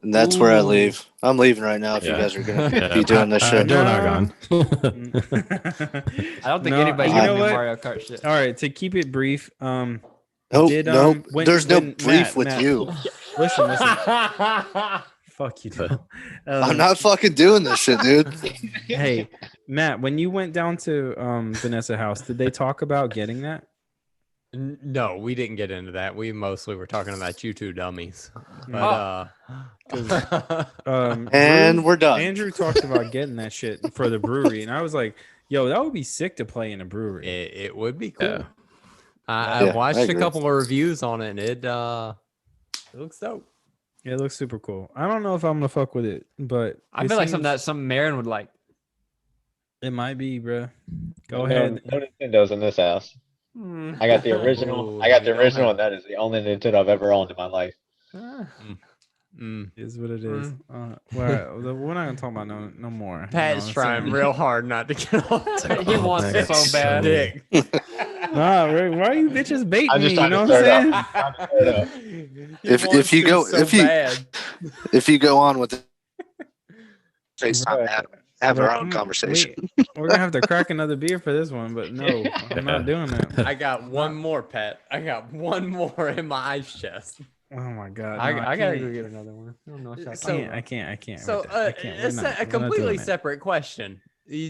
Speaker 6: And that's where I leave. I'm leaving right now if you guys are going to be doing this shit.
Speaker 5: Don't gone.
Speaker 2: I don't think anybody's
Speaker 1: you
Speaker 2: got
Speaker 1: know
Speaker 2: the
Speaker 1: what?
Speaker 2: Mario Kart shit.
Speaker 1: All right, to keep it brief,
Speaker 6: Nope,
Speaker 1: did,
Speaker 6: nope.
Speaker 1: when-
Speaker 6: There's no
Speaker 1: when-
Speaker 6: brief
Speaker 1: Matt,
Speaker 6: with
Speaker 1: Matt.
Speaker 6: you.
Speaker 1: listen. Fuck you, Phil.
Speaker 6: I'm not fucking doing this shit, dude.
Speaker 1: Hey, Matt, when you went down to Vanessa House, did they talk about getting that?
Speaker 4: No, we didn't get into that. We mostly were talking about you two dummies. But
Speaker 6: And we're done.
Speaker 1: Andrew talked about getting that shit for the brewery, and I was like, "Yo, that would be sick to play in a brewery."
Speaker 4: it would be cool.
Speaker 5: Yeah.
Speaker 4: I
Speaker 6: Yeah,
Speaker 4: watched
Speaker 6: I
Speaker 4: a
Speaker 6: agree.
Speaker 4: couple of reviews on it, and it looks dope.
Speaker 1: Yeah, it looks super cool. I don't know if I'm gonna fuck with it, but
Speaker 2: I
Speaker 1: it
Speaker 2: feel like
Speaker 1: seems-
Speaker 2: some Marin would like.
Speaker 1: it might be, bro. Go
Speaker 3: No-
Speaker 1: ahead.
Speaker 3: No Nintendos in this house. I got the original. I got the original, and that is the only Nintendo I've ever owned in my life.
Speaker 1: Is what it is. We're not gonna talk about no more.
Speaker 4: Pat's trying real hard not to get on.
Speaker 2: He wants it so bad.
Speaker 4: Dick.
Speaker 1: Nah, why are you bitches baiting
Speaker 3: I'm
Speaker 1: me?
Speaker 3: just
Speaker 1: You
Speaker 3: trying
Speaker 1: know
Speaker 3: to
Speaker 1: what I'm
Speaker 3: start
Speaker 1: saying?
Speaker 3: up.
Speaker 6: If you go on with it, FaceTime, have our own
Speaker 1: Wait,
Speaker 6: conversation.
Speaker 1: we're gonna have to crack another beer for this one, but no, I'm not doing that.
Speaker 4: I got one more, Pat. I got one more in my ice chest.
Speaker 1: Oh my god,
Speaker 2: I
Speaker 1: no,
Speaker 2: gotta
Speaker 1: can't.
Speaker 2: go get another one. I don't know what y'all
Speaker 4: So-
Speaker 2: talking
Speaker 1: I can't.
Speaker 4: So,
Speaker 1: with that. I can't. We're
Speaker 4: it's
Speaker 1: not-
Speaker 4: a
Speaker 1: we're not
Speaker 4: completely
Speaker 1: doing that.
Speaker 4: separate question.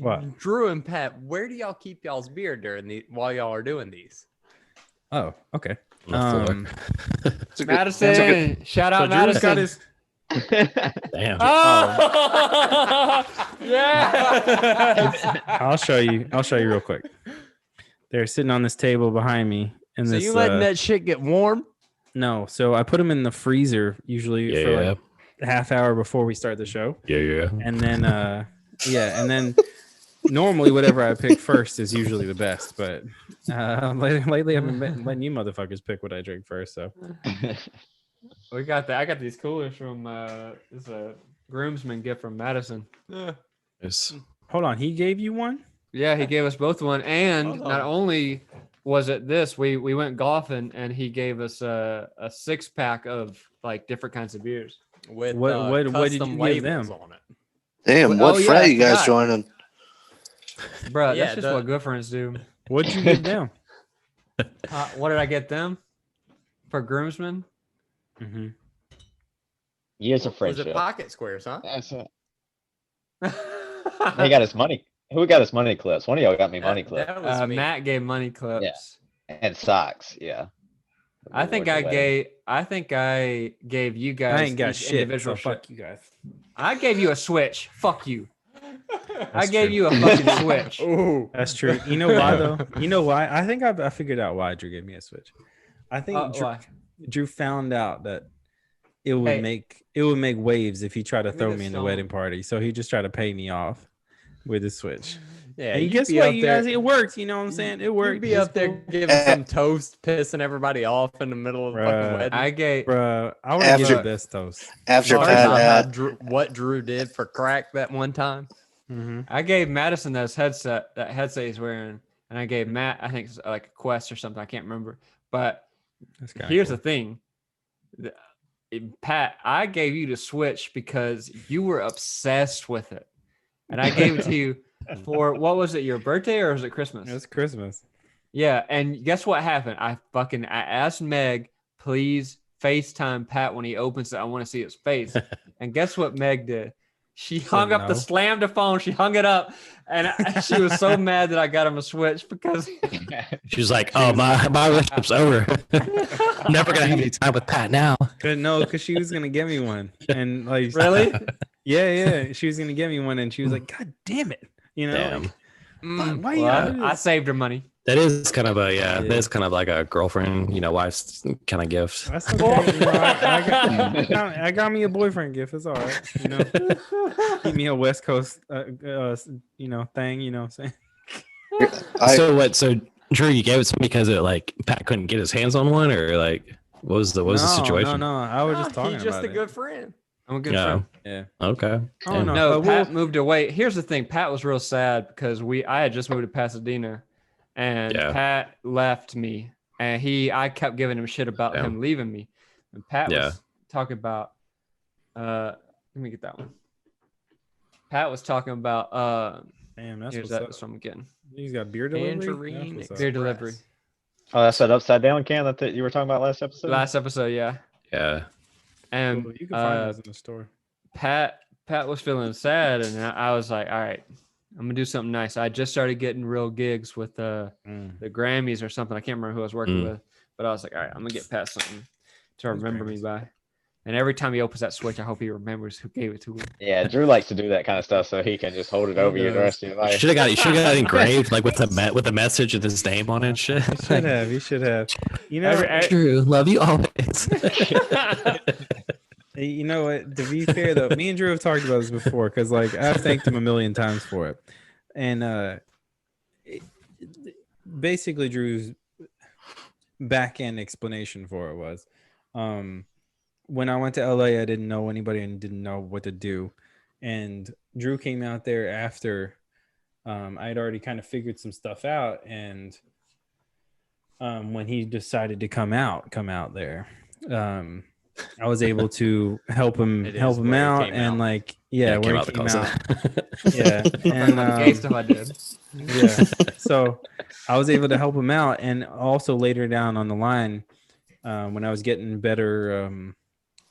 Speaker 1: What?
Speaker 4: Drew and Pat, where do y'all keep y'all's beer while y'all are doing these?
Speaker 1: Oh, okay.
Speaker 5: On the floor.
Speaker 6: It's a good-
Speaker 2: Madison, shout out
Speaker 1: So Drew's got
Speaker 2: Madison.
Speaker 1: his.
Speaker 5: Damn.
Speaker 2: Oh, yeah.
Speaker 1: I'll show you real quick. They're sitting on this table behind me, and
Speaker 4: So
Speaker 1: this.
Speaker 4: you letting that shit get warm?
Speaker 1: No, so I put them in the freezer usually for like a half hour before we start the show,
Speaker 5: Yeah.
Speaker 1: and then and then normally whatever I pick first is usually the best, but lately I've been letting you motherfuckers pick what I drink first. So
Speaker 2: We got that. I got these coolers from this groomsman gift from Madison.
Speaker 5: It's,
Speaker 1: hold on, he gave you one?
Speaker 2: Yeah, he gave us both one, and
Speaker 4: Hold
Speaker 2: not
Speaker 4: on.
Speaker 2: only was it this, we went golfing, and he gave us a 6-pack of like different kinds of beers.
Speaker 4: With
Speaker 1: What did
Speaker 4: custom
Speaker 1: you give
Speaker 4: labels
Speaker 1: them?
Speaker 4: on it.
Speaker 6: Damn,
Speaker 2: Oh,
Speaker 6: what
Speaker 2: yeah,
Speaker 6: frat
Speaker 2: I
Speaker 6: you guys
Speaker 2: forgot.
Speaker 6: joining?
Speaker 2: Bro,
Speaker 4: Yeah,
Speaker 2: that's just what good friends do.
Speaker 1: What'd you give them?
Speaker 2: What did I get them for groomsmen?
Speaker 1: Mm-hmm.
Speaker 3: Years of
Speaker 4: Was
Speaker 3: friendship.
Speaker 4: it pocket squares, huh?
Speaker 3: That's it. He got his money. Who got his money clips? One of y'all got me money clips.
Speaker 4: That was me.
Speaker 2: Matt gave money clips.
Speaker 3: And socks. Yeah.
Speaker 2: I think I gave you guys
Speaker 1: I ain't got
Speaker 2: each
Speaker 1: shit.
Speaker 2: individual
Speaker 1: So fuck you guys.
Speaker 2: I gave you a Switch. Fuck you. I
Speaker 1: That's
Speaker 2: gave
Speaker 1: true.
Speaker 2: you a fucking Switch.
Speaker 4: Ooh.
Speaker 1: That's true. You know why though? You know why? I think I figured out why Drew gave me a Switch. I think
Speaker 2: Why?
Speaker 1: Drew found out that it would
Speaker 2: Hey.
Speaker 1: make waves if he tried to
Speaker 2: Give me
Speaker 1: throw
Speaker 2: the
Speaker 1: me in the
Speaker 2: stone.
Speaker 1: wedding party. So he just tried to pay me off with his Switch.
Speaker 4: Yeah,
Speaker 1: And
Speaker 4: you'd
Speaker 1: guess
Speaker 4: be
Speaker 1: what,
Speaker 4: up
Speaker 1: you
Speaker 4: there-
Speaker 1: guys? It worked. You know what I'm saying? It worked.
Speaker 4: You'd be
Speaker 1: It's
Speaker 4: up there
Speaker 1: cool.
Speaker 4: giving some toast, pissing everybody off in the middle of the fucking
Speaker 1: Bruh.
Speaker 4: wedding.
Speaker 2: I gave
Speaker 1: Bruh, I would give
Speaker 6: After-
Speaker 1: the best toast.
Speaker 6: After
Speaker 4: Talking
Speaker 6: Pat
Speaker 4: about
Speaker 6: had
Speaker 4: what Drew did for crack that one time.
Speaker 1: Mm-hmm.
Speaker 2: I gave Madison that headset he's wearing, and I gave Matt, I think it's like a Quest or something. I can't remember. But here's the thing, Pat, I gave you the Switch because you were obsessed with it, and I gave it to you for what was it? Your birthday or was it Christmas?
Speaker 1: It was Christmas.
Speaker 2: Yeah, and guess what happened? I asked Meg, please FaceTime Pat when he opens it. I want to see his face. And guess what Meg did? She hung up the slammed the phone. She hung it up, and she was so mad that I got him a Switch because
Speaker 5: She was like, "Oh, my relationship's over. I'm never gonna have any time with Pat now."
Speaker 1: No, because she was gonna get me one, and like
Speaker 2: really,
Speaker 1: yeah, she was gonna get me one, and she was like, "God damn it, you know,
Speaker 5: Damn.
Speaker 1: like, why
Speaker 2: well,
Speaker 1: you?"
Speaker 2: I saved her money.
Speaker 5: That is kind of that's kind of like a girlfriend, wife's kind of gift.
Speaker 1: That's okay. You know, I got me a boyfriend gift. It's all right. You know, keep me a West Coast, thing. You know what I'm saying?
Speaker 5: So what? So Drew, you gave it to me because Pat couldn't get his hands on one, or like what was the situation?
Speaker 1: No. I was just talking
Speaker 4: He's just
Speaker 1: about
Speaker 4: a good friend.
Speaker 2: I'm a good friend.
Speaker 1: Yeah.
Speaker 5: Okay.
Speaker 1: Oh no.
Speaker 2: No, Pat moved away. Here's the thing. Pat was real sad because I had just moved to Pasadena, and Pat left me, and I kept giving him shit about him leaving me, and Pat was talking about. Let me get that one. Pat was talking about.
Speaker 1: Damn, that's
Speaker 2: that's what I'm getting.
Speaker 1: He's got beer delivery.
Speaker 2: Beer delivery.
Speaker 3: Oh, that's that upside down can that you were talking about last episode.
Speaker 2: Last episode, yeah.
Speaker 5: Yeah.
Speaker 2: And
Speaker 1: you can find those in the store.
Speaker 2: Pat was feeling sad, and I was like, all right, I'm gonna do something nice. I just started getting real gigs with the Grammys or something. I can't remember who I was working with, but I was like, all right, I'm gonna get Pat something to remember me by. And every time he opens that Switch, I hope he remembers who gave it to him.
Speaker 3: Yeah, Drew likes to do that kind of stuff, so he can just hold it over you the rest of your life.
Speaker 5: You should have got it engraved, like with the message with his name on it. And shit.
Speaker 1: You should have. You know,
Speaker 5: Drew, love you always.
Speaker 1: You know what? To be fair, though, me and Drew have talked about this before because, I've thanked him a million times for it, and basically, Drew's back end explanation for it was, when I went to LA, I didn't know anybody and didn't know what to do, and Drew came out there after I had already kind of figured some stuff out, and when he decided to come out there. I was able to help him out, and where he came out.
Speaker 2: And stuff I did.
Speaker 1: Yeah. So I was able to help him out, and also later down on the line, when I was getting better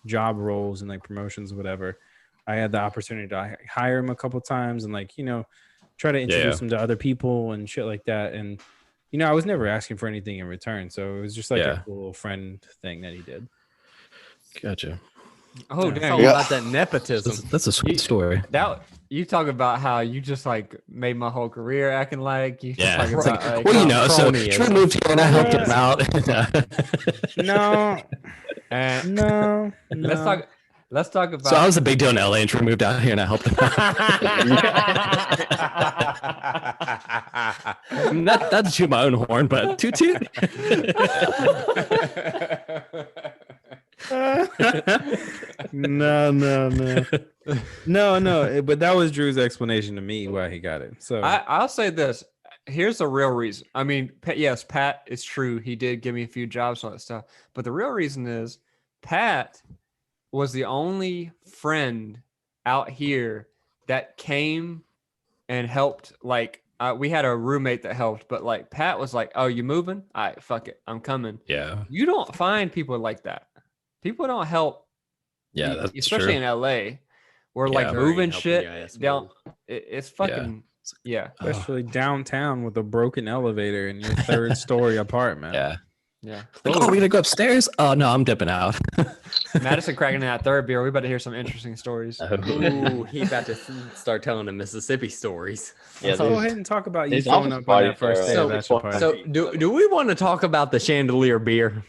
Speaker 1: job roles and promotions, or whatever, I had the opportunity to hire him a couple times and try to introduce him to other people and shit like that. And I was never asking for anything in return, so it was just a cool little friend thing that he did.
Speaker 5: Gotcha.
Speaker 2: Oh,
Speaker 4: It's
Speaker 2: damn.
Speaker 4: all about that nepotism.
Speaker 5: That's a sweet story.
Speaker 2: You talk about how you just made my whole career acting like you.
Speaker 5: Yeah.
Speaker 2: Talk about,
Speaker 5: So Drew moved here and I helped him out.
Speaker 1: No.
Speaker 2: Let's talk about.
Speaker 5: So I was a big deal in LA, and Drew moved out here and I helped him out. not to toot my own horn, but toot toot.
Speaker 1: No. But that was Drew's explanation to me why he got it. So
Speaker 2: I'll say this. Here's the real reason. I mean, yes, Pat, it's true. He did give me a few jobs, all that stuff. But the real reason is Pat was the only friend out here that came and helped. We had a roommate that helped, but Pat was like, "Oh, you moving? All right, fuck it, I'm coming."
Speaker 5: Yeah.
Speaker 2: You don't find people like that. People don't help.
Speaker 5: Yeah, that's
Speaker 2: especially
Speaker 5: true.
Speaker 2: in LA, where moving shit down. It's fucking
Speaker 1: especially downtown with a broken elevator in your third story apartment.
Speaker 5: Yeah.
Speaker 2: Yeah.
Speaker 5: Oh, we gonna go upstairs? Oh no, I'm dipping out.
Speaker 2: Madison cracking that third beer. We about to hear some interesting stories.
Speaker 4: Ooh, he about to start telling the Mississippi stories.
Speaker 3: Yeah,
Speaker 1: Let's go ahead and talk about you
Speaker 3: these
Speaker 1: showing
Speaker 3: office
Speaker 1: up on that
Speaker 3: parties
Speaker 1: first
Speaker 3: are,
Speaker 1: day of bachelor party.
Speaker 4: So do we want to talk about the chandelier beer?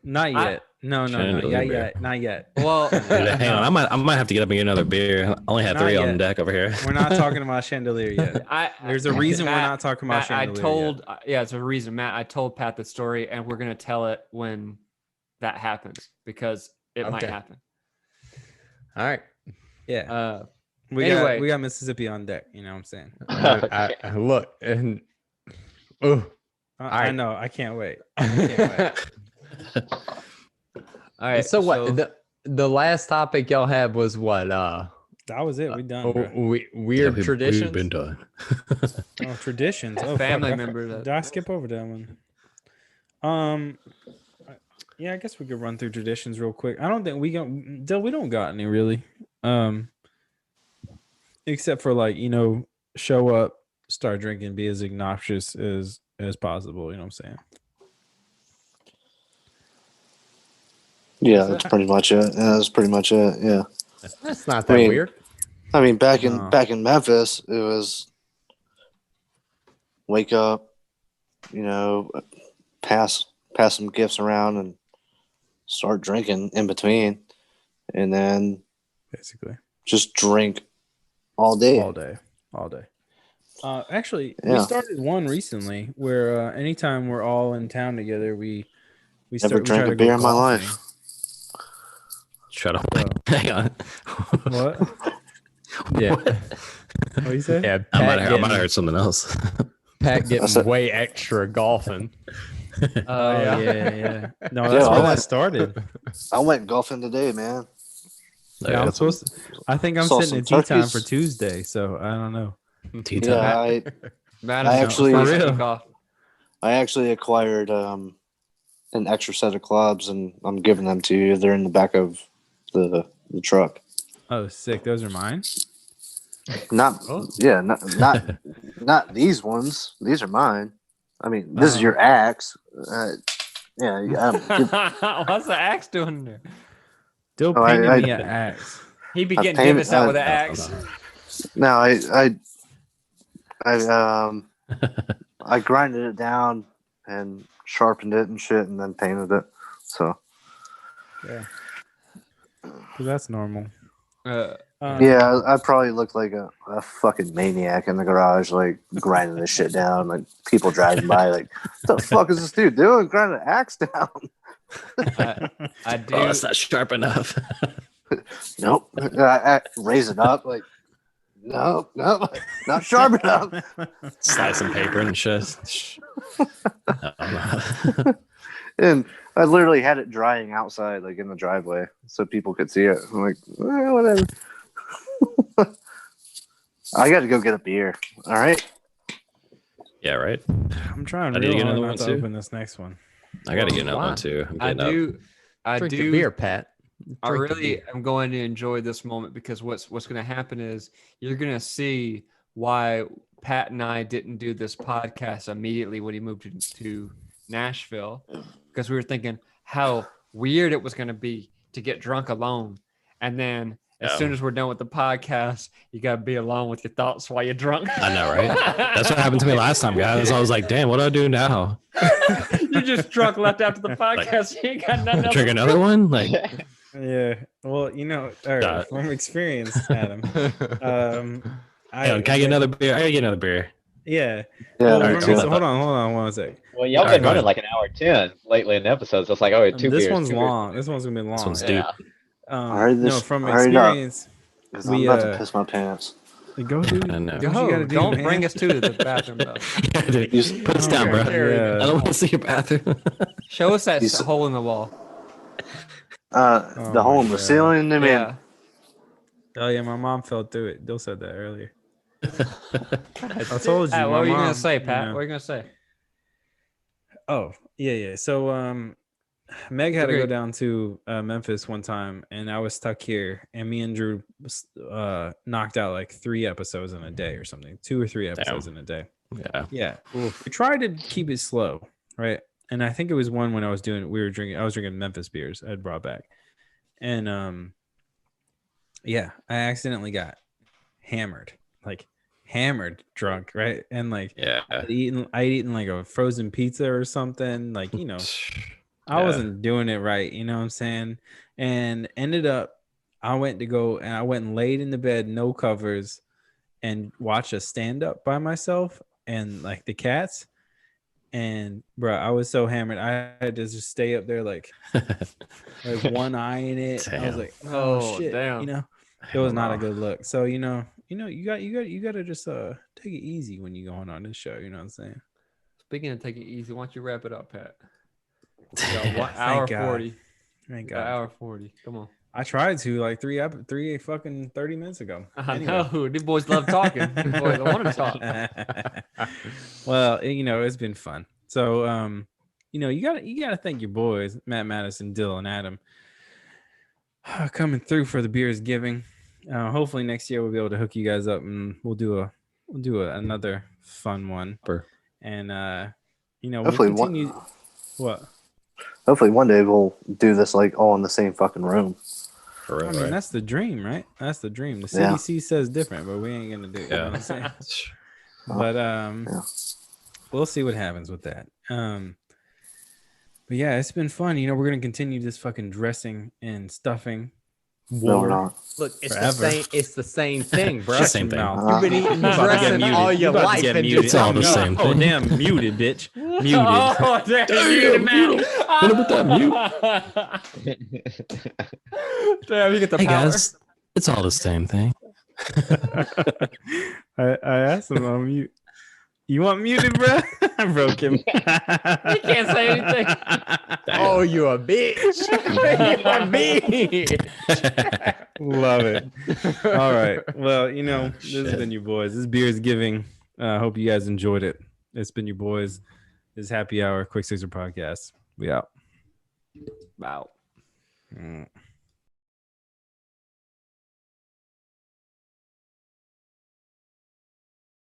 Speaker 1: Not yet. No, not yet.
Speaker 2: Well,
Speaker 5: Dude, hang on, I might have to get up and get another beer. I only had
Speaker 1: Not
Speaker 5: 3 on
Speaker 1: yet.
Speaker 5: deck over here.
Speaker 1: We're not talking about chandelier yet. There's a reason we're not talking about
Speaker 2: Matt,
Speaker 1: chandelier yet.
Speaker 2: it's a reason, Matt. I told Pat the story, and we're gonna tell it when that happens because it might happen.
Speaker 4: All right.
Speaker 1: Yeah. We got Mississippi on deck. You know what I'm saying?
Speaker 4: I look and
Speaker 1: I know. I can't wait. I can't wait.
Speaker 2: All right.
Speaker 4: So what? The last topic y'all had was what?
Speaker 1: That was it. We done. Bro.
Speaker 4: Weird traditions.
Speaker 5: We've been done.
Speaker 1: Oh, traditions. Oh,
Speaker 2: family members.
Speaker 1: Did I skip over that one? Yeah, I guess we could run through traditions real quick. I don't think we don't got any really. Except for like, show up, start drinking, be as obnoxious as possible. You know what I'm saying?
Speaker 6: Yeah, that's pretty much it. Yeah, that's pretty much it. Yeah.
Speaker 4: That's not that weird.
Speaker 6: I mean, back in Memphis, it was wake up, pass some gifts around and start drinking in between, and then
Speaker 1: basically
Speaker 6: just drink all day.
Speaker 1: Actually, we started one recently where anytime we're all in town together, we
Speaker 6: never drank a beer in my life.
Speaker 5: Shut up. Hang on.
Speaker 1: What?
Speaker 4: Yeah.
Speaker 1: What you say?
Speaker 4: Yeah,
Speaker 5: I might have heard something else.
Speaker 4: Pat getting way extra golfing.
Speaker 1: Yeah. No, that's where that started.
Speaker 6: I went golfing today, man.
Speaker 1: Yeah, I think I'm sitting at tea time for Tuesday, so I don't know.
Speaker 5: Tea time.
Speaker 6: Yeah, I actually acquired an extra set of clubs, and I'm giving them to you. They're in the back of the truck.
Speaker 1: Oh, sick! Those are mine.
Speaker 6: Not these ones. These are mine. I mean, this is your axe. Yeah.
Speaker 2: What's the axe doing there?
Speaker 1: Still painting me an axe.
Speaker 2: He be getting Davis out with an axe.
Speaker 6: No, I grinded it down and sharpened it and shit, and then painted it. So
Speaker 1: yeah, that's normal.
Speaker 6: Yeah, I probably look like a fucking maniac in the garage, like grinding this shit down. Like people driving by, like, what the fuck is this dude doing? Grinding an axe down.
Speaker 2: I do.
Speaker 5: Oh, that's not sharp enough.
Speaker 6: Nope. I raise it up, like, no, not sharp enough.
Speaker 5: Slice some paper and shit.
Speaker 6: And I literally had it drying outside, like in the driveway, so people could see it. I'm like, whatever. I got to go get a beer. All right.
Speaker 5: Yeah, right.
Speaker 1: I'm trying real hard not to open this next one.
Speaker 5: I got to get another one too.
Speaker 2: I do.
Speaker 4: Drink your beer, Pat.
Speaker 2: I really am going to enjoy this moment because what's going to happen is you're going to see why Pat and I didn't do this podcast immediately when he moved to Nashville, because we were thinking how weird it was going to be to get drunk alone, and then as soon as we're done with the podcast, you got to be alone with your thoughts while you're drunk.
Speaker 5: I know, right? That's what happened to me last time, guys. I was like, damn, what do I do now?
Speaker 2: You just drunk left after the podcast. You ain't got nothing else.
Speaker 5: Drink another one? Like,
Speaker 1: yeah. Well, from experience, Adam.
Speaker 5: can I get another beer? I gotta get another beer.
Speaker 1: Yeah.
Speaker 6: Right,
Speaker 1: so hold on one sec.
Speaker 3: Well, y'all been running like an hour 10 lately in the episodes. So it's like, two beers.
Speaker 1: This one's long. This one's gonna be long.
Speaker 5: This one's deep.
Speaker 1: From experience,
Speaker 6: I'm about to piss my pants.
Speaker 1: Go, dude.
Speaker 2: Don't bring us to the bathroom, though.
Speaker 5: Yeah, dude, just put us down, bro.
Speaker 1: Yeah.
Speaker 5: I don't want to see your bathroom.
Speaker 2: Show us that hole in the wall.
Speaker 6: The hole in the ceiling. I mean,
Speaker 2: Yeah.
Speaker 1: Oh yeah, my mom fell through it. Dill said that earlier. I told you.
Speaker 2: What were you
Speaker 1: mom,
Speaker 2: gonna say, Pat? What were you gonna say?
Speaker 1: Oh yeah. So Meg had to go down to Memphis one time, and I was stuck here, and me and Drew knocked out like 3 episodes in a day or something, 2 or 3 episodes in a day. Yeah. We tried to keep it slow, right? And I think it was one when I was drinking Memphis beers I'd brought back, and I accidentally got hammered drunk, right? And like I'd eaten like a frozen pizza or something, like I wasn't doing it right. You know what I'm saying? And ended up, I went and laid in the bed, no covers, and watched a stand up by myself and like the cats. And bro, I was so hammered. I had to just stay up there like one eye in it.
Speaker 5: Damn.
Speaker 1: I was like, oh shit,
Speaker 2: damn.
Speaker 1: you know, it was not a good look. So you gotta just take it easy when you're going on this show. You know what I'm saying?
Speaker 2: Speaking of take it easy, why don't you wrap it up, Pat?
Speaker 1: Thank
Speaker 2: 1 hour
Speaker 1: God.
Speaker 2: 40.
Speaker 1: Thank
Speaker 2: An
Speaker 1: God.
Speaker 2: hour 40. Come on.
Speaker 1: I tried to like three fucking 30 minutes ago.
Speaker 2: I know. These boys love talking. These boys want to talk.
Speaker 1: Well, it's been fun. So, you gotta thank your boys, Matt, Madison, Dill, and Adam, coming through for the Beersgiving. Hopefully next year we'll be able to hook you guys up and we'll do another fun one. And
Speaker 6: Hopefully
Speaker 1: we'll continue. What?
Speaker 6: Hopefully one day we'll do this like all in the same fucking room.
Speaker 1: I mean, that's the dream, right? That's the dream. The CDC says different, but we ain't gonna do it. You know what I'm saying? But we'll see what happens with that. But yeah, it's been fun. We're gonna continue this fucking dressing and stuffing.
Speaker 6: No, we're not.
Speaker 4: Look, it's
Speaker 1: Forever.
Speaker 4: the same. It's the same thing, bro.
Speaker 5: It's the same thing.
Speaker 4: You've been eating dressing all your life, and
Speaker 5: It's all the same
Speaker 1: Oh
Speaker 5: thing.
Speaker 1: damn, muted, bitch. Muted.
Speaker 2: Oh, damn,
Speaker 5: mute. What about that mute?
Speaker 2: Damn, you get the
Speaker 5: Hey
Speaker 2: power.
Speaker 5: guys, it's all the same thing.
Speaker 1: I asked him on mute. You want muted, bro? I broke him.
Speaker 2: He can't say anything.
Speaker 4: Oh, you a bitch! You a bitch!
Speaker 1: Love it. All right. Well, this has been your boys. This is Beersgiving. Hope you guys enjoyed it. It's been your boys. This is Happy Hour Quick Sixer Podcast. We out.
Speaker 2: Wow.
Speaker 1: Mm.